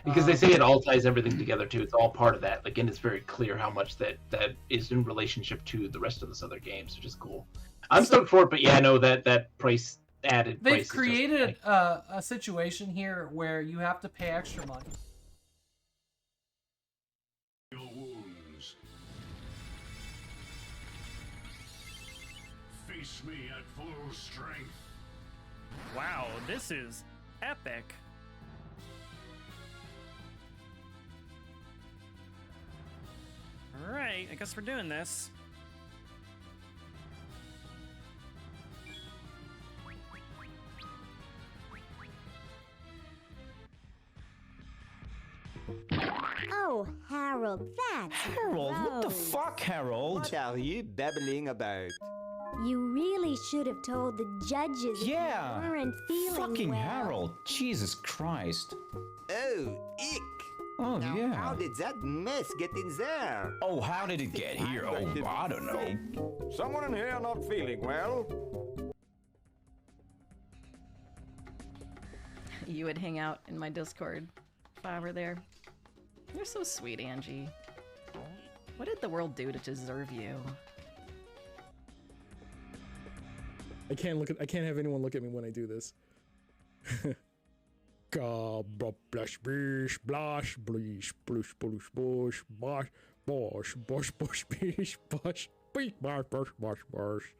Because they say it all ties everything together too. It's all part of that. Like, and it's very clear how much that is in relationship to the rest of this other games, which is cool. I'm stoked for it, but yeah, I know that price added. They've created a situation here where you have to pay extra money. Your wounds. Face me at full strength. Wow, this is epic. Alright, I guess we're doing this. Oh, Harold, that's Harold, what the gross. fuck, Harold? What are you babbling about? You really should have told the judges Yeah. you weren't feeling Fucking well. Harold, Jesus Christ. Oh, ick. Oh, Now, yeah. how did that mess get in there? Oh, how did it get here? Oh, I don't know. Someone in here not feeling well? You would hang out in my Discord if I were there. You're so sweet, Angie. What did the world do to deserve you? I can't have anyone look at me when I do this. Blush, bish, blush, blish, blush, blush, bush, bosh, bosh, bosh, bosh, bish, bosh, bish, bosh, bosh, bosh, bosh.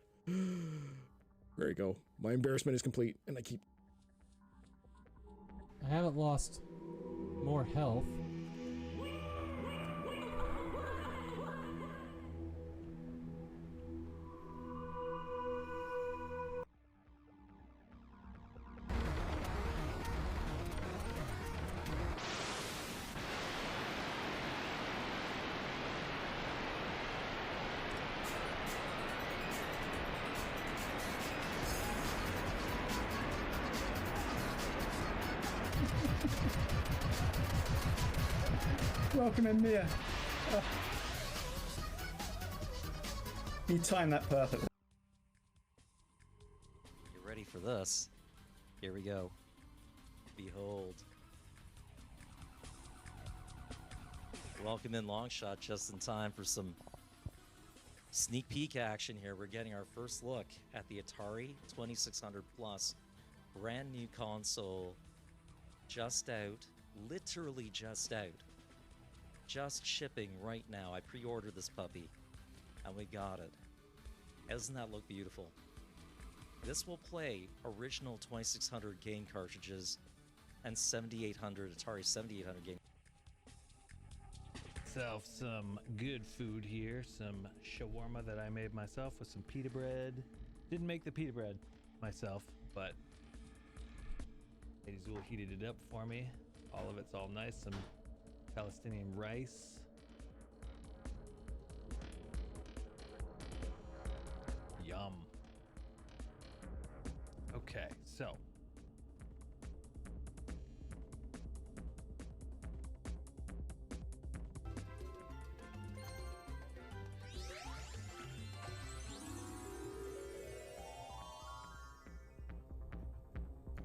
There you go. My embarrassment is complete, and I keep. I haven't lost more health. Welcome in, Mia. You timed that perfectly. You ready for this? Here we go. Behold. Welcome in Longshot just in time for some sneak peek action here. We're getting our first look at the Atari 2600 Plus. Brand new console. Just out. Literally just out. Just shipping right now. I pre-ordered this puppy, and we got it. Doesn't that look beautiful? This will play original 2600 game cartridges and 7800 Atari 7800 game. Myself some good food here, some shawarma that I made myself with some pita bread. Didn't make the pita bread myself, but Lady Zool heated it up for me. All of it's all nice. Some Palestinian rice. Yum. Okay, so.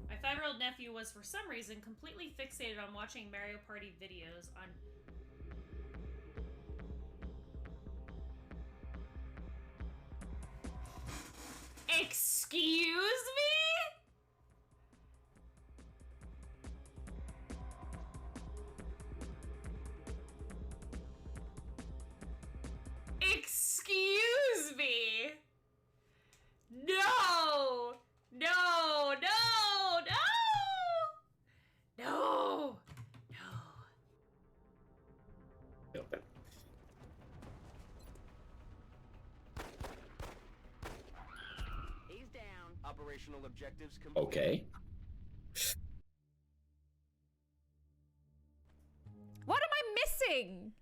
My 5-year-old nephew was, for some reason, completely fixated on watching Mario Party videos on... Excuse me? Excuse me? No! No! No! No! No! Open. He's down. Operational objectives complete. Okay. What am I missing?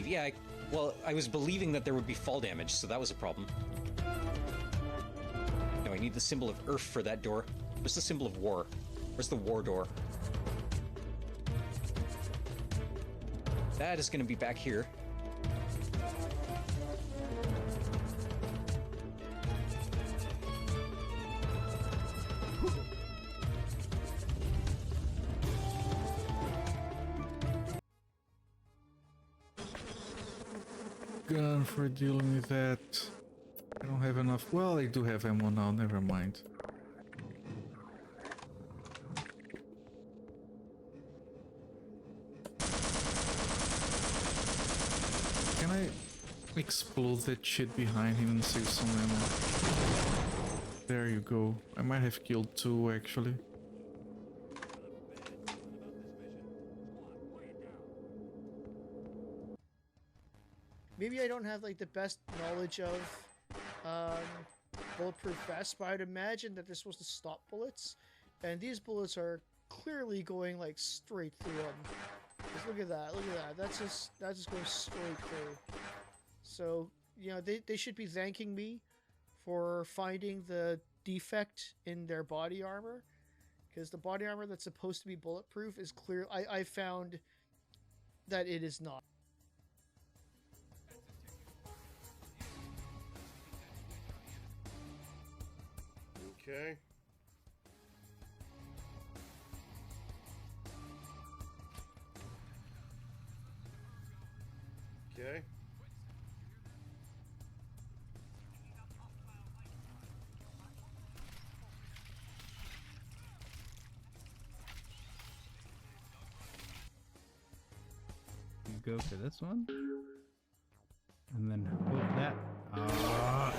Yeah, well, I was believing that there would be fall damage, so that was a problem. No, I need the symbol of Earth for that door. Where's the symbol of war? Where's the war door? That is going to be back here. Gun for dealing with that. I don't have enough. Well, I do have ammo now, never mind. Can I explode that shit behind him and save some ammo? There you go. I might have killed two actually. Maybe I don't have like the best knowledge of bulletproof vests, but I'd imagine that they're supposed to stop bullets, and these bullets are clearly going like straight through them. Just look at that, look at that. That's just going straight through. So you know they should be thanking me for finding the defect in their body armor, because the body armor that's supposed to be bulletproof is clear. I found that it is not. Okay. Okay. Go for this one, and then hook that.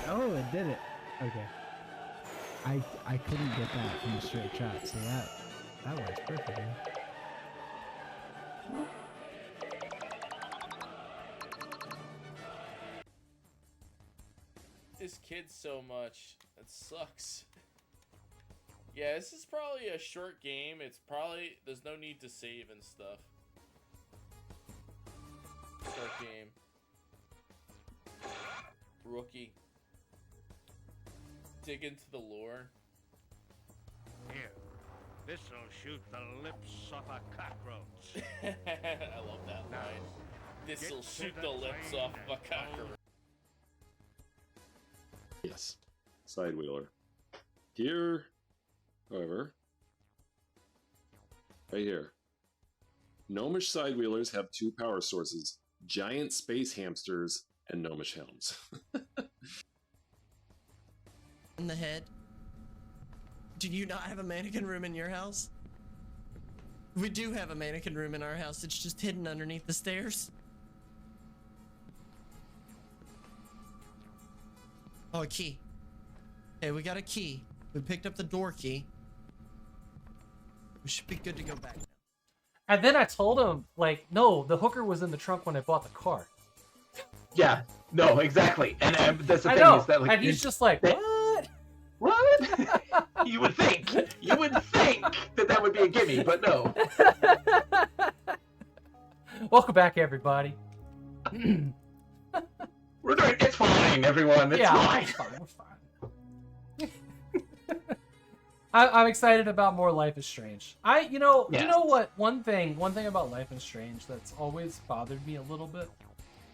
Oh, it did it. Okay. I couldn't get that from a straight shot, so that works perfectly. This kid so much. That sucks. Yeah, this is probably a short game. It's probably there's no need to save and stuff. Short game. Rookie. Dig into the lore. Here, this'll shoot the lips off a cockroach. I love that line. This'll shoot the lips off of a cockroach. Yes. Sidewheeler. Here, however, right here. Gnomish sidewheelers have two power sources: giant space hamsters and gnomish helms. In the head. Do you not have a mannequin room in your house? We do have a mannequin room in our house. It's just hidden underneath the stairs. Oh, a key. Hey, we got a key. We picked up the door key. We should be good to go back now. And then I told him, like, no, the hooker was in the trunk when I bought the car. Yeah, no, exactly. And that's the I thing know. is that like and he's just like, what? What? You would think that that would be a gimme, but no. Welcome back, everybody. We're doing. It's fine, everyone. It's fine. It's fine. We're fine. I'm excited about more Life is Strange. You know what? One thing about Life is Strange that's always bothered me a little bit,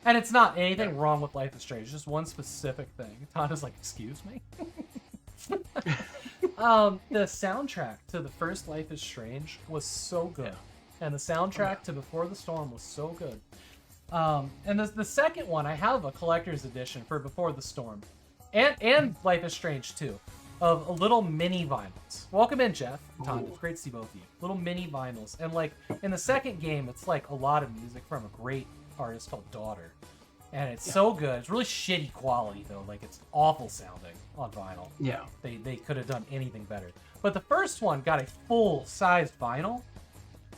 and it's not anything wrong with Life is Strange, just one specific thing. Tanda's like, excuse me. The soundtrack to the first Life is Strange was so good, and the soundtrack to Before the Storm was so good. And the second one, I have a collector's edition for Before the Storm, and Life is Strange 2, of little mini vinyls. Welcome in, Jeff. Tanda, it's great to see both of you. Little mini vinyls, and like in the second game, it's like a lot of music from a great artist called Daughter. And it's so good. It's really shitty quality though. Like it's awful sounding on vinyl. Yeah. They could have done anything better. But the first one got a full-sized vinyl.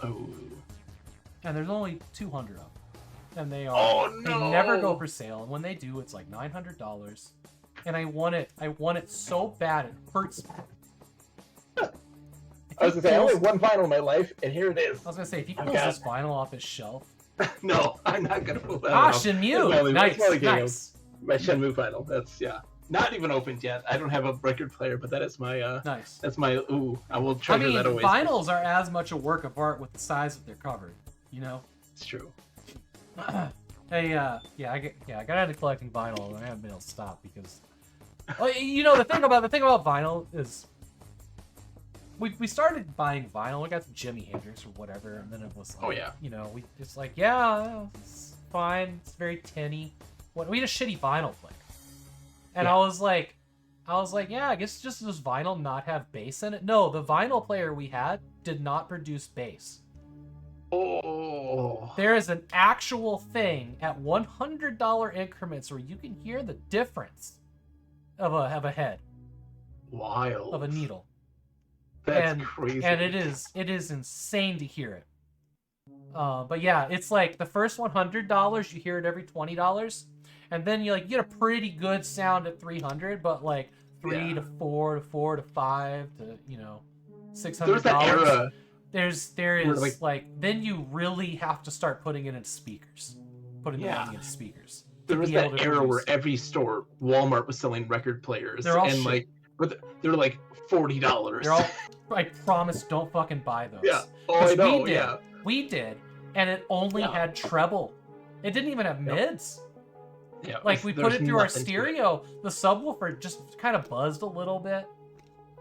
Oh. And there's only 200 of them. And they are they never go for sale. And when they do, it's like $900. And I want it so bad it hurts me. I was gonna say I only have one vinyl in my life, and here it is. I was gonna say if he pulls this vinyl off his shelf, No, I'm not gonna pull that Ah, off. Shenmue. It's my Nice, only game. nice. My Shenmue vinyl. That's not even opened yet. I don't have a record player, but that is my nice. That's my I will I treasure mean, that always. vinyls are as much a work of art with the size that they're covered. You know. It's true. Hey, I got into collecting vinyl, and I haven't been able to stop because, well, you know, the thing about vinyl is, we started buying vinyl. We got some Jimi Hendrix or whatever, and then it was like, you know, we just like, yeah, it's fine. It's very tinny. We had a shitty vinyl player, and I was like, yeah, I guess does vinyl not have bass in it? No, the vinyl player we had did not produce bass. Oh. There is an actual thing at $100 increments where you can hear the difference of a head. Wild. Of a needle. That's crazy. And it is insane to hear it. But yeah, it's like the first $100 you hear it every $20, and then you get a pretty good sound at $300, but like $3 to $4 to $4 to $5 to $600. There's that era. There is then you really have to start putting it in speakers. Putting the money into speakers. There was that era where every store, Walmart was selling record players. They're all and shit. they're like $40. They're all, I promise, don't fucking buy those. Yeah. Oh, I know, We did, and it only had treble. It didn't even have mids. Yeah. Like we put it through our stereo, the subwoofer just kind of buzzed a little bit.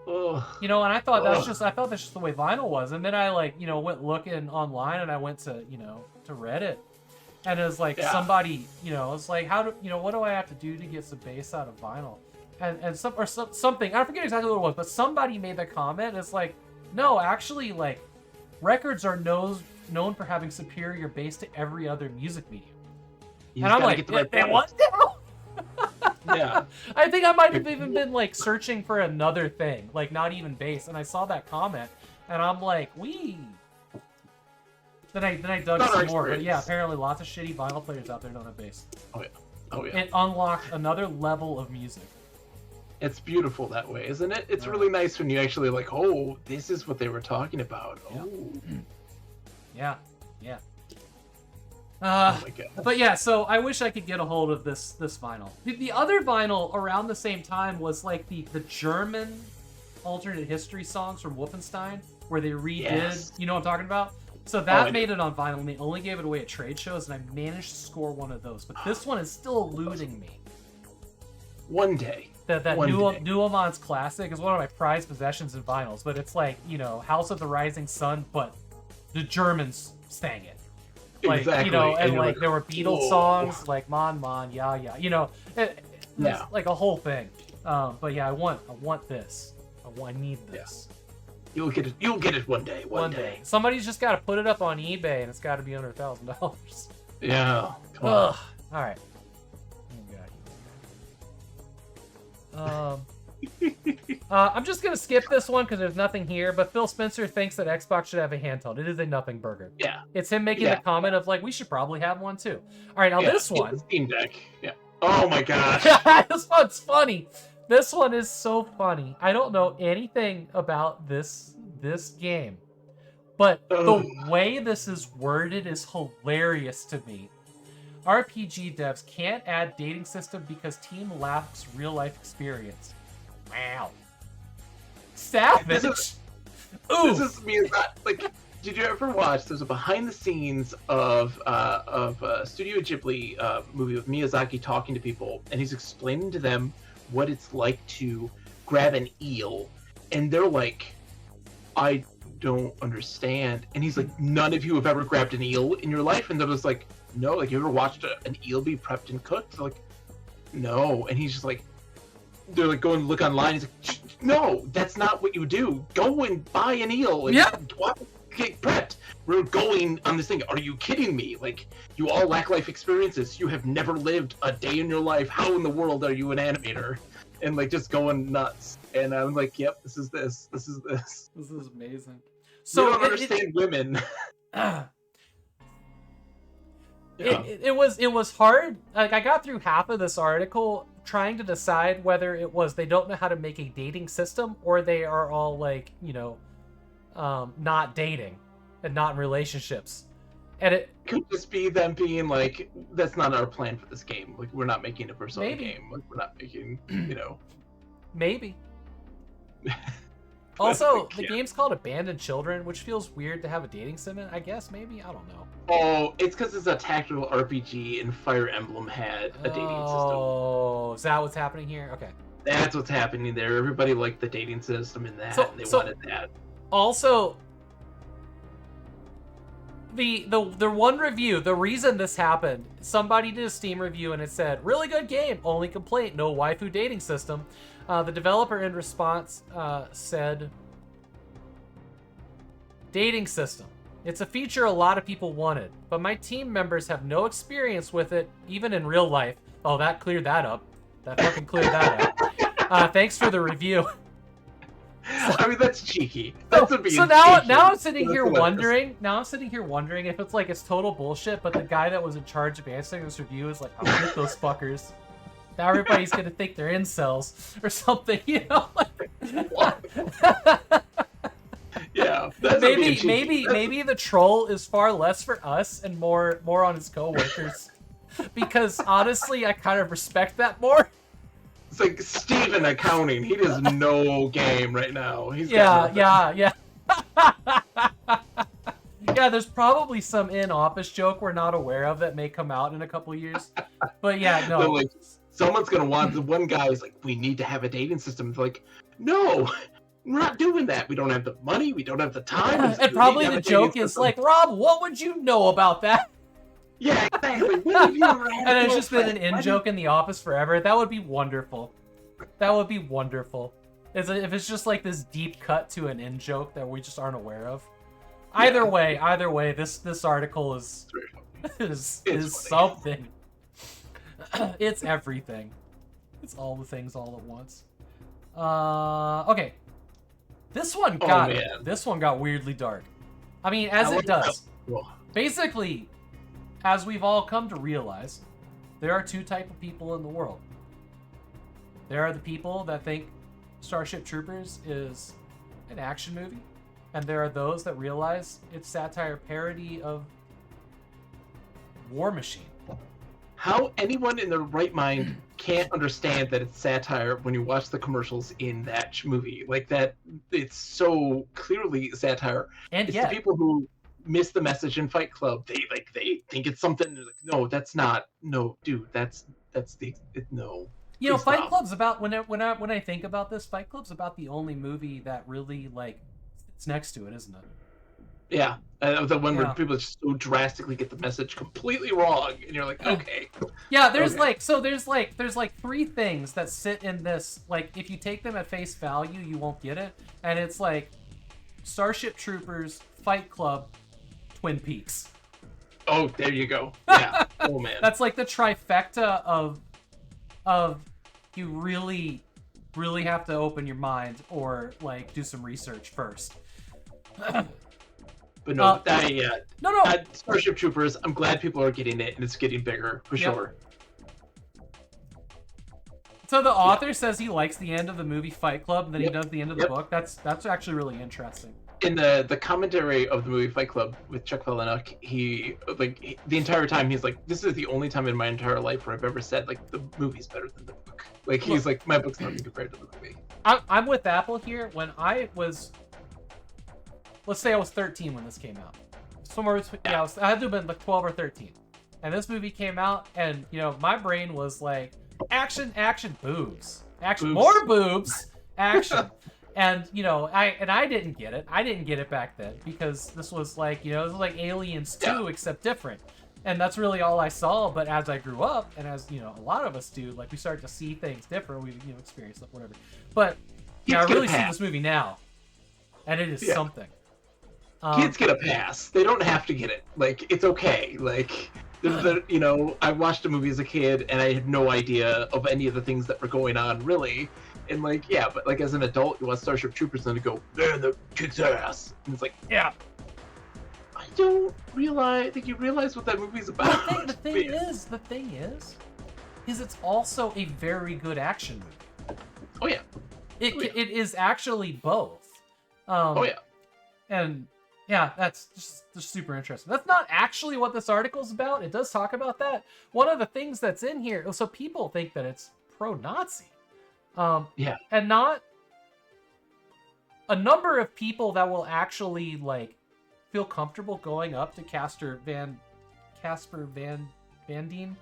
Ugh. And I thought that's just the way vinyl was. And then I went looking online, and I went to to Reddit, and it was like somebody it's like, how do what do I have to do to get some bass out of vinyl? And something, I forget exactly what it was, but somebody made the comment. It's like, no, actually, like records are known for having superior bass to every other music medium. And I'm like, they what now? Yeah. I think I might have even been like searching for another thing, like not even bass, and I saw that comment, and I'm like, Then I dug some more, but yeah, apparently lots of shitty vinyl players out there don't have bass. Oh yeah. It unlocked another level of music. It's beautiful that way, isn't it? It's really nice when you actually like, oh, this is what they were talking about. Oh. Yeah. Oh my God. But yeah, so I wish I could get a hold of this vinyl. The other vinyl around the same time was like the German alternate history songs from Wolfenstein, where they redid, you know what I'm talking about? So that made it on vinyl, and they only gave it away at trade shows, and I managed to score one of those. But this one is still eluding me. One day. That Nuamon's Classic is one of my prized possessions in vinyls, but it's like, House of the Rising Sun, but the Germans sang it. Like, exactly. And like there were Beatles songs, like Mon Mon, Yeah, it was like a whole thing. But yeah, I want this. I need this. You'll get it one day. One day. Somebody's just got to put it up on eBay, and it's got to be under $1,000. Yeah. Come on. All right. I'm just gonna skip this one because there's nothing here. But Phil Spencer thinks that Xbox should have a handheld. It is a nothing burger. Yeah. It's him making the comment of like, we should probably have one too. All right, now this one. Steam Deck. Yeah. Oh my gosh. This one's funny. This one is so funny. I don't know anything about this game, but the way this is worded is hilarious to me. RPG devs can't add dating system because team lacks real life experience. Wow. Savage. This is like, did you ever watch? There's a behind the scenes of Studio Ghibli movie with Miyazaki talking to people, and he's explaining to them what it's like to grab an eel, and they're like, I don't understand. And he's like, none of you have ever grabbed an eel in your life? And they're just like, no. Like, you ever watched an eel be prepped and cooked? They're like, no. And he's just like, they're like, go and look online. He's like, no, that's not what you do. Go and buy an eel and get prepped. We're going on this thing. Are you kidding me? Like, you all lack life experiences. You have never lived a day in your life. How in the world are you an animator? And like, just going nuts. And I'm like, yep, this is this. This is this. This is amazing. So you don't understand women. It was hard. Like, I got through half of this article trying to decide whether it was they don't know how to make a dating system, or they are all like, not dating and not in relationships. And it could just be them being like, that's not our plan for this game. Like, we're not making a Persona Maybe. game. Like, we're not making, you know. Maybe. Also, the Yeah. game's called Abandoned Children, which feels weird to have a dating sim in, I guess, maybe? I don't know. Oh, it's because it's a tactical RPG and Fire Emblem had a dating system. Oh, is that what's happening here? Okay. That's what's happening there. Everybody liked the dating system in that, and they wanted that. Also, the one review, the reason this happened, somebody did a Steam review and it said, really good game, only complaint, no waifu dating system. The developer in response said, dating system. It's a feature a lot of people wanted, but my team members have no experience with it, even in real life. Oh, that cleared that up. That fucking cleared that up. Thanks for the review. I mean, that's cheeky. That's So now I'm sitting here wondering. Now I'm sitting here wondering if it's like it's total bullshit, but the guy that was in charge of answering this review is like, I'll get those fuckers. Now everybody's gonna think they're incels or something, you know? Yeah. Maybe the troll is far less for us and more on his coworkers. Because honestly, I kind of respect that more. It's like Steven accounting. He does no game right now. He's Yeah. Yeah, there's probably some in-office joke we're not aware of that may come out in a couple years. But yeah, no. But like, someone's gonna want. The one guy is like, we need to have a dating system. It's like, no, we're not doing that. We don't have the money. We don't have the time. And probably the joke is like, Rob, what would you know about that? Yeah, exactly. What have you ever had And it's a just been an girlfriend? in-joke in the office forever. That would be wonderful. That would be wonderful. If it's just like this deep cut to an in-joke that we just aren't aware of. Either way, this article is something. It's everything. It's all the things all at once. Okay. This one got weirdly dark. I mean, as it does. Basically, as we've all come to realize, there are two types of people in the world. There are the people that think Starship Troopers is an action movie, and there are those that realize it's satire parody of War Machine. How anyone in their right mind can't understand that it's satire when you watch the commercials in that movie. Like that, it's so clearly satire. And it's yet, the people who miss the message in Fight Club. They think it's something. Like, no, that's not. No, dude, that's no. You know, Please Fight stop. Club's about when I think about this, Fight Club's about the only movie that really like it's next to it, isn't it? Yeah, the one where Yeah. people just so drastically get the message completely wrong, and you're like, okay. Yeah, there's Okay. there's three things that sit in this. Like, if you take them at face value, you won't get it. And it's like Starship Troopers, Fight Club, Twin Peaks. Oh, there you go. Yeah. Oh man. That's like the trifecta of you really have to open your mind or like do some research first. But no, No. Starship Troopers. I'm glad people are getting it, and it's getting bigger for Yep. sure. So the author says he likes the end of the movie Fight Club, and then he Yep. does the end of the Yep. book. That's actually really interesting. In the commentary of the movie Fight Club with Chuck Palahniuk, the entire time he's like, "This is the only time in my entire life where I've ever said like the movie's better than the book." Like he's like, "My book's nothing compared to the movie." I'm with Apple here. When I was, let's say I was 13 when this came out. Somewhere between, I had to have been like 12 or 13. And this movie came out, and you know, my brain was like, action, boobs, action, Boobs. more boobs, action. And you know, I didn't get it. I didn't get it back then because this was like, you know, this was like Aliens 2 except different. And that's really all I saw. But as I grew up, and as you know, a lot of us do, like we start to see things different. We experience stuff, whatever. But yeah, I really see this movie now, and it is something. Kids get a pass. They don't have to get it. Like it's okay. Like you know, I watched a movie as a kid, and I had no idea of any of the things that were going on, really. And like, yeah, but like as an adult, you watch Starship Troopers, and you go, man, that kicks ass. And it's like, yeah. I don't think you realize what that movie's about. The thing is, it's also a very good action movie. Oh yeah. It is actually both. Oh yeah. And Yeah, that's just super interesting. That's not actually what this article's about. It does talk about that. One of the things that's in here, so people think that it's pro-Nazi. Yeah. And not a number of people that will actually like feel comfortable going up to Casper Van Dien,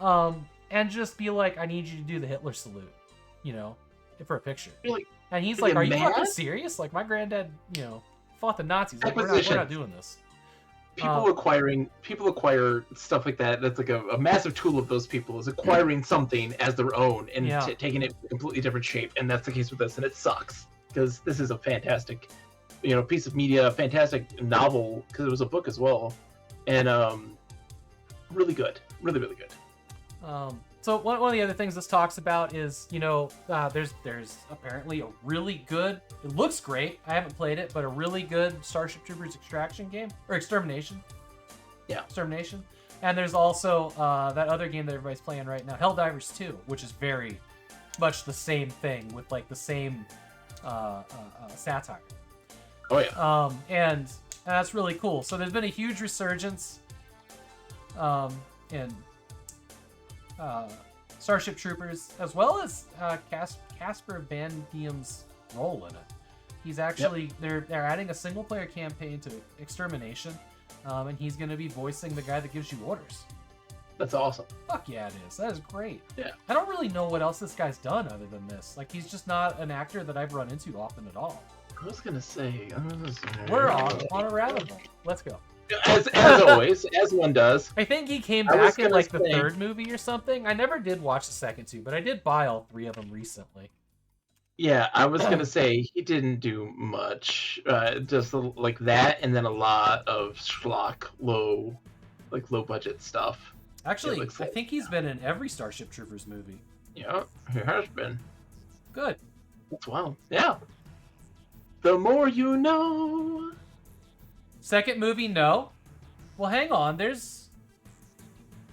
and just be like, I need you to do the Hitler salute, you know, for a picture. Really? And he's Are like, you are you mad? fucking serious? Like, my granddad, you know, fought the Nazis. Like, we're not doing this. People acquire stuff like that. That's like a massive tool of those people is acquiring something as their own and Yeah. taking it a completely different shape. And that's the case with this, and it sucks because this is a fantastic, you know, piece of media, a fantastic novel because it was a book as well, and really good, really good. So one of the other things this talks about is, you know, there's apparently a really good, it looks great, I haven't played it, but a really good Starship Troopers Extraction game, or Extermination. Yeah. Extermination. And there's also that other game that everybody's playing right now, Helldivers 2, which is very much the same thing with like the same satire. Oh yeah. And that's really cool. So there's been a huge resurgence in Starship Troopers, as well as Casper Van Diem's role in it. He's actually they're adding a single player campaign to Extermination, and he's going to be voicing the guy that gives you orders. That's awesome. Fuck yeah, it is. That is great. Yeah. I don't really know what else this guy's done other than this. Like, he's just not an actor that I've run into often at all. I was gonna say. We're on a rabbit hole. Let's go. As always, as one does. I think he came I was back in gonna like the say- third movie or something. I never did watch the second two, but I did buy all three of them recently. Yeah, I was gonna say he didn't do much, just like that, and then a lot of schlock, low budget stuff. Actually, looks I like- think he's been in every Starship Troopers movie. Yeah, he has been. Good. That's wild. Yeah. The more you know. Second movie, no. Well, hang on. There's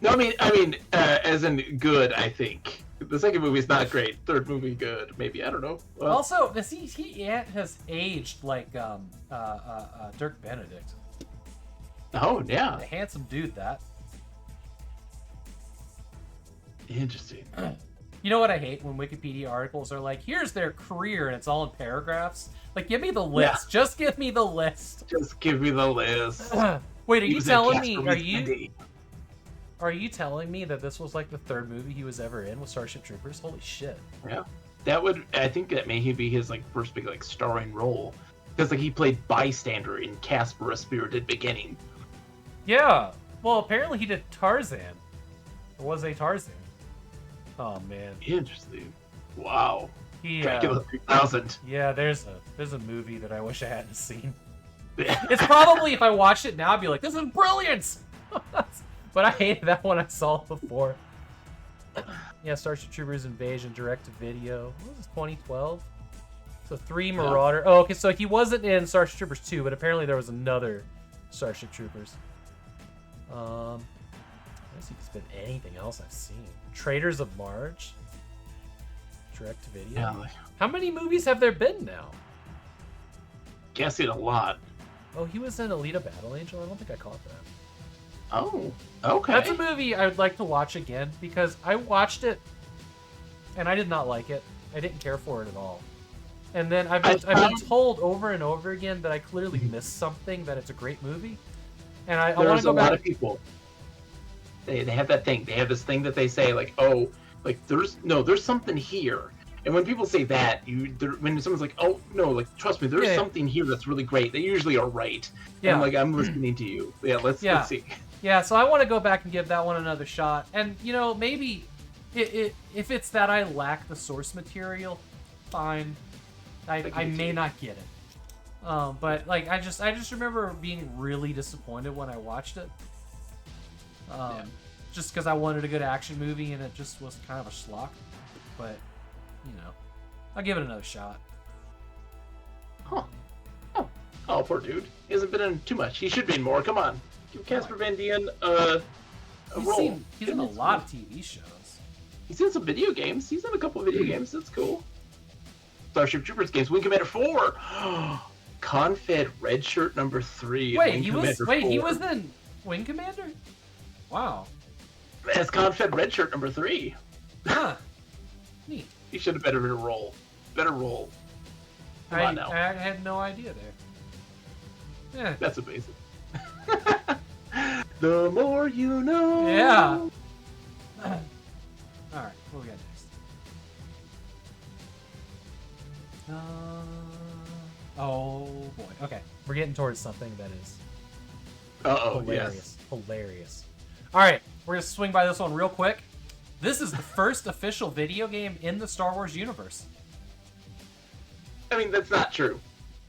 No, I mean, as in good. I think the second movie is not great. Third movie, good. Maybe I don't know. Well, also he has aged like Dirk Benedict. Oh yeah. A handsome dude. That. Interesting. You know what I hate when Wikipedia articles are like, here's their career, and it's all in paragraphs. Like, give me the list. Yeah. Just give me the list. Just give me the list. Wait, are He you was in telling me? Casper Van Dien. Are you telling me that this was like the third movie he was ever in with Starship Troopers? Holy shit! Yeah, that would. I think that may be his like first big like starring role, because like he played bystander in Casper: A Spirited Beginning. Yeah. Well, apparently he did Tarzan. Or was a Tarzan? Oh man. Interesting. Wow. He, Dracula 3000. Yeah, there's a movie that I wish I hadn't seen. It's probably, if I watched it now, I'd be like, this is brilliant! But I hated that one I saw before. Yeah, Starship Troopers Invasion, direct-to-video. What was this, 2012? So 3 Marauder. Oh, okay, so he wasn't in Starship Troopers 2, but apparently there was another Starship Troopers. I don't see if there's been anything else I've seen. Traders of Marge. Direct-to-video. Yeah. How many movies have there been now? Guessing a lot. Oh, he was in Alita Battle Angel? I don't think I caught that. Oh, okay. That's a movie I would like to watch again, because I watched it and I did not like it. I didn't care for it at all. And then I've been told over and over again that I clearly missed something, that it's a great movie. And I want There's to go a back. lot of people. They have that thing. They have this thing that they say like, oh, like there's something here. And when people say that, when someone's like, oh no, like trust me, there's something here that's really great. They usually are right. Yeah. And I'm like, I'm listening to you. Yeah, let's see. Yeah, so I want to go back and give that one another shot. And, you know, maybe if it's that I lack the source material, fine. I may not get it. But, like, I just remember being really disappointed when I watched it. Just because I wanted a good action movie and it just was kind of a schlock. But, you know, I'll give it another shot. Huh. Oh, poor dude. He hasn't been in too much. He should be in more. Come on. Give Casper Van Dien a role. He's in a lot of TV shows. He's in some video games. He's in a couple of video games. That's cool. Starship Troopers games. Wing Commander 4. Confed redshirt number 3. Wait, Wing he was Commander wait, he 4. was in Wing Commander? Wow. As Confed redshirt number 3. Huh. Neat. He should have better roll. Better roll. Come on now. I had no idea there. Yeah. That's amazing. The more you know. Yeah. Alright, what we got next? Oh boy. Okay. We're getting towards something that is hilarious. Hilarious. Alright, we're gonna swing by this one real quick. This is the first official video game in the Star Wars universe. I mean, that's not true.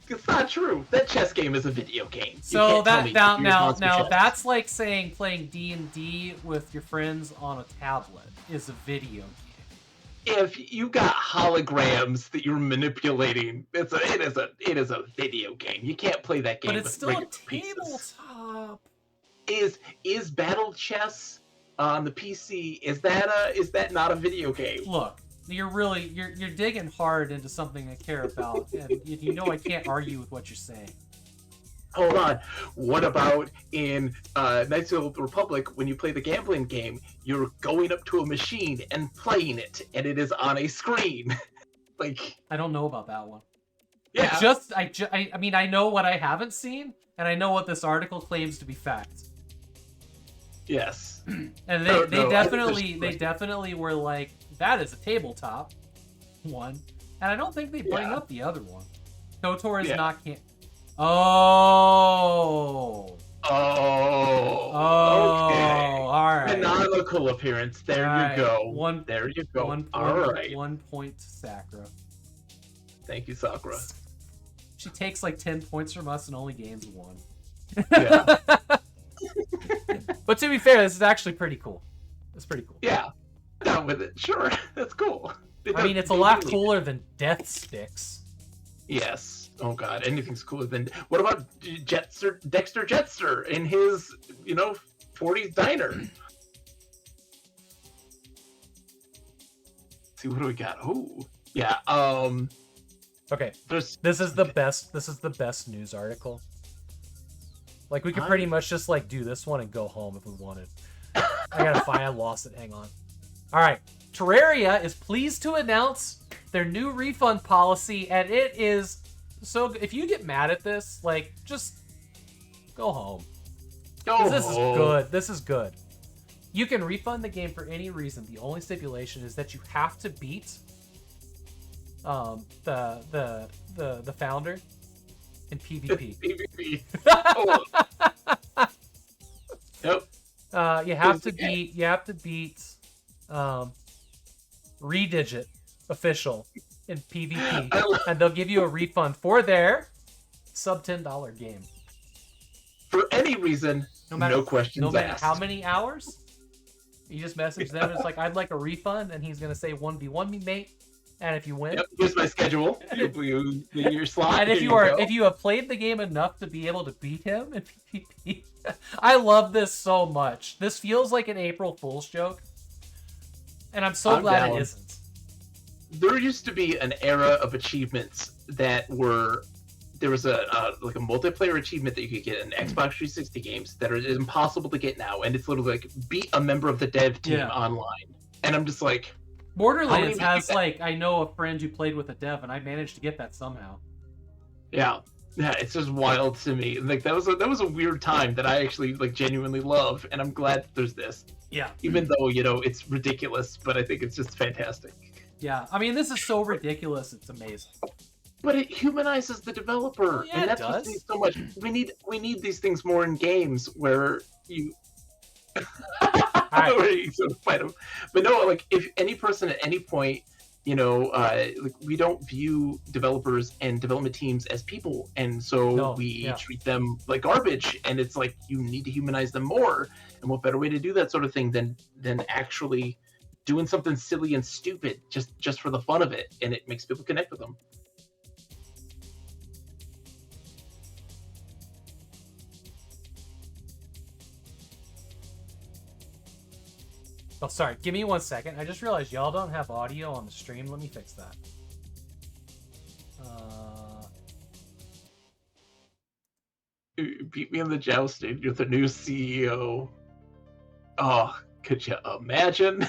It's not true. That chess game is a video game. So now that's like saying playing D&D with your friends on a tablet is a video game. If you got holograms that you're manipulating, it is a video game. You can't play that game. But it's with still a regular pieces. tabletop. Is battle chess on the PC? Is that not a video game? Look, you're digging hard into something I care about, and you know I can't argue with what you're saying. Hold on. What about in Knights of the Old Republic, when you play the gambling game, you're going up to a machine and playing it, and it is on a screen. Like, I don't know about that one. Yeah. I mean, I know what I haven't seen, and I know what this article claims to be fact. Yes. And they definitely were like, that is a tabletop one, and I don't think they bring up the other one. KOTOR is not Oh. Okay. All right. Canonical appearance. There you go. There you go. All right. 1 point to Sakura. Thank you, Sakura. She takes like 10 points from us and only gains 1. Yeah. But to be fair, this is actually pretty cool. It's pretty cool. Yeah. Down with it. Sure. That's cool. I mean, it's a lot cooler than Death Sticks. Yes. Oh god, anything's cooler than. What about Dexter Jetster in his, 40s diner? Let's see, what do we got? Oh, yeah. Okay. This is the best news article. Like, we could pretty much just like do this one and go home if we wanted. I lost it. Hang on. All right. Terraria is pleased to announce their new refund policy, and it is so. If you get mad at this, like, just go home. This is good. This is good. You can refund the game for any reason. The only stipulation is that you have to beat the founder in PvP. PvP. Yep. You have to beat Redigit official in PvP, and they'll give you a refund for their sub $10 game. For any reason, no questions no matter asked. how many hours. You just message them. It's like, I'd like a refund, and he's gonna say 1v1 me, mate. And if you win, here's my schedule. Your slot. And if you have played the game enough to be able to beat him in PvP, I love this so much. This feels like an April Fool's joke, and I'm glad down. it isn't. There used to be an era of achievements that were. There was a multiplayer achievement that you could get in Xbox 360 games that is impossible to get now, and it's literally like beat a member of the dev team online. And I'm just like, Borderlands has I know a friend who played with a dev, and I managed to get that somehow. Yeah, it's just wild to me. Like that was a weird time that I actually genuinely love, and I'm glad that there's this. Yeah. Even though it's ridiculous, but I think it's just fantastic. Yeah, I mean, this is so ridiculous, it's amazing. But it humanizes the developer, Yeah, and that's it what does. needs so much. We need these things more in games where you. Where you sort of fight them. But no, if any person at any point, we don't view developers and development teams as people, and so we treat them like garbage. And it's like you need to humanize them more. And what better way to do that sort of thing than actually doing something silly and stupid just for the fun of it, and it makes people connect with them. Oh, sorry. Give me 1 second. I just realized y'all don't have audio on the stream. Let me fix that. beat me in the jousting. You're the new CEO. Oh, could you imagine?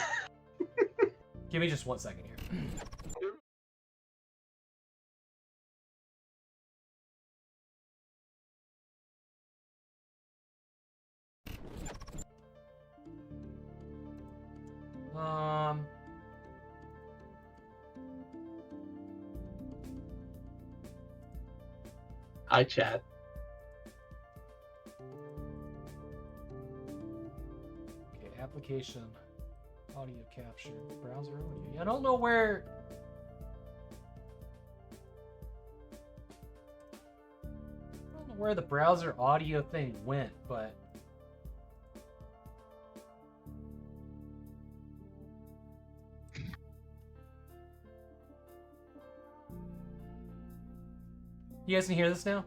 Give me just 1 second here. Hi, chat. Okay, application, audio capture, browser audio. I don't know where. I don't know where the browser audio thing went, but. You guys can hear this now?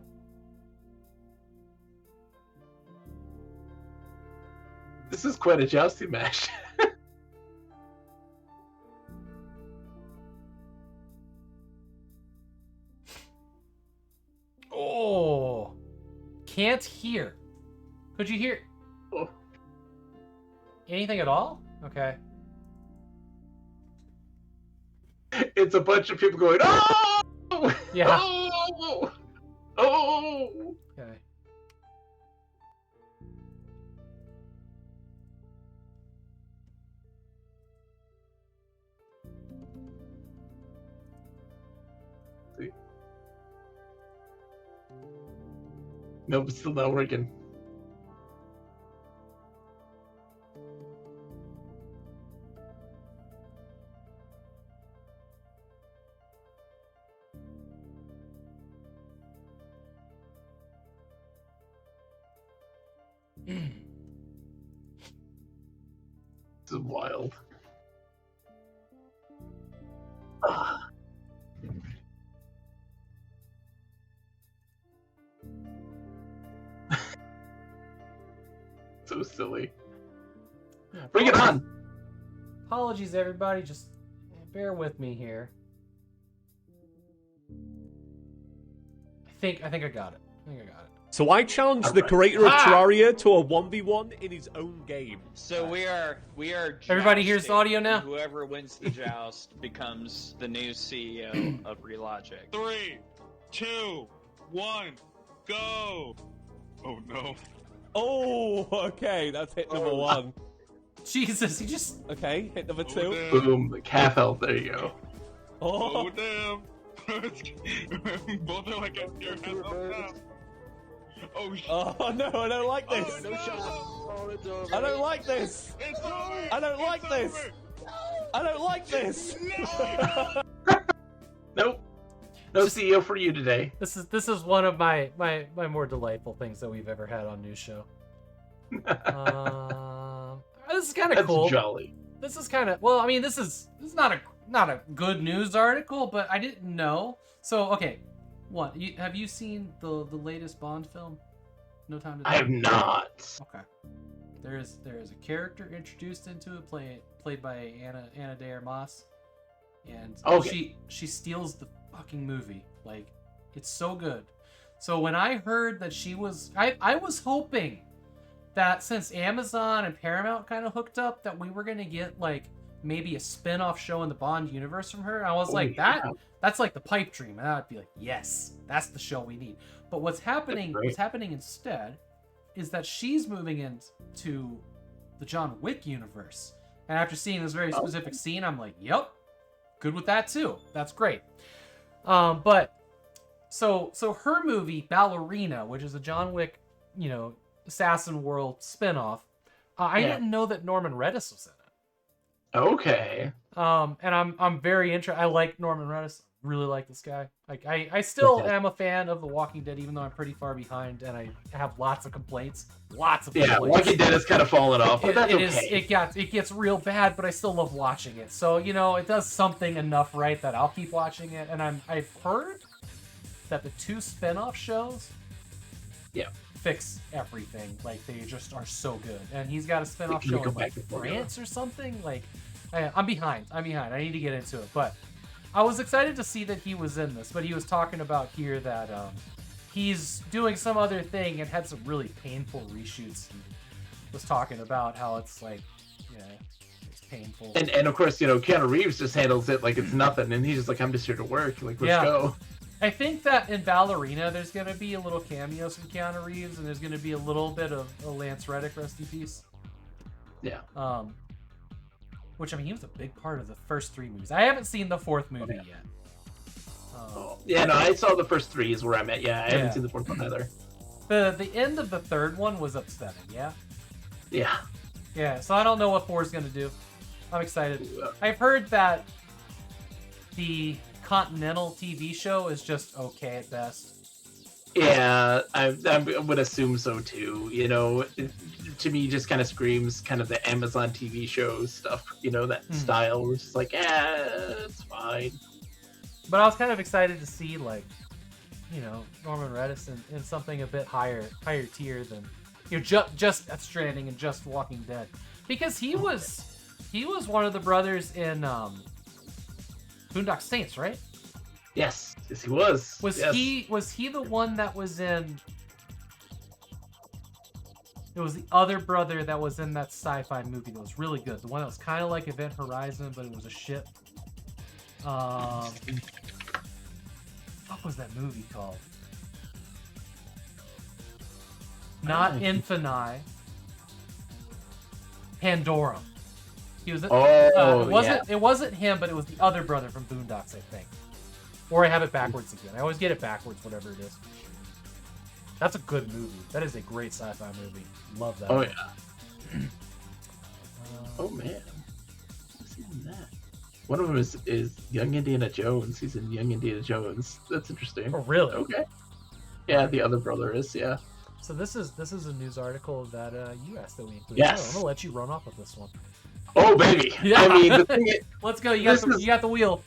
This is quite a jousting match. Oh, can't hear. Could you hear anything at all? Okay. It's a bunch of people going, oh! Yeah. Oh! Oh! Okay. See? Nope, it's still not working. This is wild. So silly. Bring it on! Apologies, everybody. Just bear with me here. I think I got it. So I challenged the creator of Terraria to a 1v1 in his own game. So we are Everybody hears the jousting, audio now? and whoever wins the joust becomes the new CEO of Relogic. 3, 2, 1, go! Oh no. Oh, okay, that's hit number one. Jesus, he just... Okay, hit number two. damn. Boom, half health, there you go. Oh, damn. Both are like at your head up now. Oh, Oh no, I don't like this. Oh, no. I don't like this. It's over. I don't like It's this. over. I don't like this. Nope. No CEO for you today. This is one of my more delightful things that we've ever had on NEWSHOW. This is kind of That's cool. jolly. This is kind of well. I mean, this is not a good news article, but I didn't know. So okay, have you seen the latest Bond film? No Time to Die? I have not. Okay. There is a character introduced into it, played by Anna de Armas, and she steals the fucking movie. Like, it's so good. So when I heard that she was, I was hoping that since Amazon and Paramount kind of hooked up, that we were gonna get like maybe a spin-off show in the Bond universe from her. And I was like, that's like the pipe dream, and I'd be like, yes, that's the show we need. But what's happening instead is that she's moving into the John Wick universe. And after seeing this very specific scene, I'm like, yep, good with that too. That's great. But so her movie Ballerina, which is a John Wick, Assassin World spinoff, I didn't know that Norman Reedus was in it. Okay. And I'm very interested. I like Norman Reedus. Really like this guy. Like I still am a fan of The Walking Dead, even though I'm pretty far behind and I have lots of complaints. Yeah, Walking Dead has kind of fallen off, but that's okay. It gets real bad, but I still love watching it. So it does something enough right that I'll keep watching it. And I've heard that the 2 spin-off shows, fix everything. Like they just are so good. And he's got a spin-off show in like France or something. Like I'm behind. I need to get into it, but. I was excited to see that he was in this, but he was talking about here that he's doing some other thing and had some really painful reshoots. And was talking about how it's like, yeah, it's painful. And of course, Keanu Reeves just handles it like it's nothing, and he's just like, I'm just here to work. Like, let's go. I think that in Ballerina, there's going to be a little cameos from Keanu Reeves, and there's going to be a little bit of Lance Reddick, rest in peace. Yeah. Which, I mean, he was a big part of the first 3 movies. I haven't seen the 4th movie yet. Yeah, no, I saw the first 3 is where I'm at. Yeah, I haven't seen the 4th one either. The end of the 3rd one was upsetting, yeah? Yeah. Yeah, so I don't know what 4 is going to do. I'm excited. I've heard that the Continental TV show is just okay at best. Yeah, I would assume so too. To me, just kind of screams kind of the Amazon TV show stuff. That style. It's just like, it's fine. But I was kind of excited to see, like, Norman Reedus in something a bit higher tier than just Death Stranding and just Walking Dead, because he was one of the brothers in Boondock Saints, right? Yes, he was. Was he the one that was in? It was the other brother that was in that sci-fi movie that was really good. The one that was kind of like Event Horizon, but it was a ship. What was that movie called? Not Infini. Pandora. He was. It wasn't him, but it was the other brother from Boondocks, I think. Or I have it backwards again. I always get it backwards, whatever it is. That's a good movie. That is a great sci-fi movie. Love that. Oh movie. yeah. Oh man. Who's in that? One of them is Young Indiana Jones. He's in Young Indiana Jones. That's interesting. Oh really? Okay. Yeah, the other brother is. Yeah. So this is a news article that you asked that we included. Yes. So I'm gonna let you run off with this one. Oh baby. Yeah. I mean, the thing is, let's go. You got the wheel.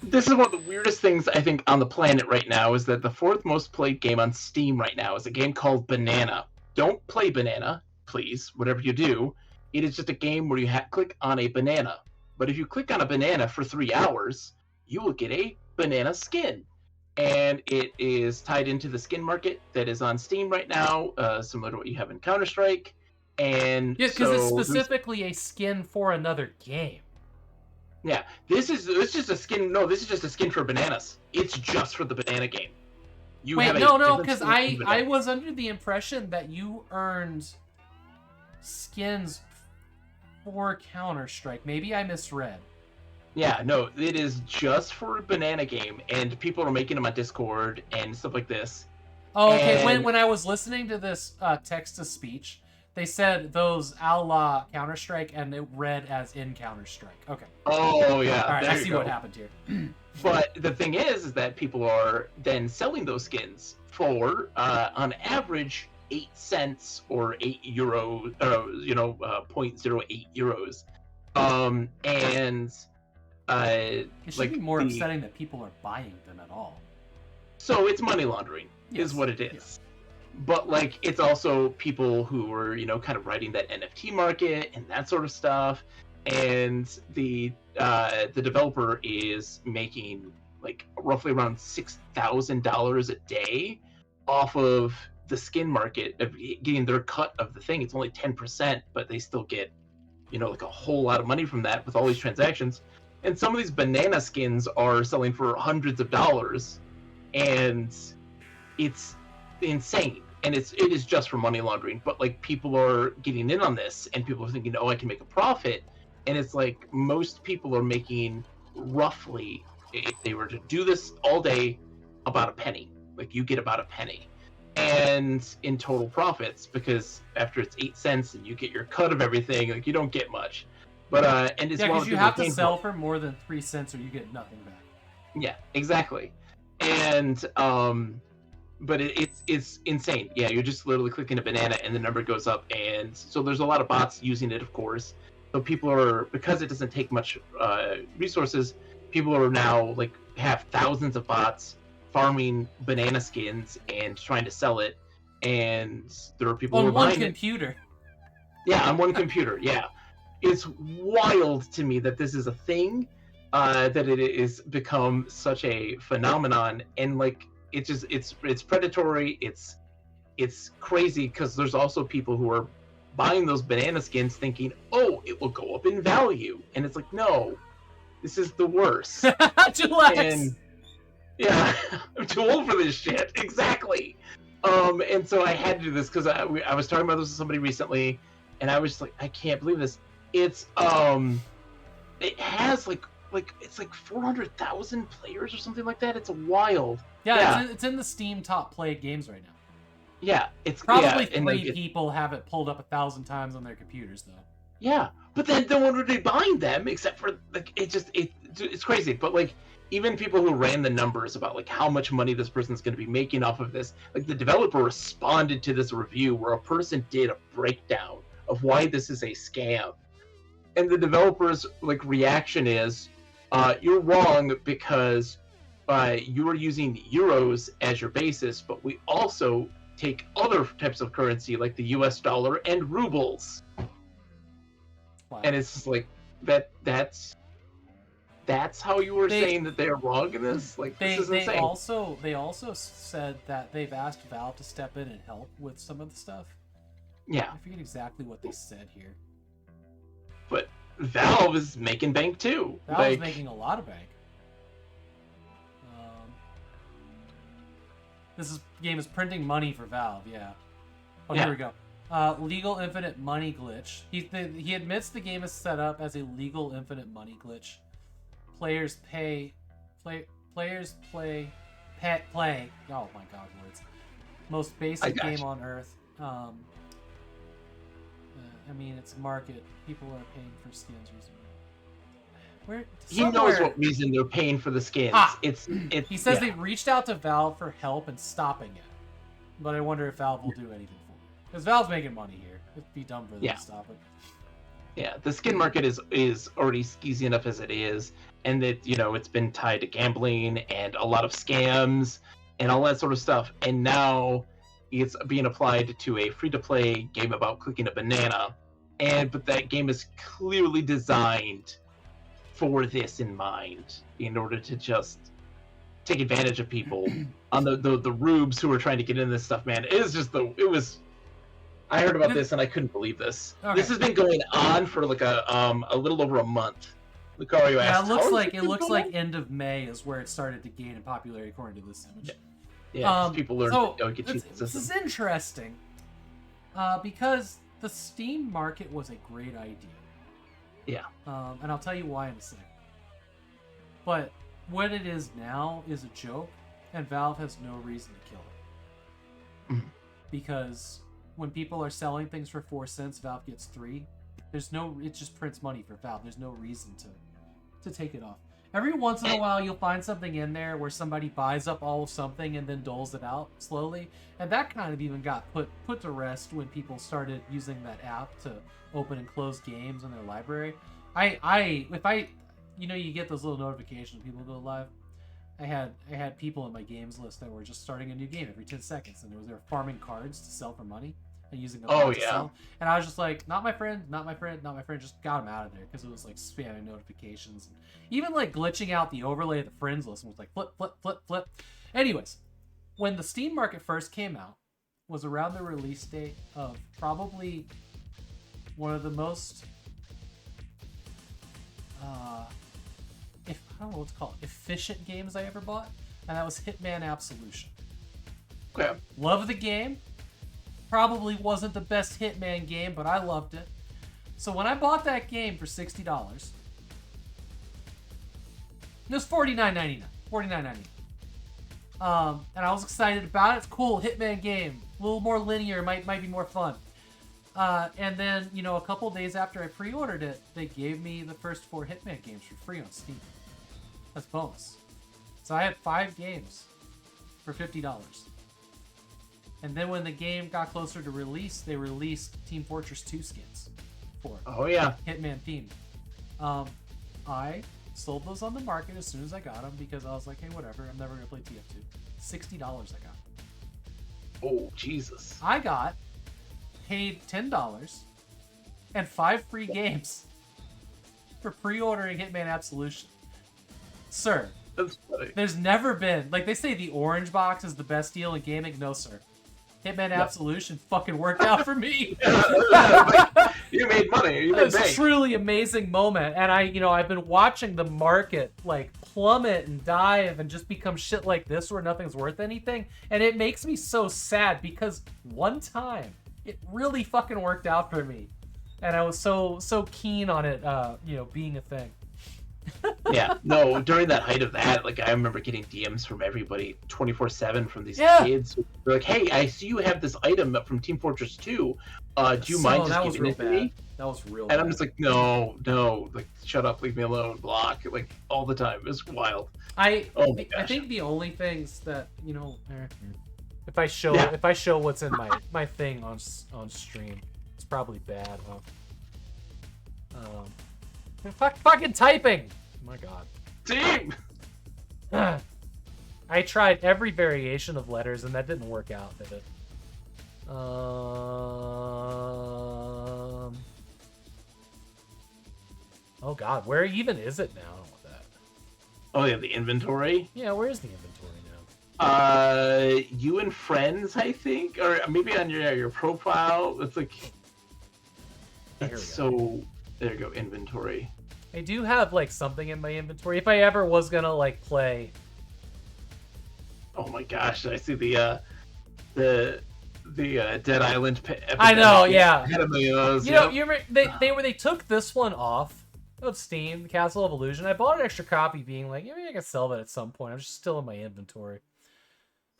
This is one of the weirdest things I think on the planet right now is that the 4th most played game on Steam right now is a game called Banana. Don't play Banana, please. Whatever you do, it is just a game where you click on a banana. But if you click on a banana for 3 hours, you will get a banana skin. And it is tied into the skin market that is on Steam right now, similar to what you have in Counter-Strike. And yeah, because it's specifically a skin for another game. Yeah, it's just a skin. No, this is just a skin for bananas. It's just for the banana game. Because I was under the impression that you earned skins for Counter-Strike. Maybe I misread. Yeah, no, it is just for a banana game, and people are making them on Discord and stuff like this. Oh, okay. When I was listening to this text-to-speech, they said those a la Counter-Strike, and it read as in Counter-Strike. Okay. Oh, yeah. All right, I see what happened here. But the thing is that people are then selling those skins for, on average, 8 cents or €8, 0.08 euros. It should be more upsetting that people are buying them at all. So it's money laundering, is what it is. Yes. But like, it's also people who are, kind of writing that NFT market and that sort of stuff. And the developer is making like roughly around $6,000 a day off of the skin market, of getting their cut of the thing. It's only 10%, but they still get, like a whole lot of money from that with all these transactions. And some of these banana skins are selling for hundreds of dollars, and it's insane. And it is just for money laundering. But like, people are getting in on this, and people are thinking, oh, I can make a profit. And it's like, most people are making roughly, if they were to do this all day, about a penny. Like, you get about a penny. And in total profits, because after it's 8 cents and you get your cut of everything, like, you don't get much. But and it's because you have to sell for more than 3 cents or you get nothing back. Yeah, exactly. And but it's insane. Yeah, you're just literally clicking a banana and the number goes up. And so there's a lot of bots using it, of course. So people are, because it doesn't take much resources, people are now like have thousands of bots farming banana skins and trying to sell it. And there are people who are buying on one computer. Yeah, on one computer. Yeah. It's wild to me that this is a thing, that it is become such a phenomenon, and like it's predatory. It's crazy because there's also people who are buying those banana skins thinking, oh, it will go up in value, and it's like, no, this is the worst. And yeah, I'm too old for this shit. Exactly. And so I had to do this because I was talking about this with somebody recently, and I was just like, I can't believe this. It's it has like it's like 400,000 players or something like that. It's wild. Yeah. It's in the Steam top played games right now. Yeah, it's Probably and, three people have it pulled up 1,000 times on their computers, though. Yeah, but then no one would be buying them except for like it's crazy. But like even people who ran the numbers about like how much money this person's going to be making off of this, like the developer responded to this review where a person did a breakdown of why this is a scam, and the developer's like reaction is, "You're wrong because you are using euros as your basis, but we also take other types of currency like the US dollar and rubles." Wow. And it's just like that's how you were saying that they're wrong in this? Like this is insane. They also said that they've asked Valve to step in and help with some of the stuff. Yeah. I forget exactly what they said here. But Valve is making bank too. Valve's making a lot of bank. This game is printing money for Valve, yeah. Oh, Yeah. Here we go. Legal infinite money glitch. He admits the game is set up as a legal infinite money glitch. Players play. Oh my god, words. Most basic game on Earth. I mean, it's a market. People are paying for skins recently. He knows what reason they're paying for the skins. He says they reached out to Valve for help in stopping it, but I wonder if Valve will do anything for it. Because Valve's making money here. It'd be dumb for them to stop it. Yeah, the skin market is already skeezy enough as it is, and that it's been tied to gambling and a lot of scams and all that sort of stuff. And now it's being applied to a free-to-play game about clicking a banana, but that game is clearly designed for this in mind, in order to just take advantage of people on the rubes who are trying to get into this stuff. Man, I heard about this and I couldn't believe this. Okay. This has been going on for like a little over a month. Lucario asked, it looks like end of May is where it started to gain in popularity according to this image. Yeah, people learn to get used to the This is system. interesting because the Steam market was a great idea. Yeah. And I'll tell you why in a second. But what it is now is a joke, and Valve has no reason to kill it. Mhm. Because when people are selling things for 4 cents, Valve gets 3. It just prints money for Valve. There's no reason to take it off. Every once in a while, you'll find something in there where somebody buys up all of something and then doles it out slowly. And that kind of even got put to rest when people started using that app to open and close games in their library. You get those little notifications when people go live. I had people in my games list that were just starting a new game every 10 seconds, and they were farming cards to sell for money and using the bot to sell. And I was just like, not my friend, not my friend, not my friend. Just got him out of there because it was like spamming notifications, and even like glitching out the overlay of the friends list and was like flip, flip, flip, flip. Anyways, when the Steam market first came out, was around the release date of probably one of the most I don't know what to call it, efficient games I ever bought, and that was Hitman Absolution. Okay. Love the game. Probably wasn't the best Hitman game, but I loved it. So when I bought that game for $60, it was $49.99. And I was excited about it. It's cool, Hitman game, a little more linear, might be more fun. And then, a couple days after I pre-ordered it, they gave me the first 4 Hitman games for free on Steam. That's bonus. So I had 5 games for $50. And then when the game got closer to release, they released Team Fortress 2 skins for it. Oh yeah. Hitman themed. I sold those on the market as soon as I got them because I was like, hey, whatever, I'm never going to play TF2. $60 I got. Oh, Jesus. I paid $10 and 5 free games for pre-ordering Hitman Absolution. Sir, That's funny. There's never been, like they say the orange box is the best deal in gaming. No, sir. Hitman Absolution fucking worked out for me. You made money. You It made was a bank. truly amazing moment, and I've been watching the market like plummet and dive and just become shit like this where nothing's worth anything, and it makes me so sad because one time it really fucking worked out for me, and I was so keen on it, being a thing. Yeah, no, during that height of that, like I remember getting DMs from everybody 24/7 from these Yeah. kids. They're like, "Hey, I see you have this item from Team Fortress 2. Do you mind just that was giving real it to bad. me?" That was real And bad. I'm just like, no, like shut up, leave me alone, block, like all the time. It was wild. I gosh. think the only things that if I show what's in my thing on stream, it's probably bad. Fucking typing. Oh my god. Team. I tried every variation of letters and that didn't work out, did it? Oh god, where even is it now? I don't want that. Oh yeah, the inventory. Yeah, where is the inventory now? You and friends, I think, or maybe on your profile. It's like that's so. There you go, inventory. I do have like something in my inventory. If I ever was gonna like play. Oh my gosh, I see the Dead Island. I know, yeah. I had a million of those. You know, you remember they took this one off of Steam, the Castle of Illusion. I bought an extra copy, being like, maybe I can sell that at some point. I'm just still in my inventory.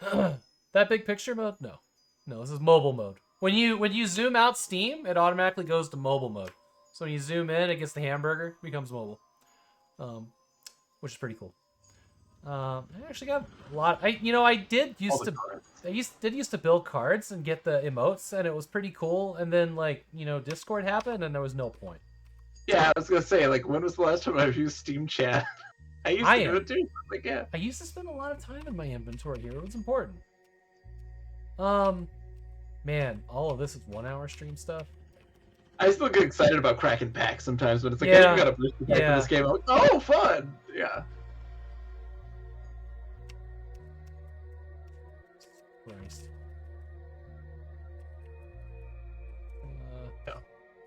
That big picture mode? No, this is mobile mode. When you zoom out Steam, it automatically goes to mobile mode. So when you zoom in, it gets the hamburger, becomes mobile, which is pretty cool. I actually got a lot. I did used to build cards and get the emotes, and it was pretty cool. And then Discord happened, and there was no point. Yeah, I was gonna say, like, when was the last time I used Steam Chat? I used to do it too. Like, yeah. I used to spend a lot of time in my inventory here. It was important. Man, all of this is 1 hour stream stuff. I still get excited about cracking packs sometimes, but it's like, Yeah. hey, you got a booster pack for this game. I'm like, oh, fun! Yeah. Christ.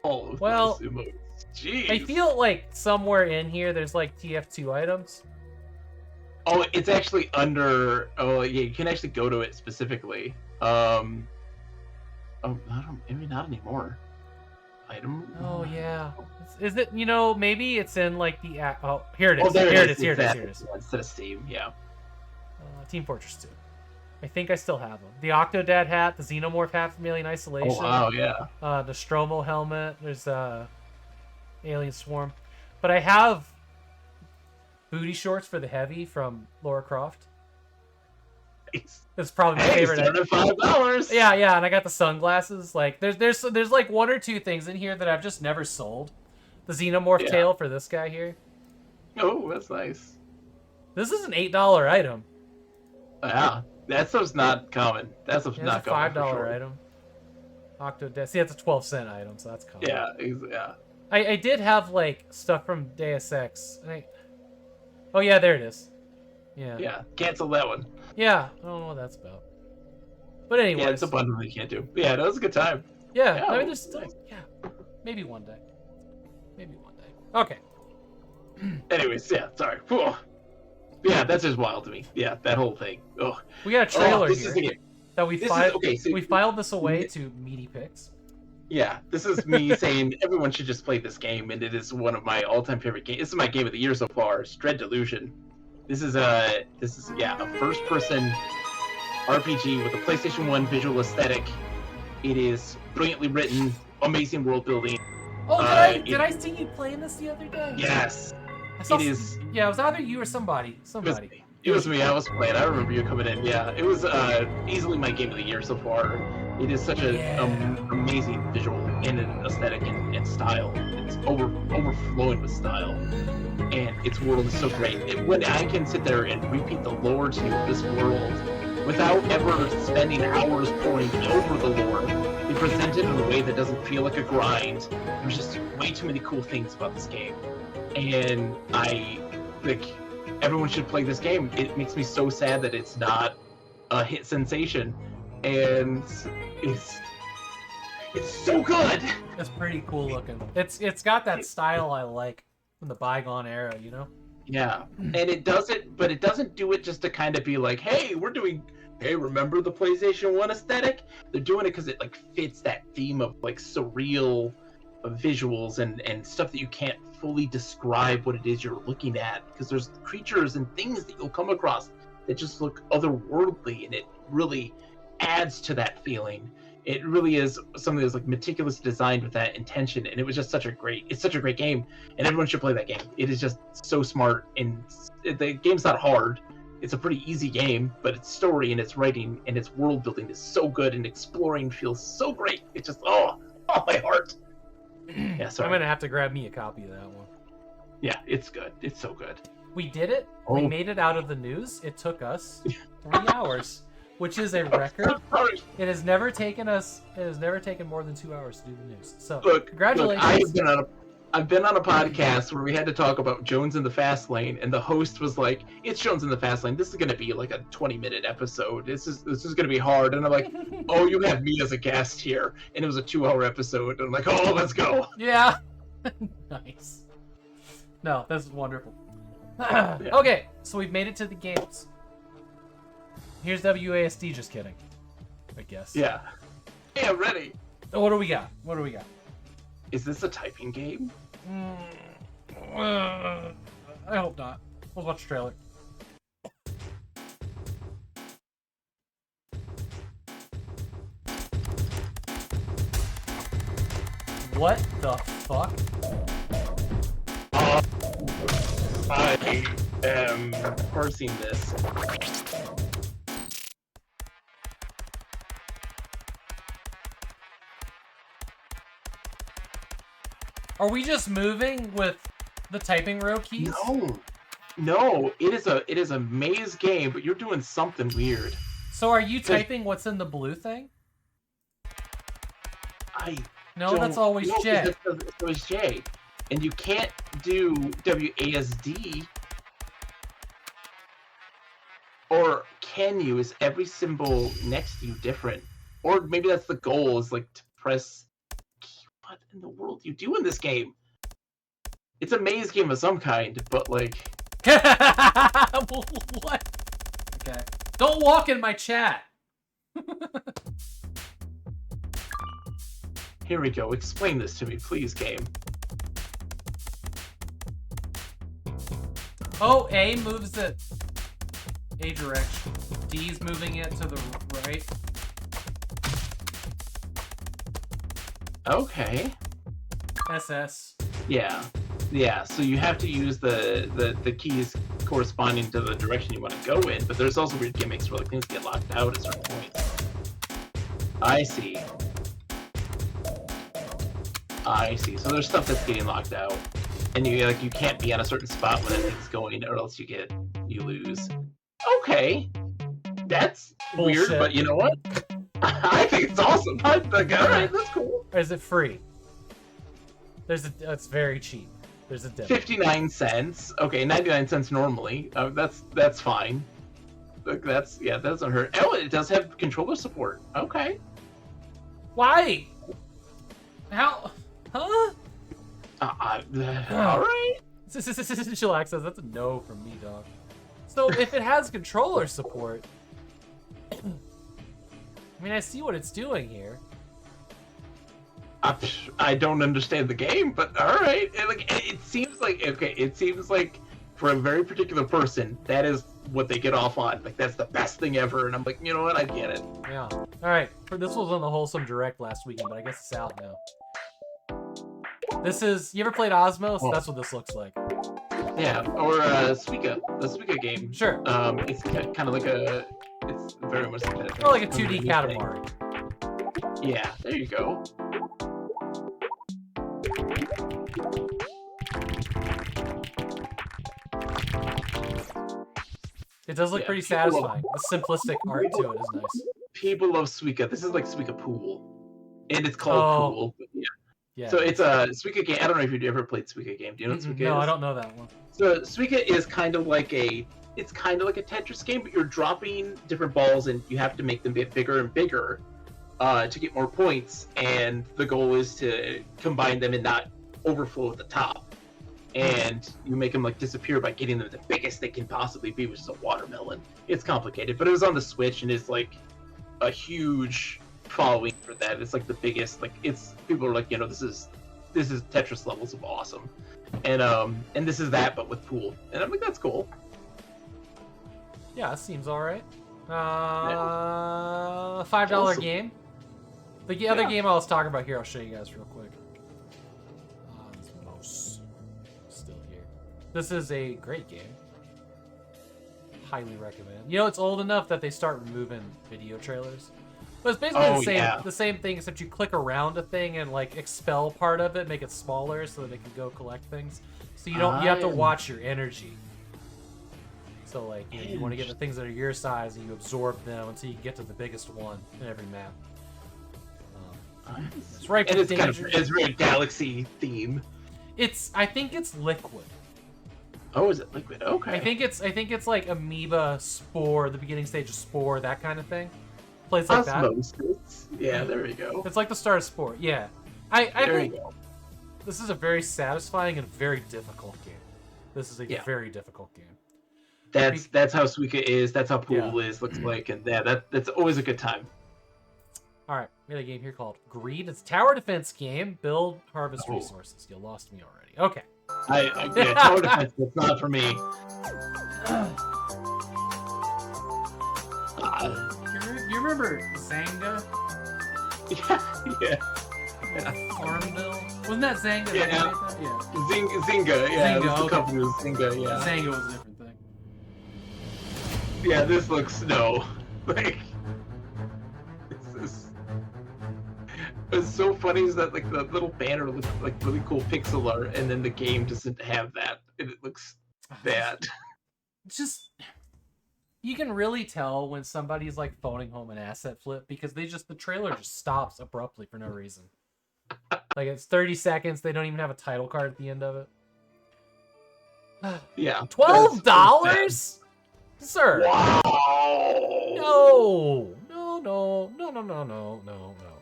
All of Well, those emotes. Jeez. I feel like somewhere in here there's like TF2 items. Oh, it's actually under. Oh, yeah, you can actually go to it specifically. Maybe not anymore. Item. Oh yeah. Is it? Maybe it's in like the. Oh, here it is. Oh, there here it is. Here it is. Exactly. Here it is. Instead of Steam, yeah. Team Fortress 2. I think I still have them. The Octodad hat, the Xenomorph hat from Alien Isolation. Oh wow, yeah. The Stromo helmet. There's Alien Swarm, but I have booty shorts for the Heavy from Lara Croft. That's probably my favorite. $5. Yeah, and I got the sunglasses. Like, there's like one or two things in here that I've just never sold. The Xenomorph tail for this guy here. Oh, that's nice. This is an $8 item. Yeah, that stuff's not common. That stuff's not It's a common. $5 for sure. item. Octodad. See, that's a 12-cent item, so that's common. Yeah, yeah. I did have like stuff from Deus Ex. Oh yeah, there it is. Yeah. Yeah, cancel that one. Yeah, I don't know what that's about. But anyway, Yeah, it's a bundle that you can't do. But yeah, that was a good time. Yeah, I mean, there's still, maybe one day. Maybe one day. Okay. Anyways, yeah, sorry. Whew. Yeah, that's just wild to me. Yeah, that whole thing. Oh, We got a trailer this here is the- that we this is- filed. okay, so- we filed this away to Meaty Picks. Yeah, this is me saying everyone should just play this game, and it is one of my all-time favorite games. This is my game of the year so far. It's Dread Delusion. This is a first-person RPG with a PlayStation 1 visual aesthetic. It is brilliantly written, amazing world building. Oh, did I see you playing this the other day? Yes, I saw it is. Yeah, it was either you or somebody. Somebody. It was me. I was playing. I remember you coming in. Yeah, it was easily my game of the year so far. It is such an amazing visual and an aesthetic and style. It's overflowing with style, and its world is so great. When I can sit there and repeat the lore to this world without ever spending hours poring over the lore, they present it in a way that doesn't feel like a grind. There's just way too many cool things about this game, and everyone should play this game. It makes me so sad that it's not a hit sensation, and it's so good. It's pretty cool looking. It's got that style I like from the bygone era, you know? Yeah, and it doesn't do it just to kind of be like, hey, remember the PlayStation 1 aesthetic? They're doing it because it like fits that theme of like surreal visuals and stuff that you can't fully describe what it is you're looking at, because there's creatures and things that you'll come across that just look otherworldly, and it really adds to that feeling. It really is something that's like meticulously designed with that intention, and it was just such a great game, and everyone should play that game. It is just so smart, and the game's not hard. It's a pretty easy game, but its story and its writing and its world building is so good, and exploring feels so great. It's just my heart. Yeah, sorry. I'm gonna have to grab me a copy of that one. Yeah, it's good. It's so good. We did it. We made it out of the news. It took us 3 hours, which is a record. It has never taken more than 2 hours to do the news. So congratulations. I've been on a podcast where we had to talk about Jones in the Fast Lane, and the host was like, "It's Jones in the Fast Lane. This is gonna be like a 20-minute episode. This is gonna be hard." And I'm like, "Oh, you have me as a guest here," and it was a 2-hour episode. And I'm like, "Oh, let's go." Yeah. Nice. No, this is wonderful. Okay, so we've made it to the games. Here's WASD. Just kidding. I guess. Yeah. Yeah, ready. So what do we got? Is this a typing game? I hope not. Let's watch the trailer. What the fuck? I am parsing this. Are we just moving with the typing row keys? No. It is a maze game, but you're doing something weird. So are you typing what's in the blue thing? No, that's always J. It's always J. And you can't do WASD. Or can you? Is every symbol next to you different? Or maybe that's the goal, is like to press... What in the world do you do in this game? It's a maze game of some kind, but like... What? Okay. Don't walk in my chat! Here we go. Explain this to me, please, game. Oh, A moves it A direction. D's moving it to the right. Okay. SS. Yeah. So you have to use the keys corresponding to the direction you want to go in, but there's also weird gimmicks where like things get locked out at certain points. I see. So there's stuff that's getting locked out, and you can't be on a certain spot when anything's going, or else you lose. Okay, that's Bullshit. weird, but you know what? I think it's awesome. I'm like, all right, that's cool. Or is it free? It's very cheap. There's a demo. 59 cents. Okay, 99 cents normally. That's fine. Like that doesn't hurt. Oh, it does have controller support. Okay. Why? How? Huh? All right. Chillax says that's a no from me, dog. So if it has controller support, I mean, I see what it's doing here. I don't understand the game, but all right. It seems like for a very particular person, that is what they get off on. Like that's the best thing ever, and I'm like, you know what? I get it. Yeah. All right. This was on the Wholesome Direct last weekend, but I guess it's out now. This is. You ever played Osmos? Oh. That's what this looks like. Yeah, or Suika, the Suika game. Sure. It's kind of like it's very much like Or like a 2D Katamari. Yeah, there you go. It does look pretty satisfying. The simplistic art to it is nice. People love Suika. This is like Suika Pool, and it's called Pool. But Yeah. So it's a Suika game. I don't know if you've ever played Suika game. Do you know what Suika is? No, I don't know that one. So Suika is kind of like a Tetris game, but you're dropping different balls and you have to make them get bigger and bigger to get more points. And the goal is to combine them and not overflow at the top. And you make them like disappear by getting them the biggest they can possibly be, which is a watermelon. It's complicated, but it was on the Switch and it's like a huge following for that. It's like the biggest. Like it's people are like, this is Tetris levels of awesome, and this is that but with pool, and I'm like, that's cool. Yeah, that seems all right. $5 Awesome. game. The other game I was talking about here, I'll show you guys real quick. This mouse still here. This is a great game. Highly recommend. It's old enough that they start removing video trailers. But it's basically the same thing, except you click around a thing and like expel part of it, make it smaller so that it can go collect things. So you have to watch your energy. So like you want to get the things that are your size and you absorb them until you can get to the biggest one in every map. It's right. And it's very galaxy theme. I think it's liquid. Oh, is it liquid? Okay. I think it's like amoeba, spore, the beginning stage of spore, that kind of thing. Plays like Osmosis. that. Yeah, there we go. It's like the start of spore. Yeah, I there think you go. This is a very satisfying and very difficult game. This is a very difficult game. That's how Suika is. That's how pool is. Looks like, and that's always a good time. All right, we got a game here called Greed. It's a tower defense game. Build, harvest resources. You lost me already. Okay. Tower defense. That's not for me. You remember Zanga? Yeah. Farmville? Wasn't that Zanga? Yeah. Zynga. Yeah. Zynga, The company was Zynga. Yeah. Zanga was a different thing. Yeah. This looks like. What's so funny is that like the little banner looks like really cool pixel art, and then the game doesn't have that, and it looks bad. It's just you can really tell when somebody's like phoning home an asset flip because the trailer just stops abruptly for no reason. Like it's 30 seconds. They don't even have a title card at the end of it. Yeah. $12, sir. Wow. No.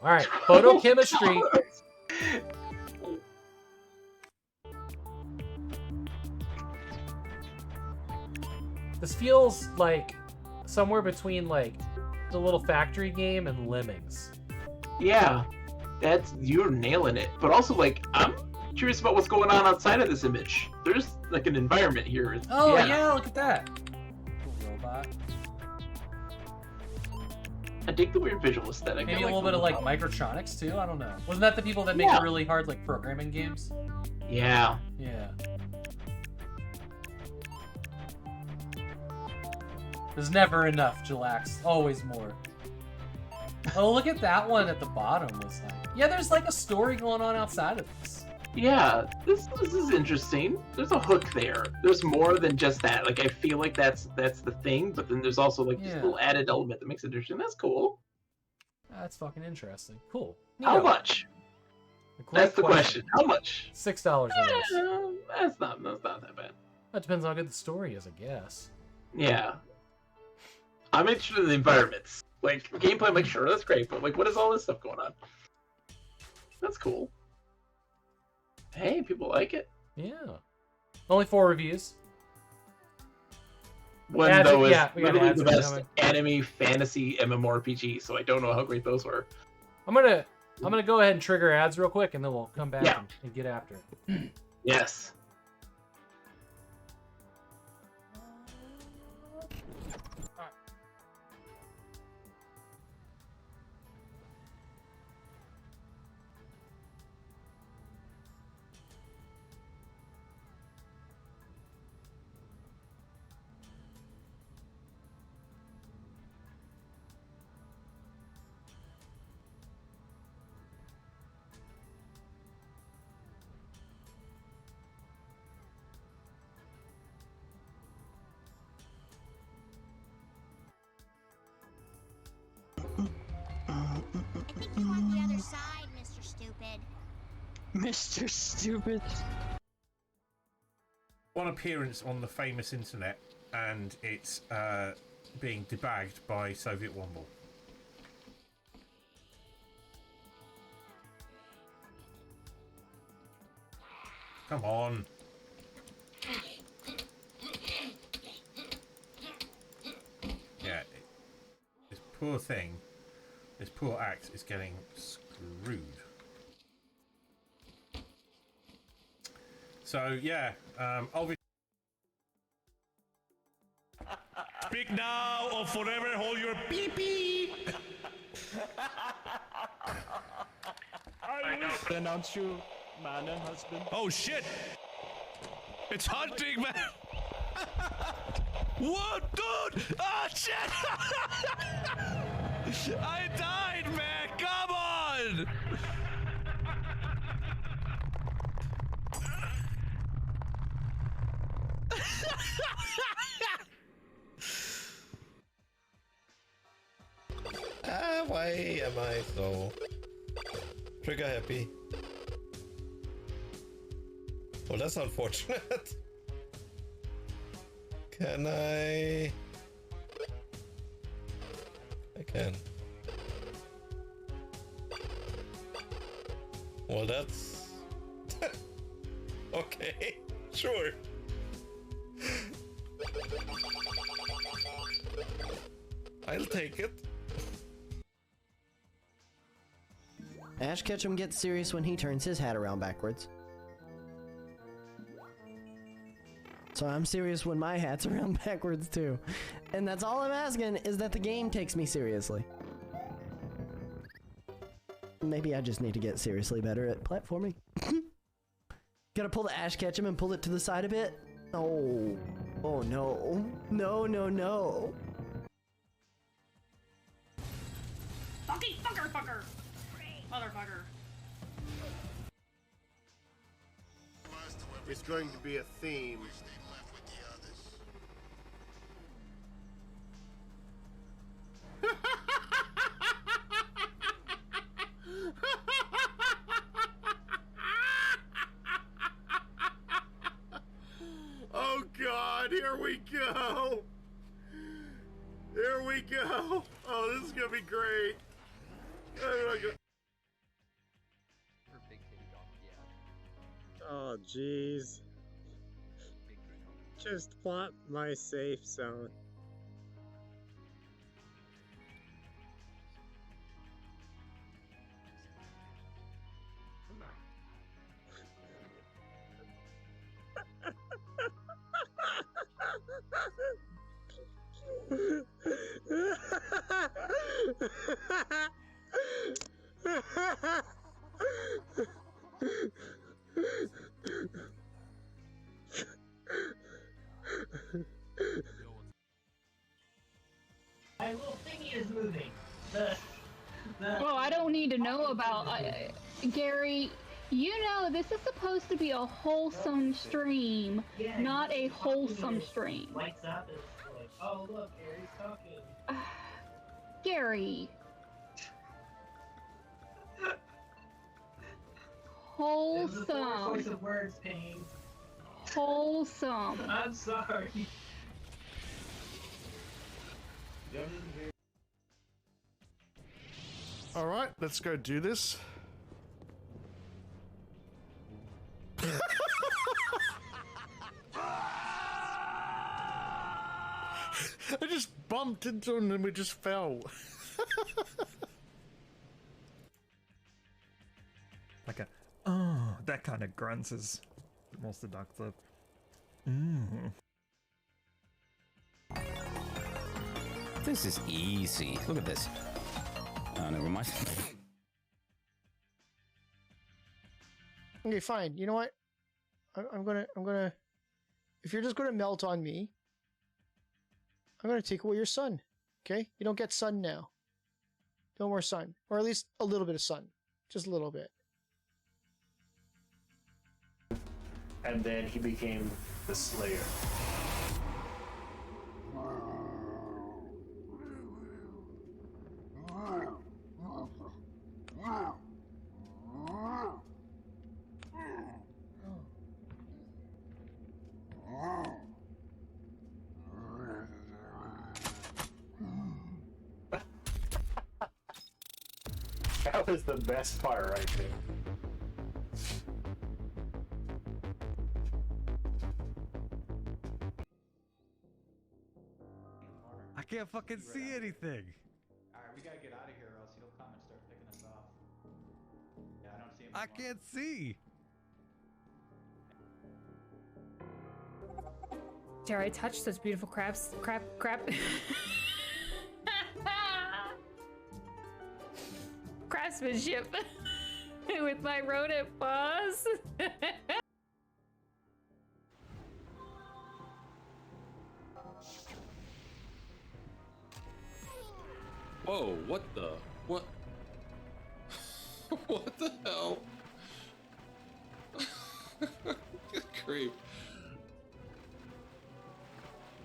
All right, photochemistry. This feels like somewhere between like the little factory game and Lemmings. Yeah, you're nailing it. But also, like, I'm curious about what's going on outside of this image. There's like an environment here. Oh yeah, look at that. Cool robot. I dig the weird visual aesthetic. Maybe a little bit of like Microtronics too. I don't know. Wasn't that the people that make the really hard like programming games? Yeah. Yeah. There's never enough, Jillax. Always more. Oh, look at that one at the bottom. Was like, yeah, there's like a story going on outside of this. Yeah, this is interesting. There's a hook there. There's more than just that. Like I feel like that's the thing, but then there's also like this little added element that makes it interesting. That's cool. That's fucking interesting. Cool. How much? That's the question. How much? $6. That's not that bad. That depends on how good the story is, I guess. Yeah. I'm interested in the environments. Like gameplay, I'm like, sure, that's great, but like, what is all this stuff going on? That's cool. Hey, people like it. Yeah. Only 4 reviews. One Ads, though is yeah, we got literally ads the best coming. anime fantasy MMORPG, so I don't know how great those were. I'm gonna go ahead and trigger ads real quick, and then we'll come back and get after it. Yes. Mr. Stupid. One appearance on the famous internet, and it's being debagged by Soviet Womble. Come on. Yeah, this poor thing, this poor axe is getting screwed. So yeah, obviously. Speak now or forever hold your pee-pee! I pronounce you man and husband. Oh shit! It's hunting, man! What, dude? Ah, shit! I died, man! Come on! Why am I so trigger happy? Well, that's unfortunate. Can I? I can. Well, that's okay. Sure. I'll take it. Ash Ketchum gets serious when he turns his hat around backwards. So I'm serious when my hat's around backwards too. And that's all I'm asking, is that the game takes me seriously. Maybe I just need to get seriously better at platforming. Gotta pull the Ash Ketchum and pull it to the side a bit. Oh. Oh no. No, no, no. Fucker! Motherfucker. It's going to be a theme. Oh God, here we go. Here we go. Oh, this is gonna be great. Oh jeez. Just plot my safe zone. My little thingy is moving. Oh, I don't need to know about Gary. You know, this is supposed to be a wholesome stream, not a wholesome stream. Lights up, it's like, oh look, Gary's talking. Gary. Wholesome. It was a choice of words, Pain. Wholesome. I'm sorry. All right, let's go do this. I just bumped into him and we just fell. Like a, oh, that kind of grunts is most seductive. Mm. This is easy. Look at this. Oh, never mind. Okay, fine. You know what? I'm gonna. If you're just gonna melt on me, I'm gonna take away your sun. Okay? You don't get sun now. No more sun, or at least a little bit of sun, just a little bit. And then he became the Slayer. That was the best part right there. I can't fucking see anything. Alright, we gotta get out of here or else he'll come and start picking us off. Yeah, I don't see him I anymore. can't see. Dare I touch those beautiful crabs? Crab. Craftsmanship with my rodent paws. Whoa, what the? What? What the hell? Good creep.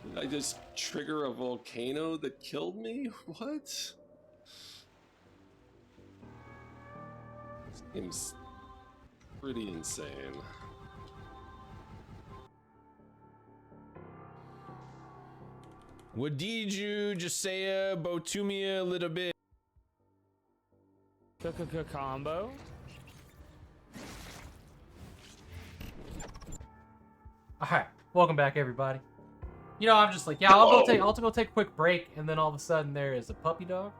Did I just trigger a volcano that killed me? What? Seems pretty insane. What did you just say about to me a little bit? Combo. Alright, welcome back everybody. You know, I'm just like, yeah, I'll go take a quick break, and then all of a sudden there is a puppy dog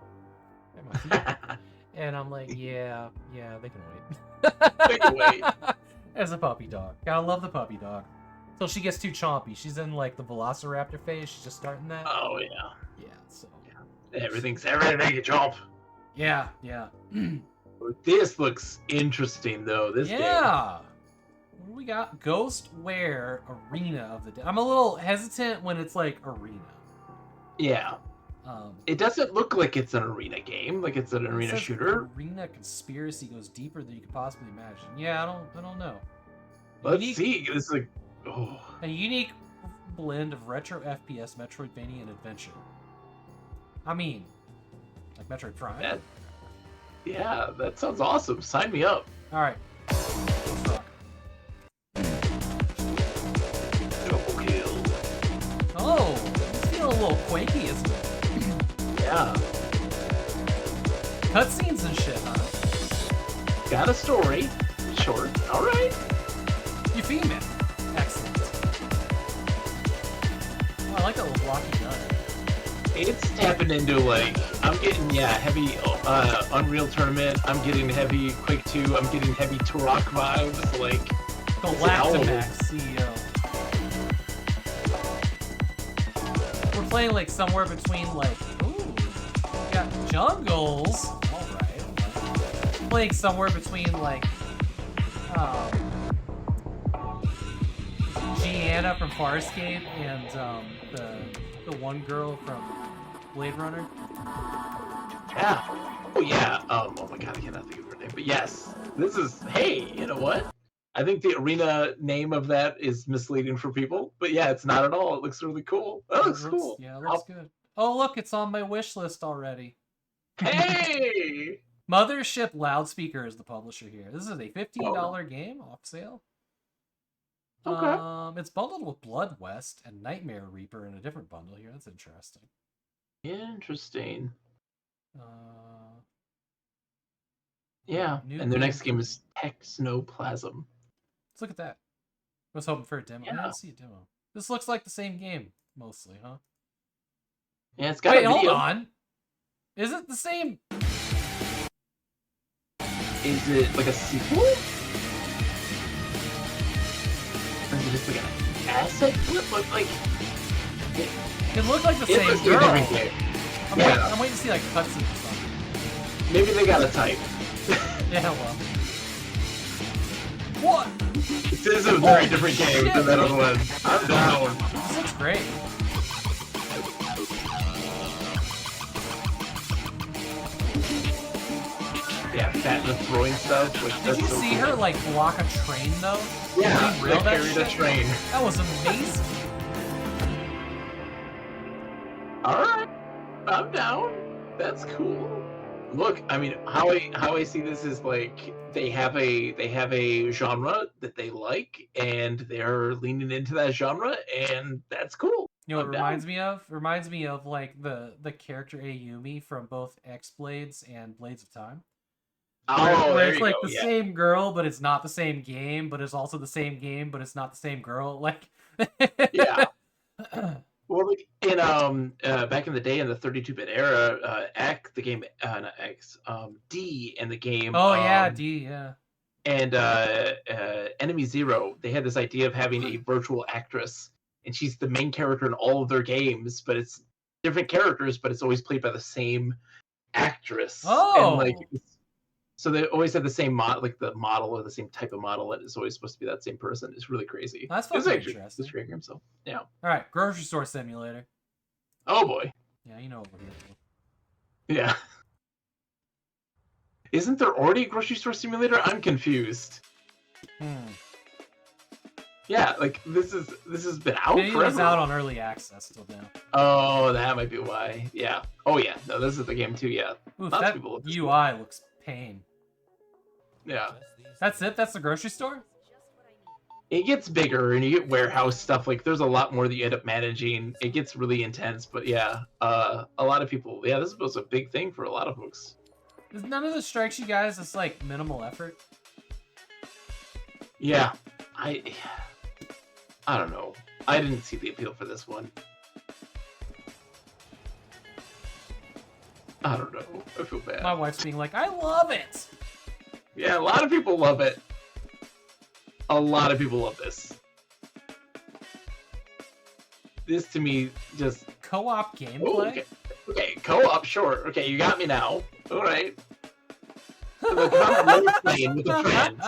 at my feet. And I'm like, yeah, they can wait. They can wait. As a puppy dog. Gotta love the puppy dog. Till she gets too chompy. She's in like the velociraptor phase, she's just starting that. Oh yeah. Yeah, so Everything's everything make it jump. Yeah. This looks interesting though. This game. What do we got? Ghostware Arena of the Dead. I'm a little hesitant when it's like arena. Yeah. It doesn't look like it's an arena game, like it's an arena shooter. Arena conspiracy goes deeper than you could possibly imagine. Yeah, I don't know. Let's see. This is a unique blend of retro FPS, Metroidvania, and adventure. I mean, like Metroid Prime. Yeah, that sounds awesome. Sign me up. All right. Double kill. Oh, it's feeling a little quakey, isn't it? Yeah. Cutscenes and shit, huh? Got a story. Short. All right. You female. Excellent. Oh, I like that little blocky gun. It's tapping into like I'm getting heavy Unreal Tournament. I'm getting heavy Quake 2. I'm getting heavy Turok vibes. Like Galactimax CEO. We're playing like somewhere between like we got jungles. All right. Playing somewhere between like Gianna from Farscape and the one girl from Blade Runner. Yeah. Oh yeah. Oh my god, I cannot think of her name. But yes, this is. Hey, you know what? I think the arena name of that is misleading for people. But yeah, it's not at all. It looks really cool. That looks cool. Yeah, it looks good. Oh look, it's on my wish list already. Hey! Mothership Loudspeaker is the publisher here. This is a $15 game off sale. Okay. It's bundled with Blood West and Nightmare Reaper in a different bundle here. That's interesting. Interesting. Yeah. And their next game is Technoplasm. Let's look at that. I was hoping for a demo. I didn't see a demo. This looks like the same game, mostly, huh? Yeah, it's got Wait, a video. hold on. Is it the same? Is it like a sequel? Or is it just like an asset flip? Like it looked like the it same looks girl. like a different game. I'm waiting to see like cutscenes or something. Maybe they got a type. Yeah, well. What? This is a very different game than that other one. I'm down. This looks great. Yeah, that the throwing stuff. Did you see her like block a train though? Yeah, Did you reel they that carried a shit? train. That was amazing. Alright. I'm down. That's cool. Look, I mean, how I see this is like they have a genre that they like, and they're leaning into that genre, and that's cool. You know what I'm it down. reminds me of? It reminds me of like the character Ayumi from both X Blades and Blades of Time. Oh, where there it's you like go, the yeah. same girl, but it's not the same game, but it's also the same game, but it's not the same girl. Like, Yeah. Well, like in back in the day in the 32-bit era, the game not X, D in the game. oh yeah, D, yeah. And Enemy Zero, they had this idea of having a virtual actress, and she's the main character in all of their games, but it's different characters, but it's always played by the same actress. And like, so they always have the same like the model or the same type of model, and it's always supposed to be that same person. It's really crazy. That's It's fucking actually interesting. it's a great game. So yeah. All right, grocery store simulator. Oh boy. Yeah, you know what we're here for. Yeah. Isn't there already a grocery store simulator? I'm confused. Yeah, like this has been out It forever. was out on early access till now. Oh, that might be why. Yeah. Oh yeah. No, this is the game too. Yeah. Oof, Lots of that people love this UI looks pain. Yeah. That's it? That's the grocery store? It gets bigger and you get warehouse stuff. Like there's a lot more that you end up managing. It gets really intense, but yeah, a lot of people. Yeah, this was a big thing for a lot of folks. Does none of this strikes you guys as like minimal effort? Yeah, I don't know. I didn't see the appeal for this one. I don't know. I feel bad. My wife's being like, I love it. Yeah, a lot of people love it. A lot of people love this. This to me just co-op gameplay. Okay, co-op, sure. Okay, you got me now. All right. So like, I'm role-playing with a friend.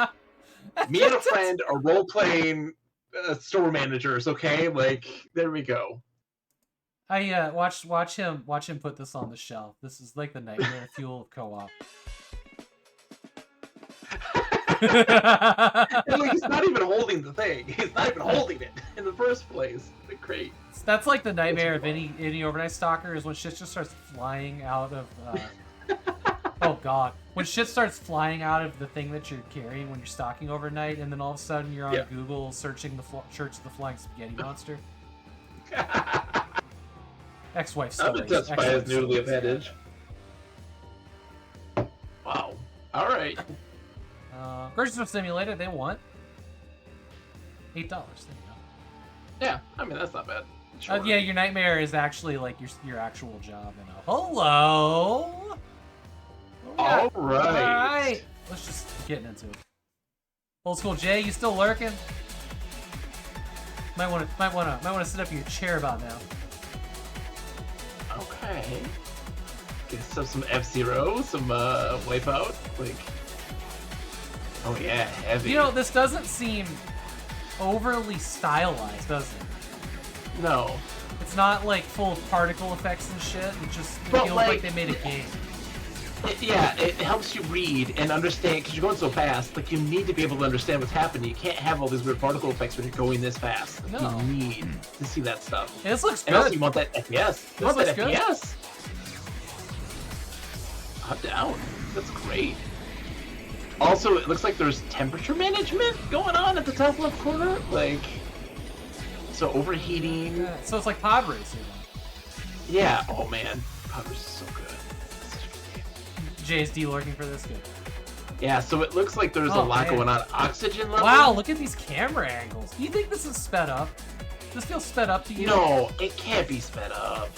Me and a friend are role-playing store managers. Okay, like there we go. I watch him put this on the shelf. This is like the nightmare fuel of co-op. And like, he's not even holding the thing. He's not even holding it in the first place. Like, great. That's like the nightmare of any overnight stalker is when shit just starts flying out of. Oh god, when shit starts flying out of the thing that you're carrying when you're stalking overnight, and then all of a sudden you're on Google searching the Church of the Flying Spaghetti Monster. Ex-wife stories. I'm touched by his newly appendage. Wow. All right. Grocery store simulator. They want $8. There you go. Yeah, I mean that's not bad. Sure. Yeah, your nightmare is actually like your actual job. And hello. All right. All right. Let's just get into it. Old school Jay, you still lurking? Might want to sit up in your chair about now. Okay. Get some F-Zero, some Wipeout, like. Oh yeah, heavy. You know, this doesn't seem overly stylized, does it? No. It's not like full of particle effects and shit. It just feels like they made a game. It helps you read and understand because you're going so fast. Like you need to be able to understand what's happening. You can't have all these weird particle effects when you're going this fast. Like, no. You need to see that stuff. This looks good. And also you want that FPS. You want that good. FPS. I'm down. That's great. Also, it looks like there's temperature management going on at the top left corner. Like, so overheating. Yeah, so it's like pod racing. Yeah. Oh man, pod racing is so good. JSD lurking for this. Good. Yeah. So it looks like there's a lot going on. Oxygen level. Wow, look at these camera angles. Do you think this is sped up? This feels sped up to you? No, it can't be sped up.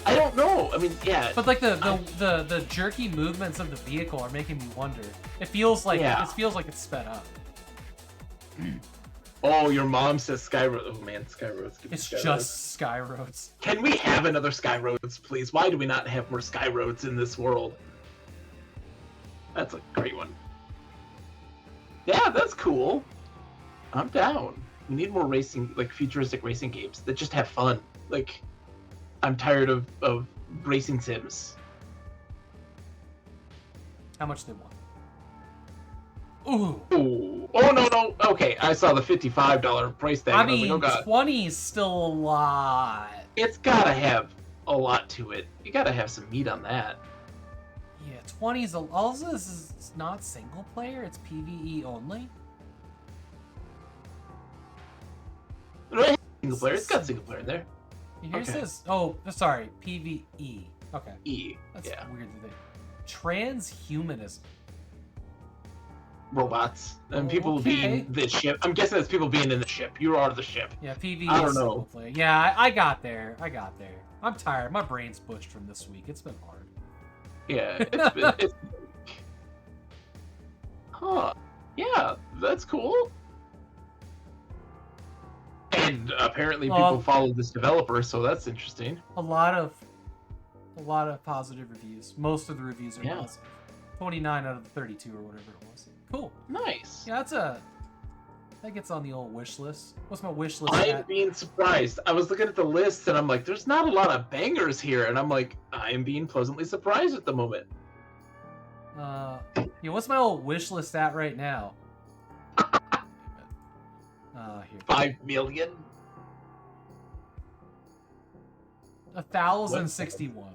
I don't know. I mean, yeah. But like the jerky movements of the vehicle are making me wonder. It feels like it's sped up. Oh, your mom says Sky Roads. Oh man, Sky Roads. It's just Sky Roads. Can we have another Sky Roads, please? Why do we not have more Sky Roads in this world? That's a great one. Yeah, that's cool. I'm down. We need more racing, like futuristic racing games that just have fun. Like, I'm tired of racing sims. How much they want? Ooh. Ooh. Oh no. Okay, I saw the $55 price tag. I mean, like, oh, God. 20 is still a lot. It's gotta have a lot to it. You gotta have some meat on that. Yeah, 20 is also this is not single player. It's PvE only. Single player. It's got single player in there. Here it says, oh, sorry, PvE. Okay. E. That's weird. Transhumanism. robots and people being the ship. I'm guessing it's people being in the ship. You are the ship. Yeah, PV I is don't single know. play. Yeah, I got there. I'm tired. My brain's bushed from this week. It's been hard. Yeah, it's been. Huh. Yeah, that's cool. And apparently people follow this developer, so that's interesting. A lot of positive reviews. Most of the reviews are positive. 29 out of the 32 or whatever it was. Cool. Nice. Yeah, that gets on the old wish list. What's my wish list? I'm being surprised. I was looking at the list and I'm like, there's not a lot of bangers here, and I'm like, I'm being pleasantly surprised at the moment. Yeah, what's my old wish list at right now? Here. 5 million. 1,061.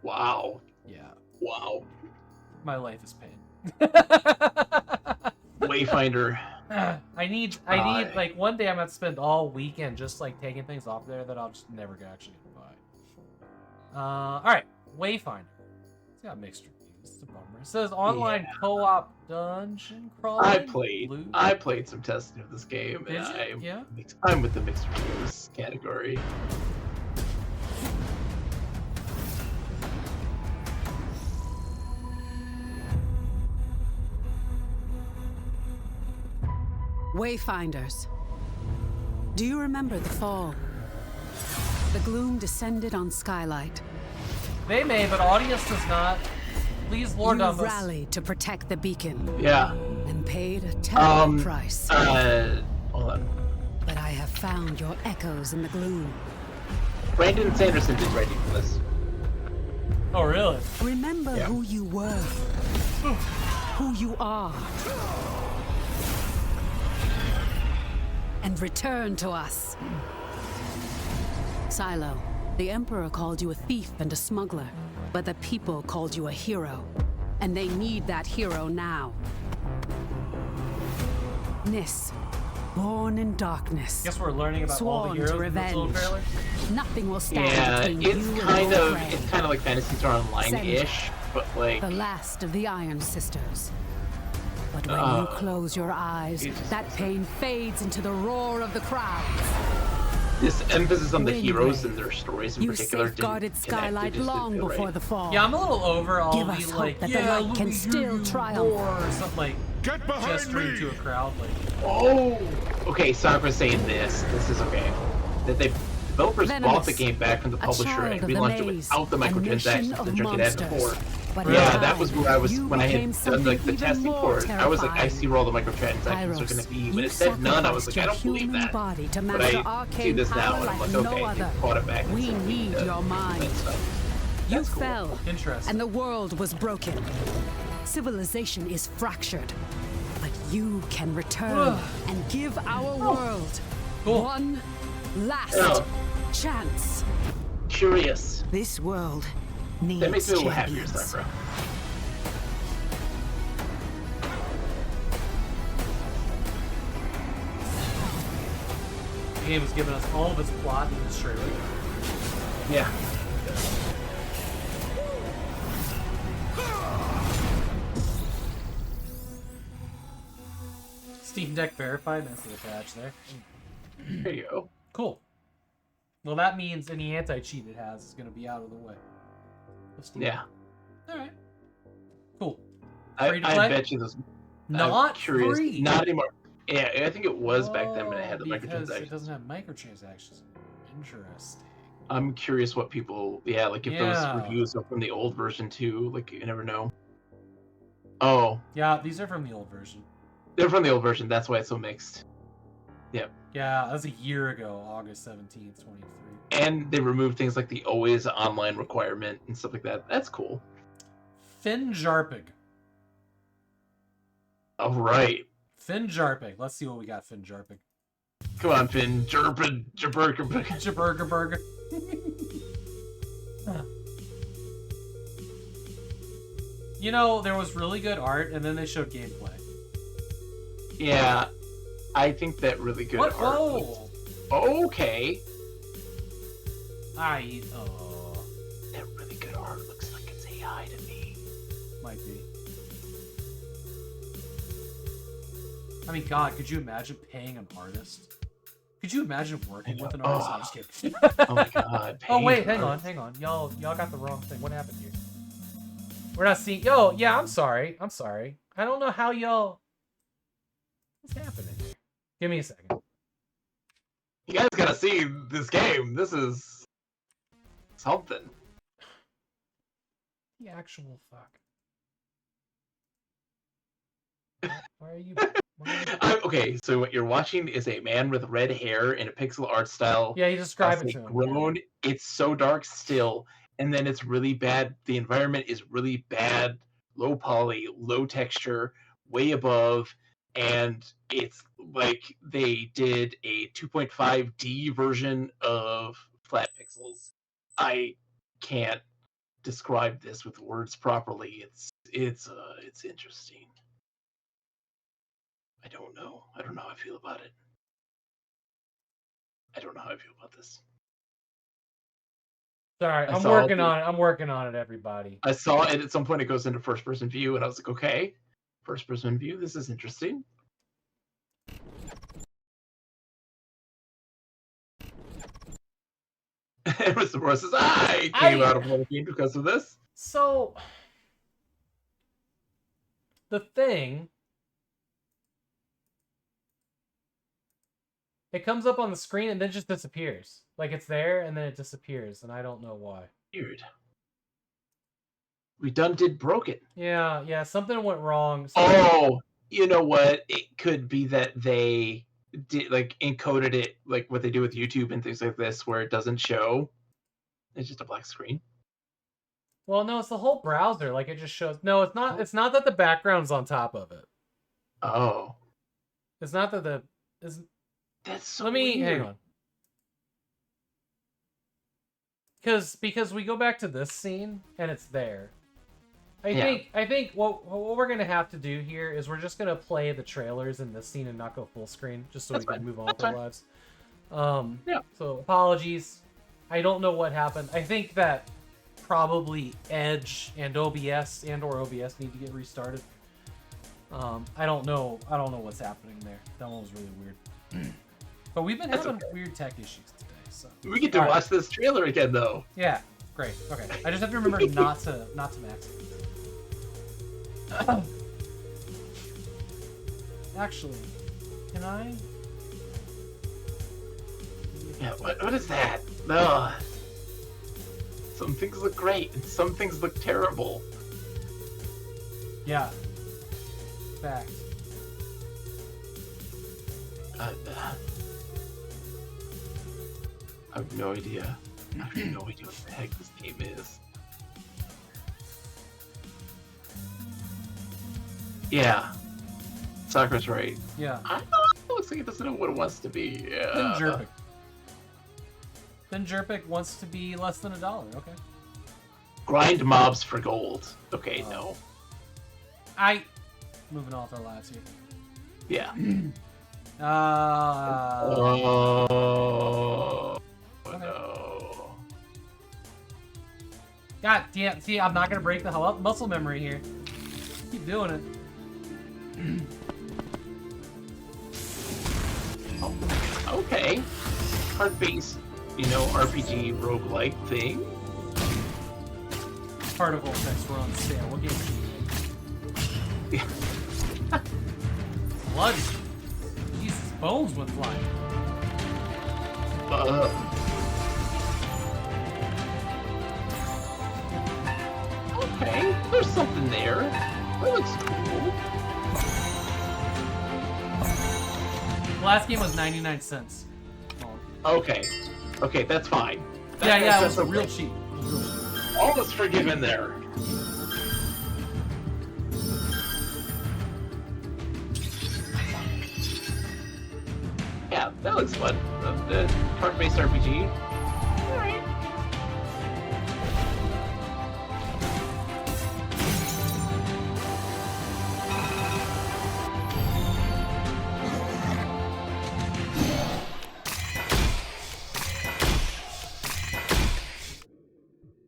Wow. Yeah. Wow. My life is pain. Wayfinder. I need like one day I'm gonna spend all weekend just like taking things off there that I'll just never actually get to buy. Alright, Wayfinder. It's got mixed reviews. It's a bummer. It says online co-op dungeon crawling. I played some testing of this game, and I'm with the mixed reviews category. Wayfinders. Do you remember the fall? The gloom descended on Skylight. They may, but audience does not. Please, Lord You Dumbus. rallied to protect the beacon. Yeah. And paid a terrible price. Hold on. But I have found your echoes in the gloom. Brandon Sanderson did writing for this. Oh, really? Remember who you were. Who you are. And return to us. Silo, the Emperor called you a thief and a smuggler, but the people called you a hero. And they need that hero now. Nis, born in darkness. Guess we're learning about all the Sworn heroes to in this little revenge. trailer. Nothing will stand Yeah, between it's you kind and your of prey. like Fantasy Star Online-ish, but like The last of the Iron Sisters. But when you close your eyes, that pain fades into the roar of the crowds. this emphasis on the Windgrave. heroes and their stories in You particular safeguarded didn't connect. It Skylight just long didn't feel before right. the fall. Yeah, I'm a little over all Give the us like, hope that yeah, the light look can at still you, triumph. or something like Get behind gesturing me! to a crowd. Like, Oh, okay. Sakura's saying this. This is okay. That they developers bought Venomous, the game back from the a publisher child and of the relaunched it maze, without the a nation microtransactions of the junk it had monsters. before. But Yeah, now, that was where I was you when I became had done like the something testing even for more it. I was like, I see where all the microtransactions are Kairos, going to be. When you it said none, I was like, I don't sacrificed your believe human that. body to But master I see arcane this now, power and I'm like like, no okay, other. you bought it back. We need your mind. You fell, and the world was broken. Civilization is fractured, but you can return and give our world one last chance. Curious. This world needs That makes me a little happier, champions. Sakura. the game was giving us all of its plot in this trailer. Yeah. Steam Deck verified. That's the patch there. There you go. Cool. Well, that means any anti-cheat it has is going to be out of the way. Yeah. All right. Cool. I Free to play? bet you this. Not I'm curious. free. Not anymore. Yeah, I think it was back then when it had the Because microtransactions. it doesn't have microtransactions. Interesting. I'm curious what people, like if Yeah. those reviews are from the old version too. Like you never know. Oh, Yeah, these are from the old version. they're from the old version. That's why it's so mixed. Yep. Yeah, that was a year ago, August 17th, 23. And they removed things like the always online requirement and stuff like that. That's cool. Finn Jarpig. All right. Finn Jarpig. Let's see what we got, Finn Jarpig. Come on, Finn. Jabberga. Jabberga. You know, there was really good art, and then they showed gameplay. Yeah, I think that really good What? art. Oh! Okay. That really good art looks like it's AI to me. Might be. I mean, God, could you imagine paying an artist? Could you imagine working with an artist? I'm just kidding. Oh my God. Oh wait, paying hang on. Y'all got the wrong thing. What happened here? We're not seeing. Yo, yeah, I'm sorry. I don't know how y'all. What's happening here? Give me a second. You guys gotta see this game. This is something. The actual fuck. Why are you? Okay, so what you're watching is a man with red hair in a pixel art style. Yeah, you describe it to him. Grown. It's so dark still, and then it's really bad. The environment is really bad, low poly, low texture, way above, and it's like they did a 2.5D version of flat pixels. I can't describe this with words properly. It's interesting. I don't know how I feel about it. I don't know how I feel about this. Sorry, I'm working on it. I'm working on it, everybody. I saw it at some point. It goes into first-person view, and I was like, okay, first-person view. This is interesting. And Mr. Morris says, I came out of one game because of this. So, the thing, it comes up on the screen and then just disappears. Like it's there and then it disappears, and I don't know why. Weird. We done did broken. Yeah, something went wrong. Oh, you know what? It could be that they did like encoded it like what they do with YouTube and things like this, where it doesn't show. It's just a black screen. Well, no, it's the whole browser. Like it just shows. No, it's not. It's not that the background's on top of it. Oh. It's not that the. That's so Let me weird. hang on. Because we go back to this scene and it's there. I think what we're gonna have to do here is we're just gonna play the trailers in this scene and not go full screen, just so we can move on with our lives. So apologies. I don't know what happened. I think that probably Edge and OBS or OBS need to get restarted. I don't know what's happening there. That one was really weird. But we've been having weird tech issues today, so we get to watch this trailer again, though. Yeah, great. Okay, I just have to remember not to max it. Actually, can I? Yeah, what is that? Ugh. Some things look great, and some things look terrible. Yeah. Fact. I have no idea. I have no idea what the heck this game is. Yeah. Sakura's right. Yeah. I don't know. It looks like it doesn't know what it wants to be. Yeah. Then Jerpik wants to be less than $1. Okay. Grind mobs for gold. Okay, no. Moving on with our lives here. Yeah. Okay. No. God damn. See, I'm not going to break the muscle memory here. Keep doing it. Okay. Card-based, RPG roguelike thing. Particle effects were on sale. What game are you in? Blood. Jesus, bones went flying. Okay, there's something there. That looks cool. The last game was 99 cents. Okay, that's fine. Yeah, it was real cheap. Almost forgiven there. Yeah, that looks fun. The card-based RPG. Alright.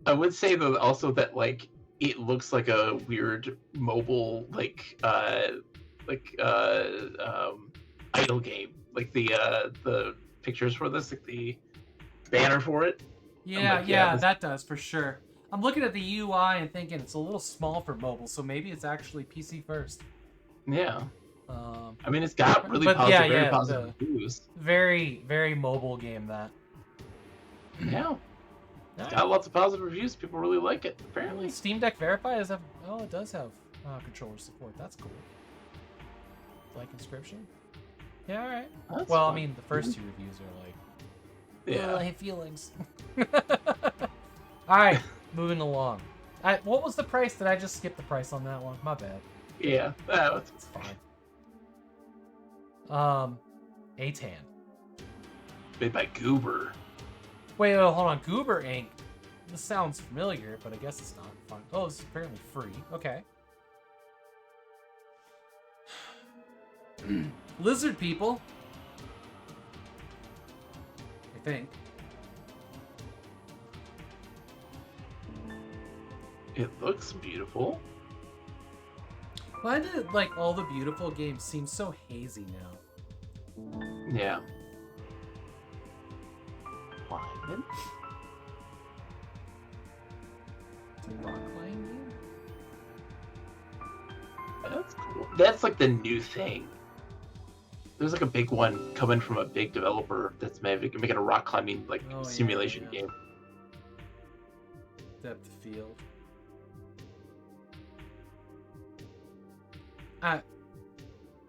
I would say though also that like it looks like a weird mobile idle game, like the pictures for this, like the banner for it. Yeah, like, yeah, this- that does for sure. I'm looking at the UI and thinking it's a little small for mobile, so maybe it's actually PC first. Yeah. I mean, it's got really positive, very positive reviews. Very, very mobile game that. Yeah. It's got lots of positive reviews. People really like it, apparently. Steam Deck Verify it does have controller support. That's cool. Like inscription. Yeah, all right. That's well, fun. I mean, the first two reviews are like, Yeah. I hate feelings. All right, moving along. What was the price? Did I just skip the price on that one? My bad. Yeah, It's fine. A-Tan. Made by Goober. Wait, hold on. Goober Inc. This sounds familiar, but I guess it's not fun. Oh, it's apparently free. Okay. Lizard people. I think. It looks beautiful. Why did all the beautiful games seem so hazy now? Yeah. Lyman? It's a rock climbing game? That's cool. That's like the new thing. There's like a big one coming from a big developer that's making a rock climbing simulation game. Depth of field.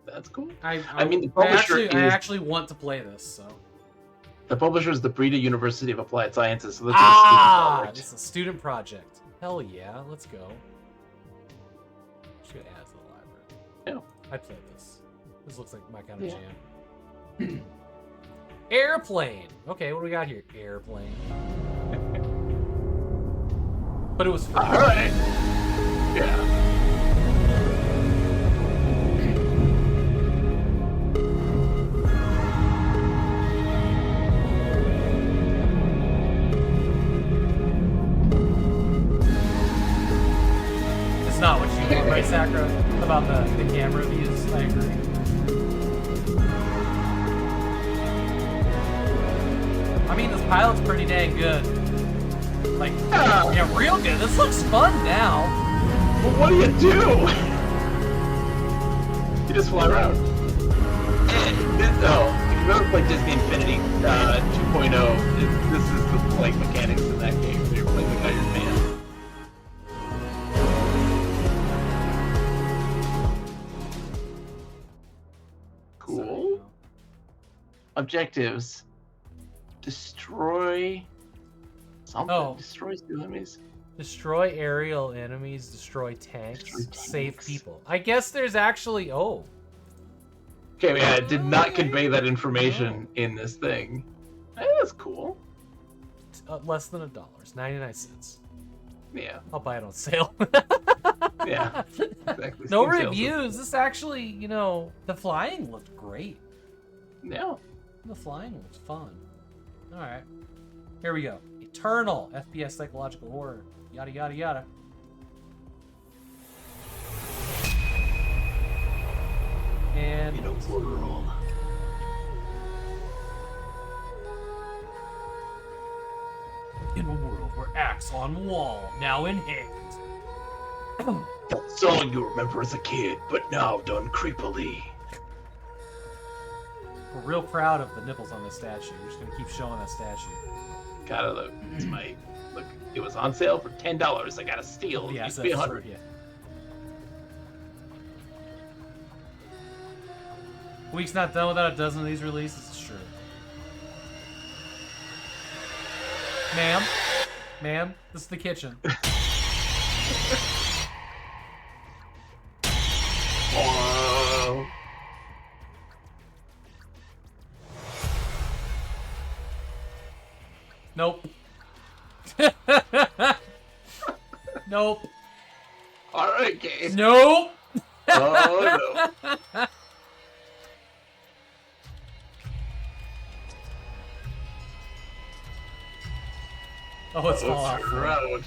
That's cool. I mean, the publisher I actually want to play this, so. The publisher is the Breda University of Applied Sciences, so that's It's a student project. Hell yeah, let's go. Just gonna add to the library. Yeah. I'd play this. This looks like my kind of jam. Airplane. Okay, what do we got here? Airplane. But it was free. All right. Yeah. It's not what you want, right, Sakura? About the camera views. I agree. I mean, this pilot's pretty dang good. Yeah, real good. This looks fun now. Well, what do you do? You just fly around. If you've ever played Disney Infinity 2.0, this is the mechanics in that game. You're playing like Iron Man. Cool. Objectives. Destroy something. Oh. Destroy enemies. Destroy aerial enemies, destroy tanks, save people. I guess there's actually... Oh. Okay, yeah, it did not convey that information in this thing. That's cool. Less than $1. 99 cents. Yeah. I'll buy it on sale. Yeah. Exactly. No Steam sales. reviews. This actually, the flying looked great. Yeah. The flying looked fun. Alright. Here we go. Eternal FPS psychological horror. Yada yada yada. And in a world. In a world where axe on wall, now in hand. That song you remember as a kid, but now done creepily. We're real proud of the nipples on this statue. We're just gonna keep showing that statue. Gotta look. It's look. It was on sale for $10. I gotta steal. Yeah, It used to be $100. yeah. Week's not done without a dozen of these releases. It's true. Ma'am, this is the kitchen. Whoa. Nope. Nope. All right, Gabe. Nope. Oh no. Oh, it's Fallout 4. Road.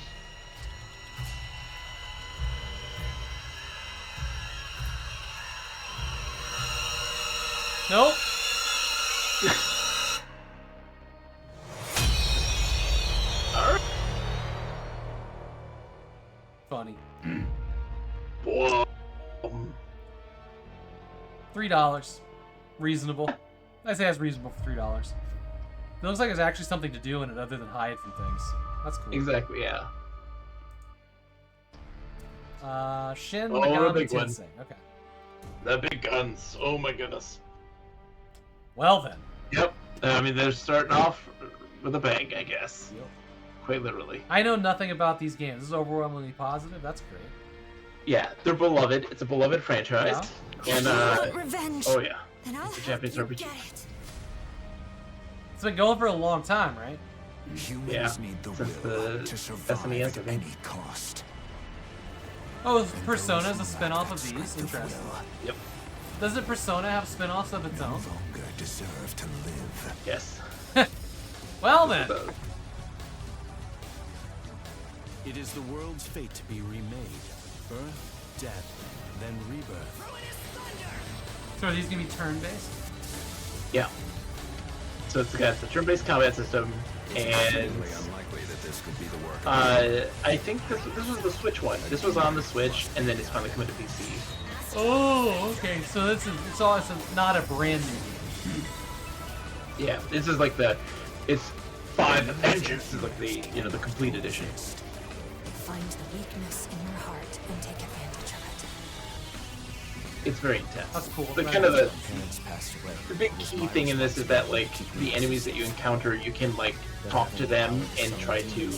Nope. Funny. Whoa. $3. Reasonable. I say that's reasonable for $3. It looks like there's actually something to do in it other than hide from things. That's cool. Exactly, yeah. Shin Oh, Megami the big one. Tensei. Okay. The big guns. Oh my goodness. Well then. Yep. I mean, they're starting off with a bang, I guess. Yep. Quite literally. I know nothing about these games. This is overwhelmingly positive. That's great. Yeah, they're beloved. It's a beloved franchise. Yeah. And revenge. oh yeah. Then I'll It's a Japanese help you RPG. get it. It's been going for a long time, right? Yeah. Since the SNES, I think. Cost. Oh, Persona is a spin-off of these. Interesting. Yep. Doesn't Persona have spin-offs of its own? Longer deserve to live. Yes. Well then. It is the world's fate to be remade. Birth, death, then rebirth. So are these gonna be turn-based? Yeah. So it's got the turn-based combat system, and Unlikely that this could be the work. I think this was the Switch one. This was on the Switch, and then it's finally coming to PC. Oh, okay. So this is it's not a brand new game. Yeah, this is like it's 5 Avengers is like the the complete edition. Find the weakness in your heart and take advantage of it. It's very intense. That's cool. But kind of the big key thing in this is that like the enemies that you encounter, you can like talk to them and try to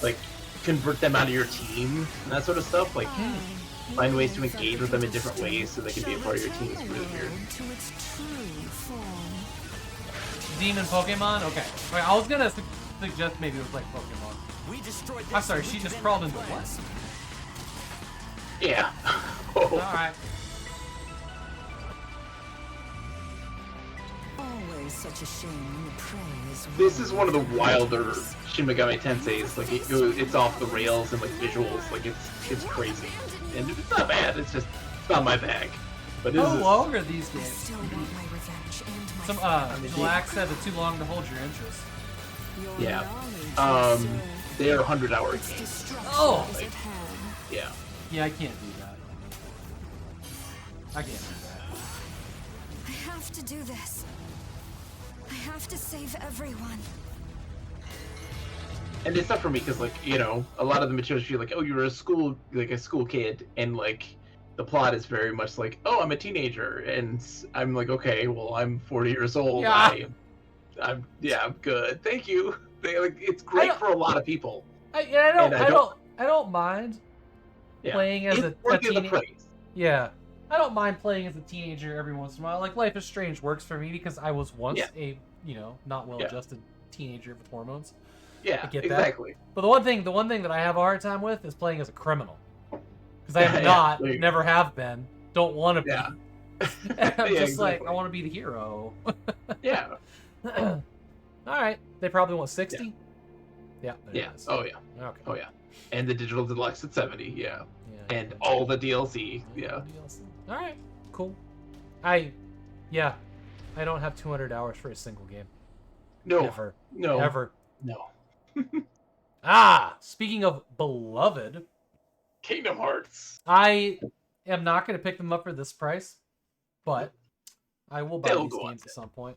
like convert them out of your team and that sort of stuff. Like find ways to engage with them in different ways so they can be a part of your team. It's really weird. Demon Pokemon? Okay. Right, I was gonna suggest maybe it was like Pokemon. I'm sorry, she just crawled into what? Yeah. Alright. Always such a shame when the prey is This is one of the wilder Shin Megami Tenseis. Like it's off the rails and like visuals. Like it's crazy, and it's not bad. It's just it's not my bag. But How long are these games? still want my revenge and Some Black said it's too long to hold your interest. Yeah. They are 100-hour games. Oh. Like, yeah. Yeah, I can't do that. I can't do that. I have to do this. I have to save everyone. And it's not for me because like a lot of the materials feel like you're a school kid and like the plot is very much like I'm a teenager and I'm like okay well I'm 40 years old. Yeah. I'm good. Thank you. It's great for a lot of people. I don't mind playing as a teenager. Yeah, I don't mind playing as a teenager every once in a while. Like Life is Strange works for me because I was once a not well-adjusted teenager with hormones. Yeah, I get exactly. that. But the one thing that I have a hard time with is playing as a criminal because I am not, never have been, don't want to be. Yeah. I'm just like I want to be the hero. Yeah. All right, they probably want 60. Yeah. Yeah. Oh yeah. Okay. Oh yeah. And the digital deluxe at 70. Yeah. And all the DLC. Yeah. All right. Cool. I don't have 200 hours for a single game. No. Ever. No. Ever. No. Speaking of beloved, Kingdom Hearts. I am not going to pick them up for this price, but I will buy these games at some point.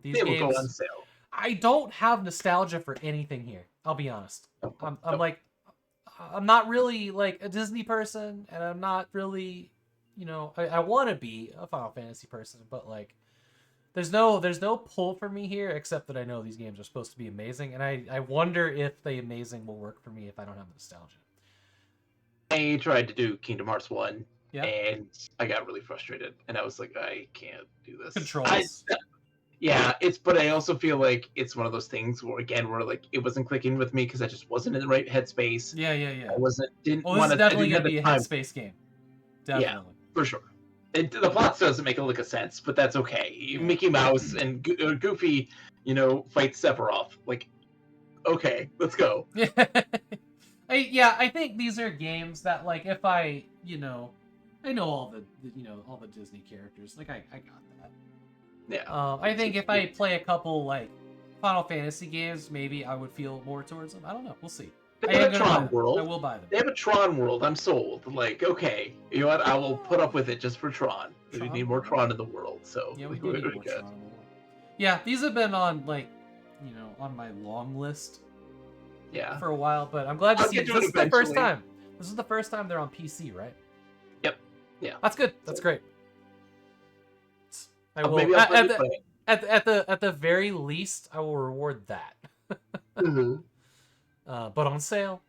These they games will go on sale. I don't have nostalgia for anything here. I'll be honest. I'm not really like a Disney person, and I'm not really, I want to be a Final Fantasy person, but like, there's no pull for me here except that I know these games are supposed to be amazing, and I wonder if the amazing will work for me if I don't have nostalgia. I tried to do Kingdom Hearts 1, and I got really frustrated, and I was like, I can't do this. Controls. But I also feel like it's one of those things where like it wasn't clicking with me because I just wasn't in the right headspace. Yeah. I didn't Well, want this to. is definitely gonna be a headspace game. Definitely. Yeah, for sure. The plot doesn't make a lick of sense, but that's okay. Mickey Mouse and Goofy, fight Sephiroth. Like, okay, let's go. I think these are games that like if I know all the all the Disney characters, like I got that. Yeah. I think if I play a couple like Final Fantasy games, maybe I would feel more towards them. I don't know. We'll see. They I have am a gonna buy Tron them. world. I will buy them. They have a Tron world. I'm sold. Like, okay, you know what? I will put up with it just for Tron. We Tron need more world. Tron in the world. So Yeah, we do need we're more good. Tron. Yeah, these have been on like, on my long list. Yeah. For a while, but I'm glad to I'll see get to this it is the first eventually. time. This is the first time they're on PC, right? Yep. Yeah. That's good. That's great. I will Maybe I'll at, play at the very least, I will reward that. Mhm. But on sale.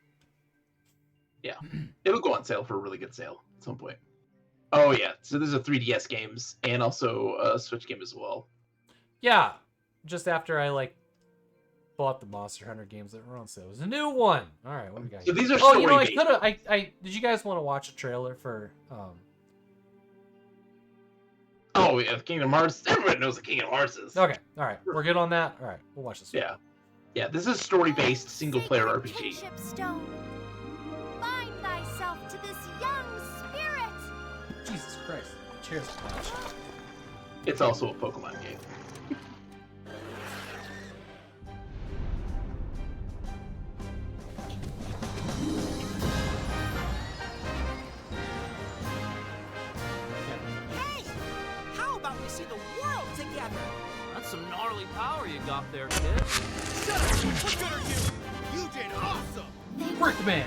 Yeah, it'll go on sale for a really good sale at some point. Oh yeah, so there's a 3DS games and also a Switch game as well. Yeah, just after I like bought the Monster Hunter games that were on sale. There's a new one. All right, what do we got? So here? these are Oh, you know, I story-based. could have. I did you guys want to watch a trailer for? Oh yeah, Kingdom Hearts. Everyone knows what Kingdom Hearts is. Okay, all right, we're good on that. All right, we'll watch this. Yeah, yeah. This is story-based single-player RPG. Kinship stone. Bind thyself to this young spirit. Jesus Christ! Cheers. It's also a Pokemon game. Hey! How about we see the world together? That's some gnarly power you got there, kid. Shut up! What good are you? You did awesome! Brickman.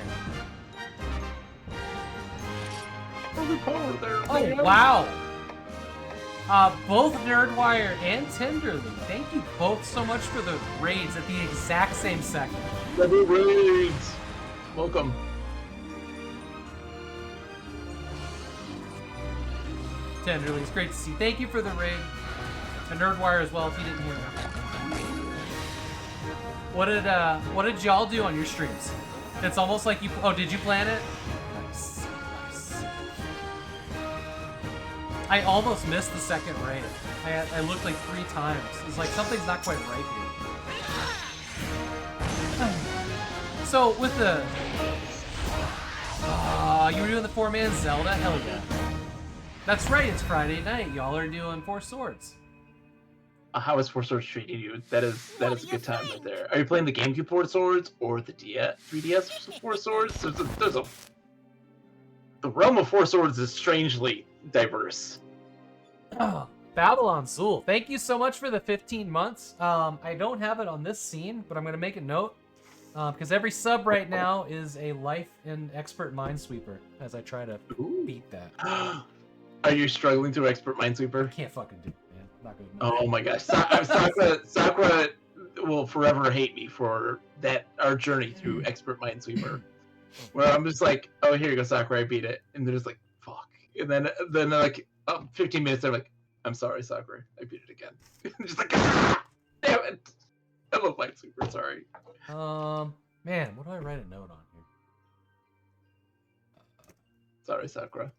Oh Oh wow! Both Nerdwire and Tenderly, thank you both so much for the raids at the exact same second. Double raids. Welcome. Tenderly, it's great to see. Thank you for the raid. And Nerdwire as well, if you didn't hear that. What did y'all do on your streams? It's almost like you. Oh, did you plan it? Nice. Nice. I almost missed the second raid. I looked like 3 times. It's like something's not quite right here. So with the, you were doing the 4-man Zelda? Hell yeah. That's right. It's Friday night. Y'all are doing 4 Swords. How is Four Swords treating you? That is a good time right there. Are you playing the GameCube Four Swords or the 3DS Four Swords? The realm of Four Swords is strangely diverse. Babylon Zool, thank you so much for the 15 months. I don't have it on this scene, but I'm going to make a note. Because every sub right now is a life in Expert Minesweeper as I try to beat that. Are you struggling through Expert Minesweeper? I can't fucking do it, man. I'm not good. Oh my gosh. Sakura will forever hate me for our journey through Expert Minesweeper. Where I'm just like, oh, here you go, Sakura, I beat it. And they're just like, fuck. And then like, 15 minutes, they're like, I'm sorry, Sakura, I beat it again. Just like, damn it. I love Minesweeper, sorry. Man, what do I write a note on here? Sorry, Sakura.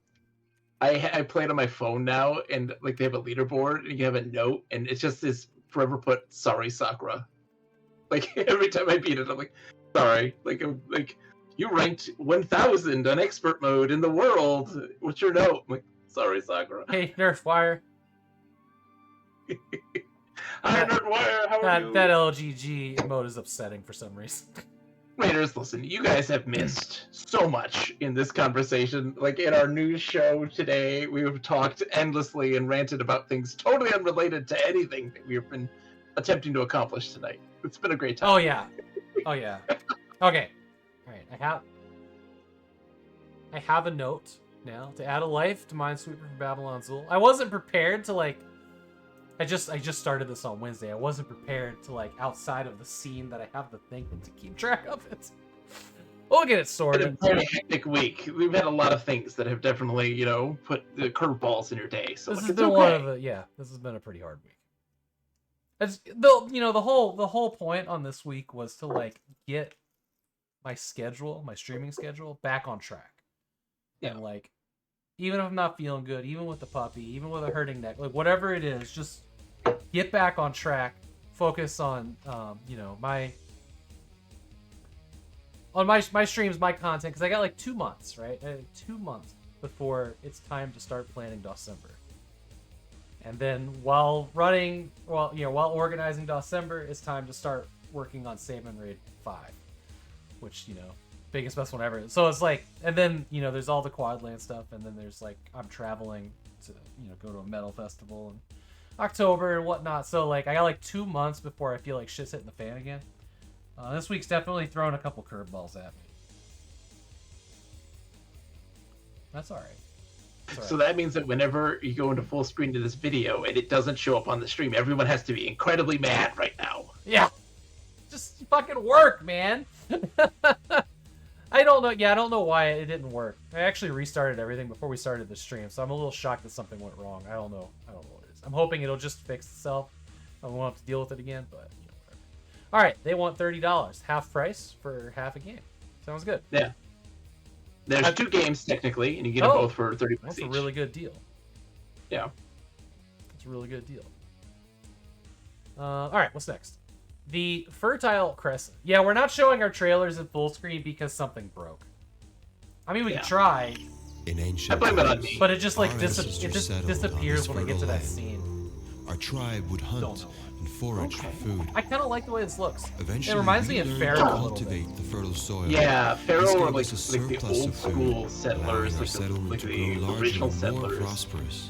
I play it on my phone now, and like they have a leaderboard, and you have a note, and it's just this forever put, sorry, Sakura. Like every time I beat it, I'm like, sorry. Like you ranked 1,000 on expert mode in the world. What's your note? I'm like, sorry, Sakura. Hey, Nerdwire. Hi, Nerdwire. How are you? That LGG emote is upsetting for some reason. Raiders, listen, you guys have missed so much in this conversation. Like in our news show today, we have talked endlessly and ranted about things totally unrelated to anything that we've been attempting to accomplish tonight. It's been a great time. Oh yeah. Oh yeah. Okay. All right. I have a note now to add a life to Minesweeper for Babylon Zool. I wasn't prepared to like. I just started this on Wednesday. I wasn't prepared to like outside of the scene that I have the thinking to keep track of it. We'll get it sorted. It's been a very hectic week. We've had a lot of things that have definitely, put the curveballs in your day. So this like, has it's been okay. one of the This has been a pretty hard week. It's the whole point on this week was to like get my streaming schedule back on track. Yeah. And like, even if I'm not feeling good, even with the puppy, even with a hurting neck, like whatever it is, just get back on track. Focus on my streams, my content, because I got like 2 months, right? 2 months before it's time to start planning December. And then while organizing December, it's time to start working on Saving Raid 5, which, biggest best one ever. So it's like, and then, there's all the Quadland stuff, and then there's like, I'm traveling to, go to a metal festival in October and whatnot. So like, I got like 2 months before I feel like shit's hitting the fan again. This week's definitely throwing a couple curveballs at me. That's all right. So that means that whenever you go into full screen to this video and it doesn't show up on the stream, everyone has to be incredibly mad right now. Yeah. Just fucking work, man. I don't know. Yeah, I don't know why it didn't work. I actually restarted everything before we started the stream, so I'm a little shocked that something went wrong. I don't know what it is. I'm hoping it'll just fix itself. I won't have to deal with it again, but whatever. All right, they want $30, half price for half a game. Sounds good. Yeah. There's 2 games technically, and you get them both for $30 That's each. a really good deal. Yeah. That's a really good deal. All right, what's next? The Fertile Crescent. Yeah, we're not showing our trailers in full screen because something broke. I mean, we can try. In ancient but it just like disappears when I get to that scene. Our tribe would hunt and forage for food. I kind of like the way this looks. Eventually, it reminds me of Pharaoh a little bit. Cultivate the fertile soil. Yeah, Pharaoh were like the surplus old of food, school settlers, allowing our like settlement to the grow larger original and more settlers. prosperous.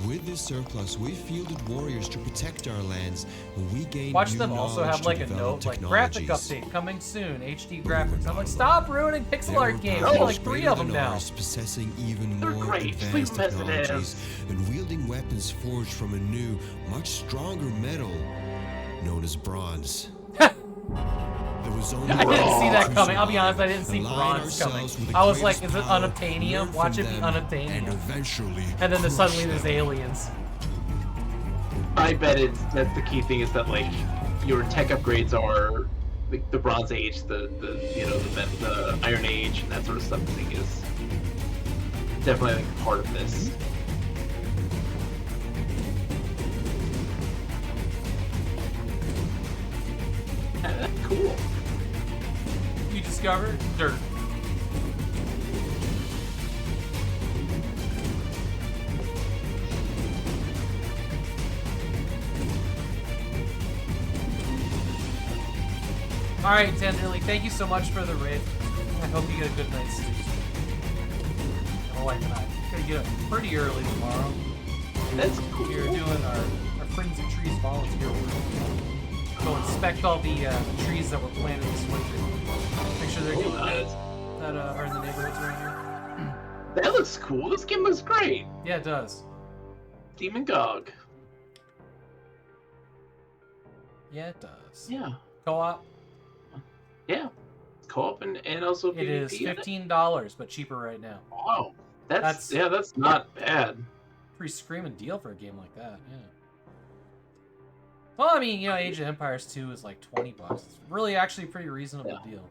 With this surplus, we fielded warriors to protect our lands, and we gained Watch new them also have knowledge like to a develop note like graphic technologies. update coming soon, HD graphics. I'm like, stop ruining pixel There art were games. powers There's like 3 of them greater than now. ours, possessing even They're more great. advanced Please mess it technologies and wielding weapons forged from a new, much stronger metal known as bronze. There was only I didn't see that one coming. I'll be survive, honest, I didn't see align bronze coming. ourselves with the I was like, greatest is it power, unobtainium? learn Watch from it be them, unobtainium. and eventually And then crush suddenly them. there's aliens. I bet that's the key thing is that like your tech upgrades are the Bronze Age, the Iron Age, and that sort of stuff. I think is definitely like part of this. Cool. You discovered dirt. Alright, Tenderly, thank you so much for the raid. I hope you get a good night's sleep. My wife and I are gonna get up pretty early tomorrow. That's cool. We're doing our Friends of Trees volunteer work. Go inspect all the trees that were planted this winter. Make sure they're doing that are in the neighborhoods around here. That looks cool. This game looks great. Yeah, it does. Demon Gog. Yeah, it does. Yeah. Co-op. Yeah. Co-op and also PvP. It is $15, but cheaper right now. Wow. That's not bad. Pretty screaming deal for a game like that, yeah. Well, I mean, Age of Empires 2 is like $20. It's really actually a pretty reasonable deal.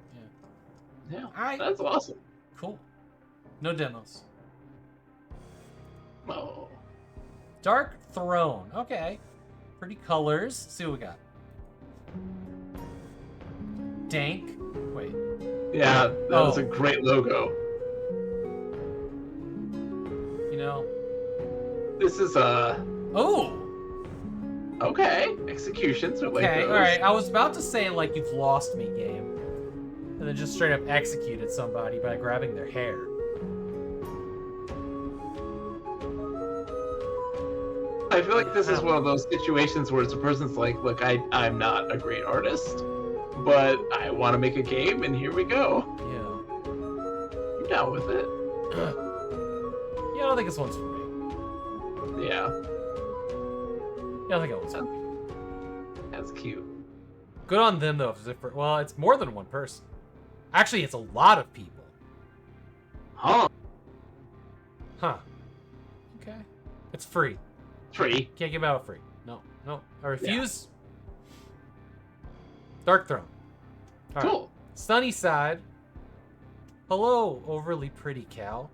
Yeah. Yeah. That's awesome. Cool. No demos. Oh. Dark Throne. Okay. Pretty colors. Let's see what we got. Dank. Wait. Yeah, that was a great logo. This is Oh! Okay. Executions are like Okay, those. alright. I was about to say, like, you've lost me, game. And then just straight up executed somebody by grabbing their hair. I feel like this is one of those situations where it's a person's like, look, I'm not a great artist, but I want to make a game, and here we go. Yeah. I'm down with it. Yeah, I don't think this one's for me. Yeah. Yeah, I think it was for me. That's cute. Good on them, though. Well, it's more than one person. Actually, it's a lot of people. Huh. Huh. Okay. It's free. Free. Can't give out free. No. I refuse. Yeah. Dark Throne. All cool. Right. Sunny Side. Hello, overly pretty cow.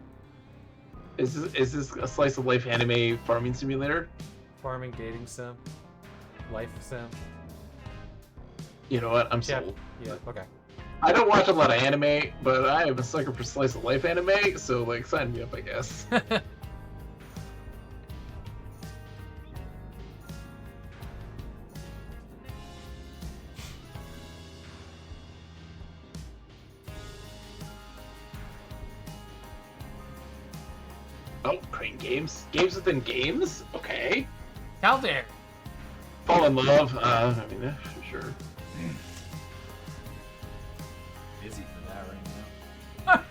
Is this a slice of life anime farming simulator? Farming, dating sim. Life sim. You know what? I'm sold. Yeah, okay. I don't watch a lot of anime, but I am a sucker for slice of life anime, so like sign me up, I guess. Oh, Crane Games. Games within games? Okay. How dare. Fall in Love. I mean, for sure. Busy for that right now.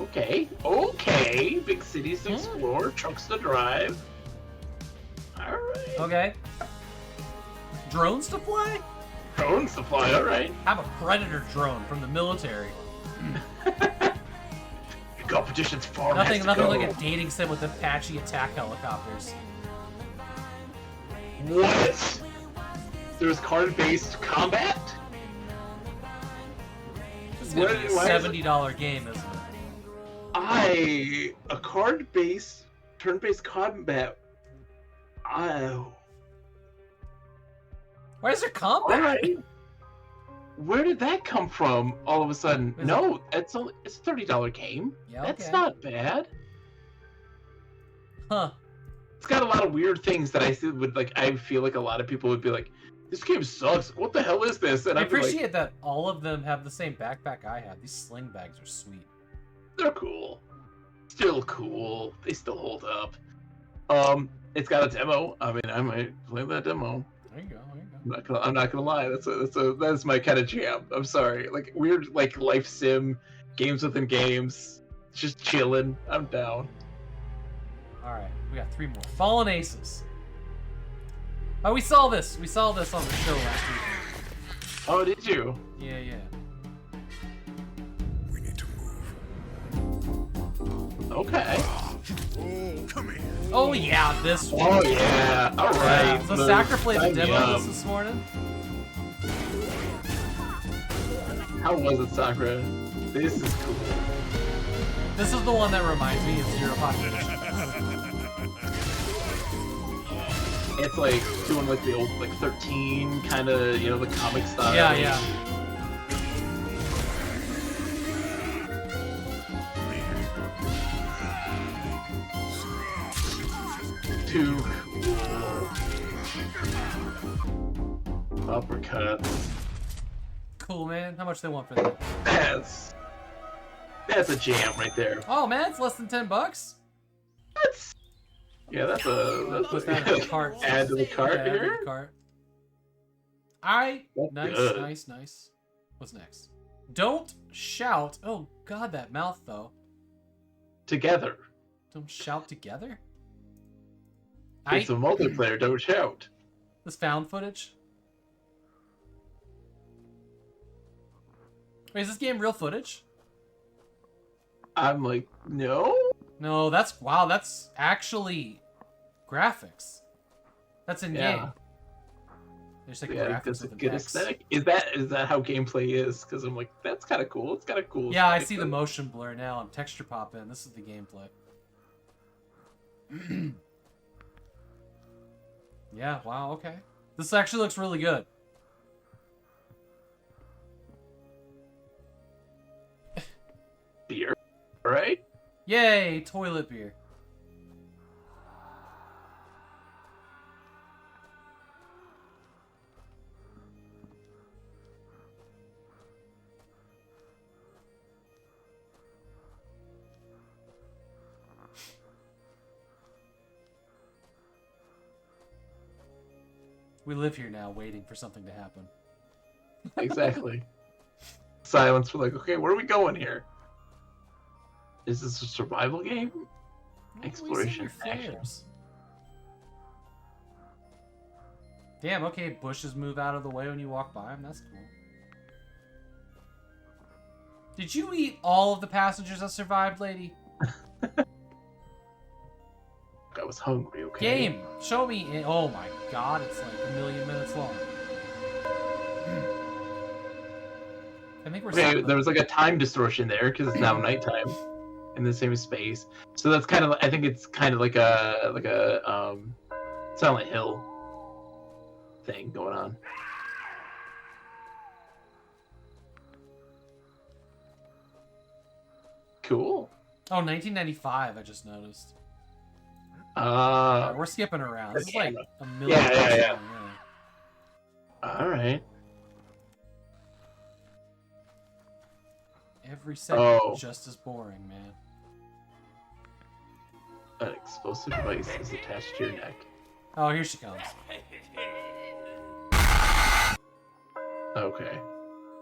Okay. Big cities to explore, trucks to drive. Alright. Okay. Drones to fly? Drones to fly, alright. Have a Predator drone from the military. Your competition's far Nothing like a dating sim with Apache attack helicopters. What? There's card-based combat? This is gonna be a $70 game, isn't it? A card-based, turn-based combat. Oh. Why is there combat? Alright. Where did that come from? All of a sudden, it's a $30 game. Yeah, That's okay. not bad. Huh. It's got a lot of weird things that I see would I feel like a lot of people would be like, this game sucks. What the hell is this? And I I'd be like, appreciate that all of them have the same backpack I have. These sling bags are sweet. they're cool. Still cool. They still hold up. It's got a demo. I mean, I might play that demo. There you go. I'm not gonna lie. That's my kind of jam. I'm sorry. Like weird, life sim, games within games, just chilling. I'm down. All right, we got 3 more. Fallen Aces. Oh, we saw this. We saw this on the show last week. Oh, did you? Yeah. Okay. Oh, come here. Oh yeah, this one. Oh yeah. All right. So Sacra played the demo of this morning. How was it, Sakura? This is cool. This is the one that reminds me of Zero Population. It's like doing the old 13 kind of, the comic style. Yeah. Too cool. Uppercuts. Cool, man. How much they want for that? That's a jam right there. Oh man, it's less than $10. That's Put that in the cart. Add to the cart Yeah, add to here. the cart. Alright. That's Nice. What's next? Don't shout. Oh god, that mouth though. Together. Don't shout together? It's a multiplayer, don't shout. This found footage? Wait, is this game real footage? I'm like, no? No, that's actually graphics. That's in game. Yeah. There's That's graphics a with good aesthetic. Is that how gameplay is? Because I'm like, that's kind of cool. It's got a cool. Yeah, I aesthetic, see the though. motion blur now. I'm texture pop in. This is the gameplay. Yeah, wow, okay. This actually looks really good. Beer, right? Yay, toilet beer. We live here now, waiting for something to happen. Exactly. Silence. We're like, okay, where are we going here? Is this a survival game? Exploration action. Damn, okay, bushes move out of the way when you walk by them. That's cool. Did you eat all of the passengers that survived, lady? I was hungry, okay? Game, show me. Oh my god, it's like 1,000,000 minutes long. I think we're. Okay, there was like a time distortion there because it's now nighttime in the same space. So that's kind of. I think it's kind of like a Silent Hill thing going on. Cool. Oh, 1995. I just noticed. We're skipping around. This is like 1,000,000. Yeah. All right. Every segment just as boring, man. An explosive device is attached to your neck. Oh, here she comes. Okay.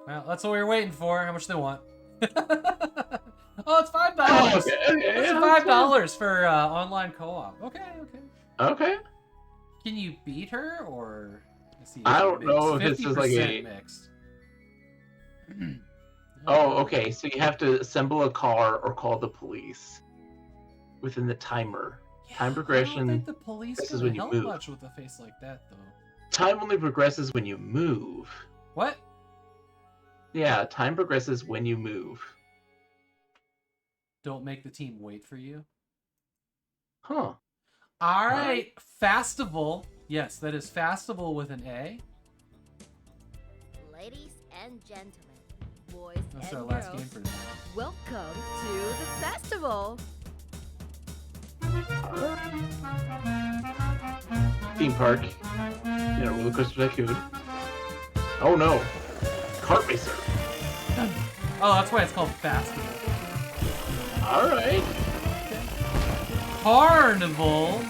Well, that's what we were waiting for. How much they want? Oh, it's $5. Oh, okay. It's $5 for online co-op. Okay. Okay. Can you beat her, or? Let's see, I don't know if this is like a mixed. Oh, okay. So you have to assemble a car or call the police within the timer. Time progression. I don't think the police this is can when you help move. much with a face like that, though. Time only progresses when you move. What? Yeah, time progresses when you move. Don't make the team wait for you. Huh. All right, Fastival. Yes, that is Fastival with an A. Ladies and gentlemen, boys That's and our girls, last game for today. welcome to the festival. Theme park. You know, roller coaster tycoon. Oh no. Kart racer. Oh, that's why it's called Fastival. Alright. Carnival.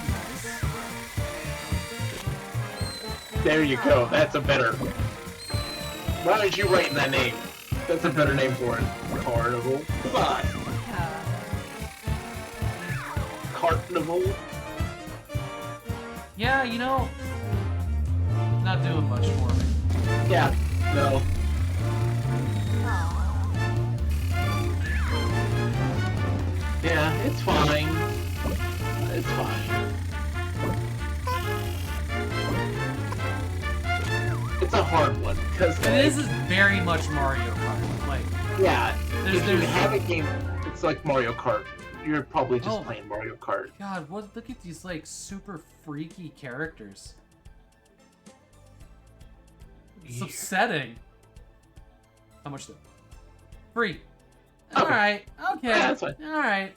There you go. That's a better. Why aren't you writing that name? That's a better name for it. Carnival. Come on. Carnival. Yeah, you know, not doing much for me. Yeah. No. Yeah, it's fine. It's fine. It's a hard one because This is very much Mario Kart. Like, yeah, if you there's have a game, it's like Mario Kart. You're probably just playing Mario Kart. God, what? Look at these like super freaky characters. It's upsetting. How much though? Free. All right. Okay. Yeah, that's fine. All right.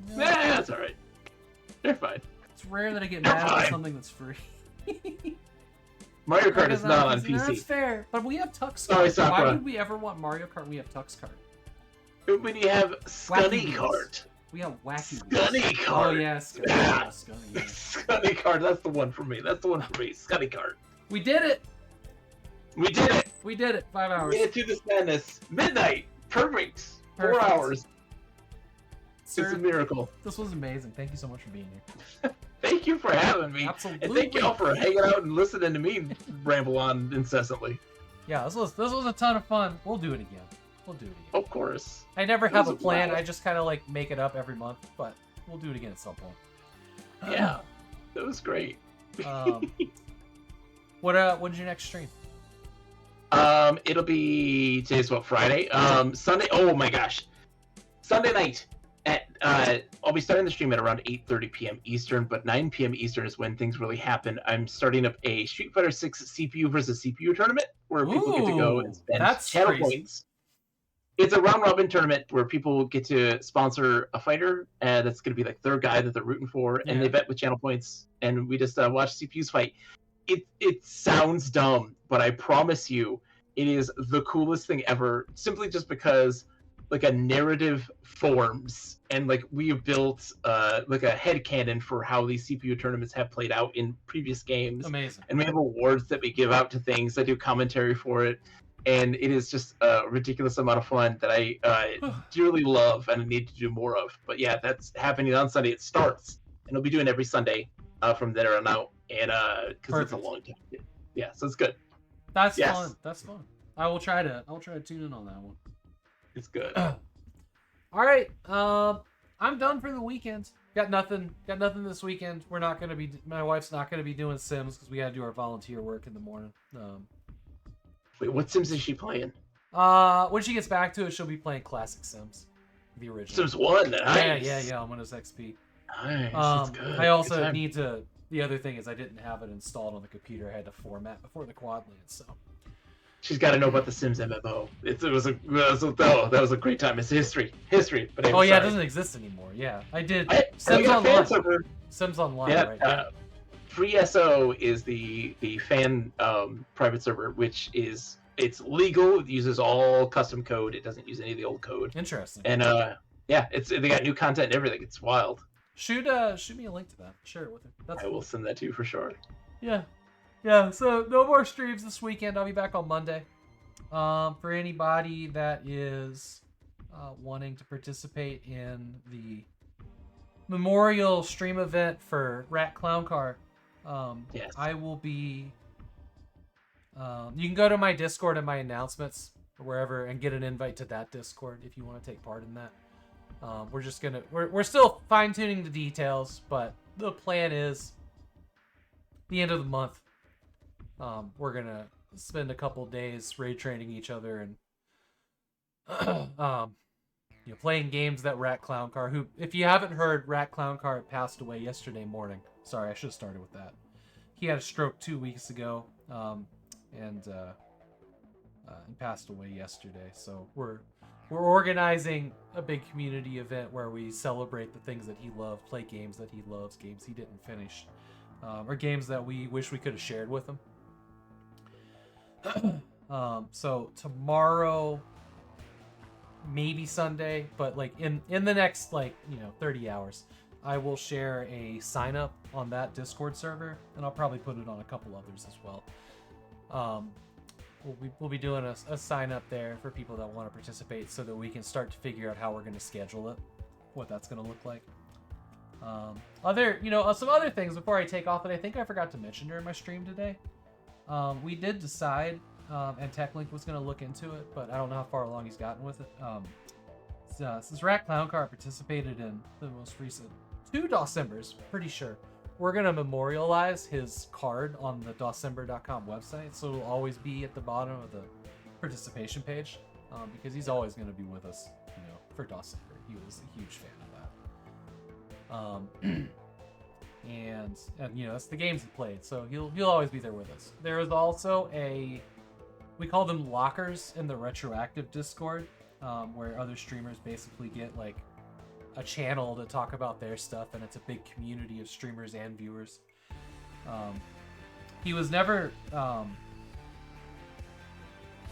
Yeah, that's all right. They're fine. It's rare that I get mad at something that's free. Mario Kart is not on No, PC. that's fair. But we have Tux Sorry, Kart. Why Sakura. would we ever want Mario Kart when we have Tux Kart? When you have Scunny Wacky Kart. We have Wacky Scunny Kart. Oh, yeah, Scunny. Yeah. Scunny, yeah. Scunny Kart. That's the one for me. That's the one for me. Scunny Kart. We did it! We did it. We did it. 5 hours. We made it through this madness. Midnight. Perfect. 4 Perfect. hours. Sir, It's a miracle. This was amazing. Thank you so much for being here. Thank you for having me. Absolutely. And thank y'all for hanging out and listening to me ramble on incessantly. Yeah, this was a ton of fun. We'll do it again. We'll do it again. Of course. I never It have was a plan. blast. I just kind of like make it up every month, but we'll do it again at some point. Yeah. That was great. When's your next stream? It'll be today's what, Friday? Sunday. Oh my gosh, Sunday night at I'll be starting the stream at around 8:30 p.m. Eastern, but 9 p.m. Eastern is when things really happen. I'm starting up a Street Fighter 6 CPU versus CPU tournament where people get to go and spend that's channel crazy. points. It's a round robin tournament where people get to sponsor a fighter that's going to be like their guy that they're rooting for, and they bet with channel points, and we just watch CPUs fight. It sounds dumb, but I promise you, it is the coolest thing ever. Simply just because, like, a narrative forms, and like we have built like a headcanon for how these CPU tournaments have played out in previous games. Amazing. And we have awards that we give out to things. I do commentary for it, and it is just a ridiculous amount of fun that I dearly love and I need to do more of. But yeah, that's happening on Sunday. It starts, and we'll be doing every Sunday from there on out. And because it's a long time. Yeah, so it's good. That's Yes. fun. That's fun. I'll try to tune in on that one. It's good. All right. I'm done for the weekend. Got nothing this weekend. We're not gonna be. My wife's not gonna be doing Sims because we gotta do our volunteer work in the morning. Wait, what Sims is she playing? When she gets back to it, she'll be playing classic Sims, the original. Sims 1. Nice. Yeah. On Windows XP. Nice. That's good. I also Good time. need to. The other thing is I didn't have it installed on the computer. I had to format before the quad lands. So She's got to know about the Sims MMO. That was a great time. It's history. But anyway, oh yeah, sorry. it doesn't exist anymore. Yeah, I did I Sims got a fan Online. server. Sims Online, Yeah, right? Free SO is the fan private server, which is it's legal. It uses all custom code. It doesn't use any of the old code. Interesting. And yeah, they got new content and everything. It's wild. shoot me a link to that. Share it with him. I will send that to you for sure. Yeah. Yeah, so no more streams this weekend. I'll be back on Monday. For anybody that is wanting to participate in the memorial stream event for Rat Clown Car, yes. I will be... you can go to my Discord and my announcements or wherever and get an invite to that Discord if you want to take part in that. We're still fine-tuning the details, but the plan is the end of the month. We're gonna spend a couple days raid training each other and playing games that Rat Clown Car, who, if you haven't heard, Rat Clown Car passed away yesterday morning. Sorry, I should have started with that. He had a stroke 2 weeks ago, and he passed away yesterday. So we're organizing a big community event where we celebrate the things that he loved, play games that he loves, games he didn't finish, or games that we wish we could have shared with him. So tomorrow, maybe Sunday, but like in the next 30 hours, I will share a sign up on that Discord server, and I'll probably put it on a couple others as well. We'll be doing a sign up there for people that want to participate, so that we can start to figure out how we're going to schedule it, what that's going to look like. Some other things before I take off that I think I forgot to mention during my stream today. We did decide, and TechLink was going to look into it, but I don't know how far along he's gotten with it. Since Rat Clown Car participated in the most recent 2 Dawsembers, pretty sure, we're going to memorialize his card on the Dawsember.com website, so it'll always be at the bottom of the participation page, because he's always going to be with us, for Dawsember. He was a huge fan of that. And that's the games he played, so he'll always be there with us. There is also we call them lockers in the retroactive Discord, where other streamers basically get like a channel to talk about their stuff, and it's a big community of streamers and viewers. He was never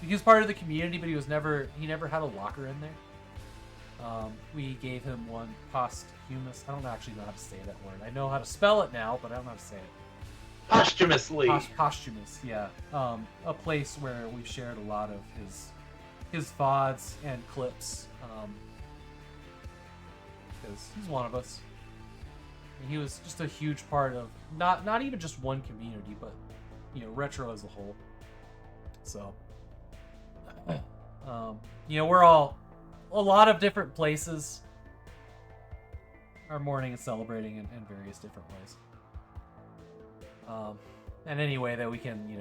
he was part of the community, but he never had a locker in there. We gave him one posthumous. I don't actually know how to say that word. I know how to spell it now, but I don't know how to say it. Posthumously. Posthumous, yeah. A place where we've shared a lot of his VODs and clips. Because he's one of us. And he was just a huge part of not even just one community, but retro as a whole. So we're all a lot of different places are mourning and celebrating in various different ways. And any way that we can,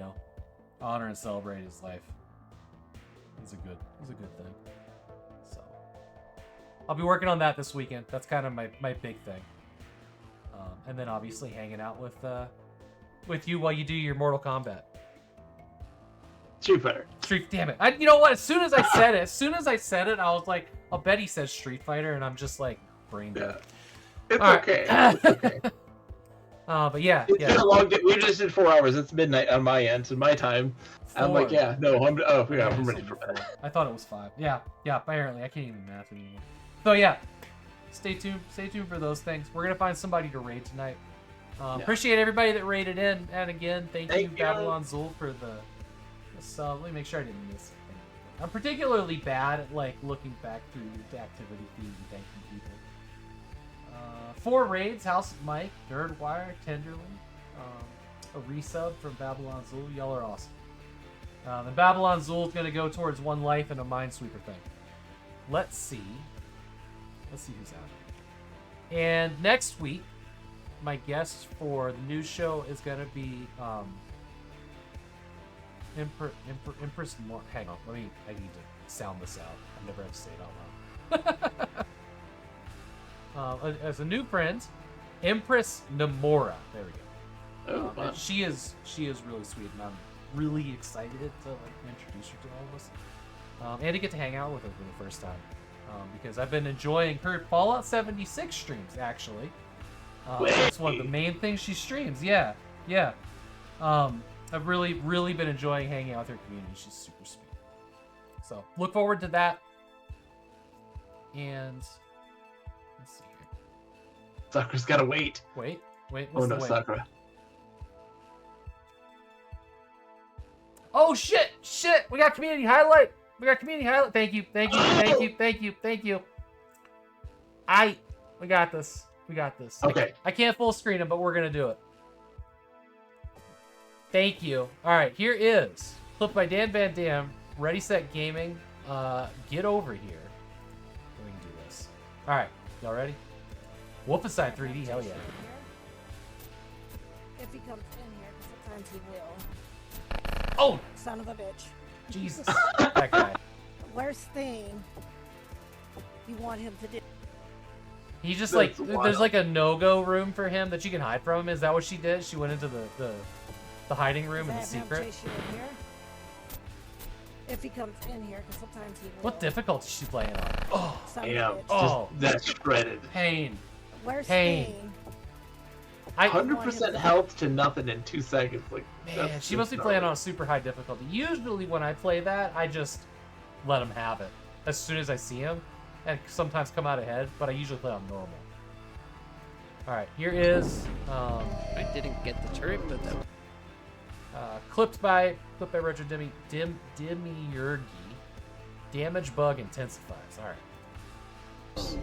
honor and celebrate his life is a good thing. So I'll be working on that this weekend. That's kind of my big thing. And then obviously hanging out with you while you do your Mortal Kombat. Street Fighter. Damn it. You know what? As soon as I said it, I was like, I'll bet he says Street Fighter, and I'm just like brain dead. It's okay. It's okay. But yeah. It's been a long day. We just did 4 hours. It's midnight on my end, so my time. 4. I'm like, I'm ready for bed. I thought it was 5. Yeah, apparently. I can't even math anymore. So yeah, stay tuned for those things. We're going to find somebody to raid tonight. Appreciate everybody that raided in. And again, thank you, Babylon Zul, for the sub. Let me make sure I didn't miss anything. I'm particularly bad at looking back through the activity feed and thanking people. 4 raids: House of Mike, Nerdwire, Tenderly, a resub from Babylon Zul. Y'all are awesome. And Babylon Zul is going to go towards One Life and a Minesweeper thing. Let's see who's out here. And next week, my guest for the news show is going to be Empress. Hang on, I need to sound this out. I've never had to say it out loud. As a new friend, Empress Namora. There we go. Wow. She is really sweet, and I'm really excited to introduce her to all of us, and to get to hang out with her for the first time, because I've been enjoying her Fallout 76 streams. Actually, that's one of the main things she streams. Yeah. I've really been enjoying hanging out with her community. She's super sweet. So look forward to that. And let's see here. Sakura's gotta wait. Wait. Oh What's no, the wait? Sakura. Oh shit! We got community highlight. Thank you. We got this. Okay. I can't full screen it, but we're gonna do it. Thank you. All right, here is clip by Dan Van Dam. Ready, set, gaming. Get over here. We can do this. All right, y'all ready? Wolfenstein 3D. Hell yeah. If he comes in here, because sometimes he will. Oh! Son of a bitch. Jesus. That guy. Worst thing you want him to do. He just That's like, wild. there's like a no-go room for him that you can hide from him. Is that what she did? She went into the hiding room in the secret? Chase you in here? If he comes in here, because sometimes he will. What difficulty is she playing on? Oh, Son of a Damn. bitch. Oh. That's shredded. pain. Worst Pain. thing. 100% health to nothing in 2 seconds. Like, Man, she must be playing on a super high difficulty. Usually when I play that, I just let him have it as soon as I see him, and sometimes come out ahead, but I usually play on normal. Alright, here is I didn't get the turret, but that clipped by Retro Demiurgy. Damage bug intensifies. Alright.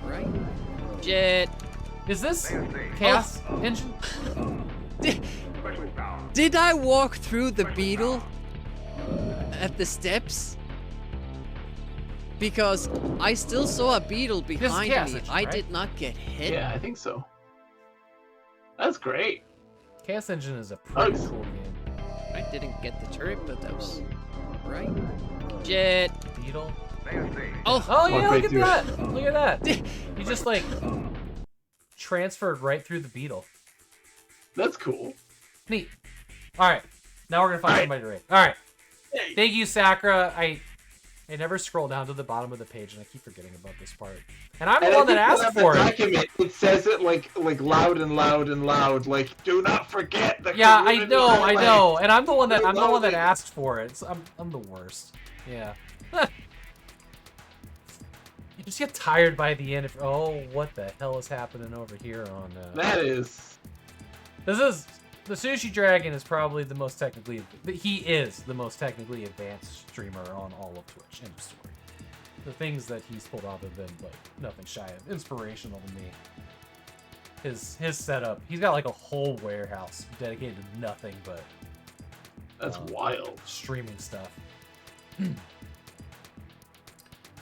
right. Jet. Is this Chaos Engine? Did I walk through the beetle at the steps? Because I still saw a beetle behind Chaos me. Engine, I right? did not get hit. Yeah, I think so. That's great. Chaos Engine is a pretty Nice. cool game. I didn't get the turret, but that was right. Jet. Beetle. Oh, Oh yeah, Walk look right at through that! Look at that! You just like transferred right through the beetle. That's cool. Neat. Alright. Now we're gonna find somebody to rate. Alright. Thank you, Sakura. I never scroll down to the bottom of the page and I keep forgetting about this part. And I'm the And one that I think asked the for it. document, it says it like loud and loud and loud. Like, do not forget the Yeah, I community know, highlight. And I'm the one that asked for it. So I'm the worst. Yeah. You just get tired by the end. Oh, what the hell is happening over here on? That is. This is the Sushi Dragon is probably the most technically. He is the most technically advanced streamer on all of Twitch. End of story. The things that he's pulled off have been like nothing shy of inspirational to me. His setup. He's got like a whole warehouse dedicated to nothing but. That's wild. Streaming stuff. Alright.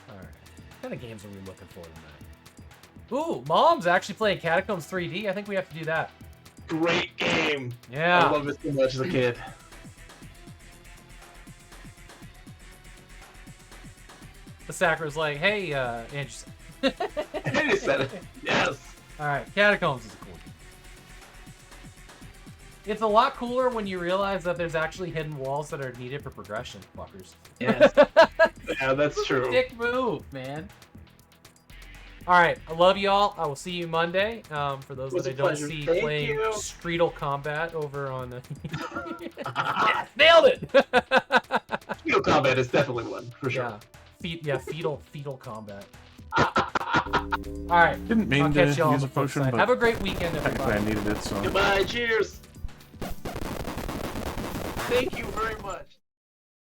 What kind of games are we looking for tonight? Ooh, Mom's actually playing Catacombs 3D. I think we have to do that. Great game. Yeah. I love it so much as a kid. The Sakura's like, hey, Andrew said. Andrew said it. Yes. Alright, Catacombs is a cool game. It's a lot cooler when you realize that there's actually hidden walls that are needed for progression, fuckers. Yes. Yeah, that's true. Dick move, man. Alright, I love y'all. I will see you Monday. For those Was that I a don't pleasure. see Thank playing you. Streetle Combat over on yes, nailed it! Fetal Combat is definitely one, for sure. Yeah, fetal combat. Alright. Didn't mean I'll to catch y'all on use the a flip potion, side. but Have a great weekend, technically everybody. I needed it, so. Goodbye, cheers. Thank you very much.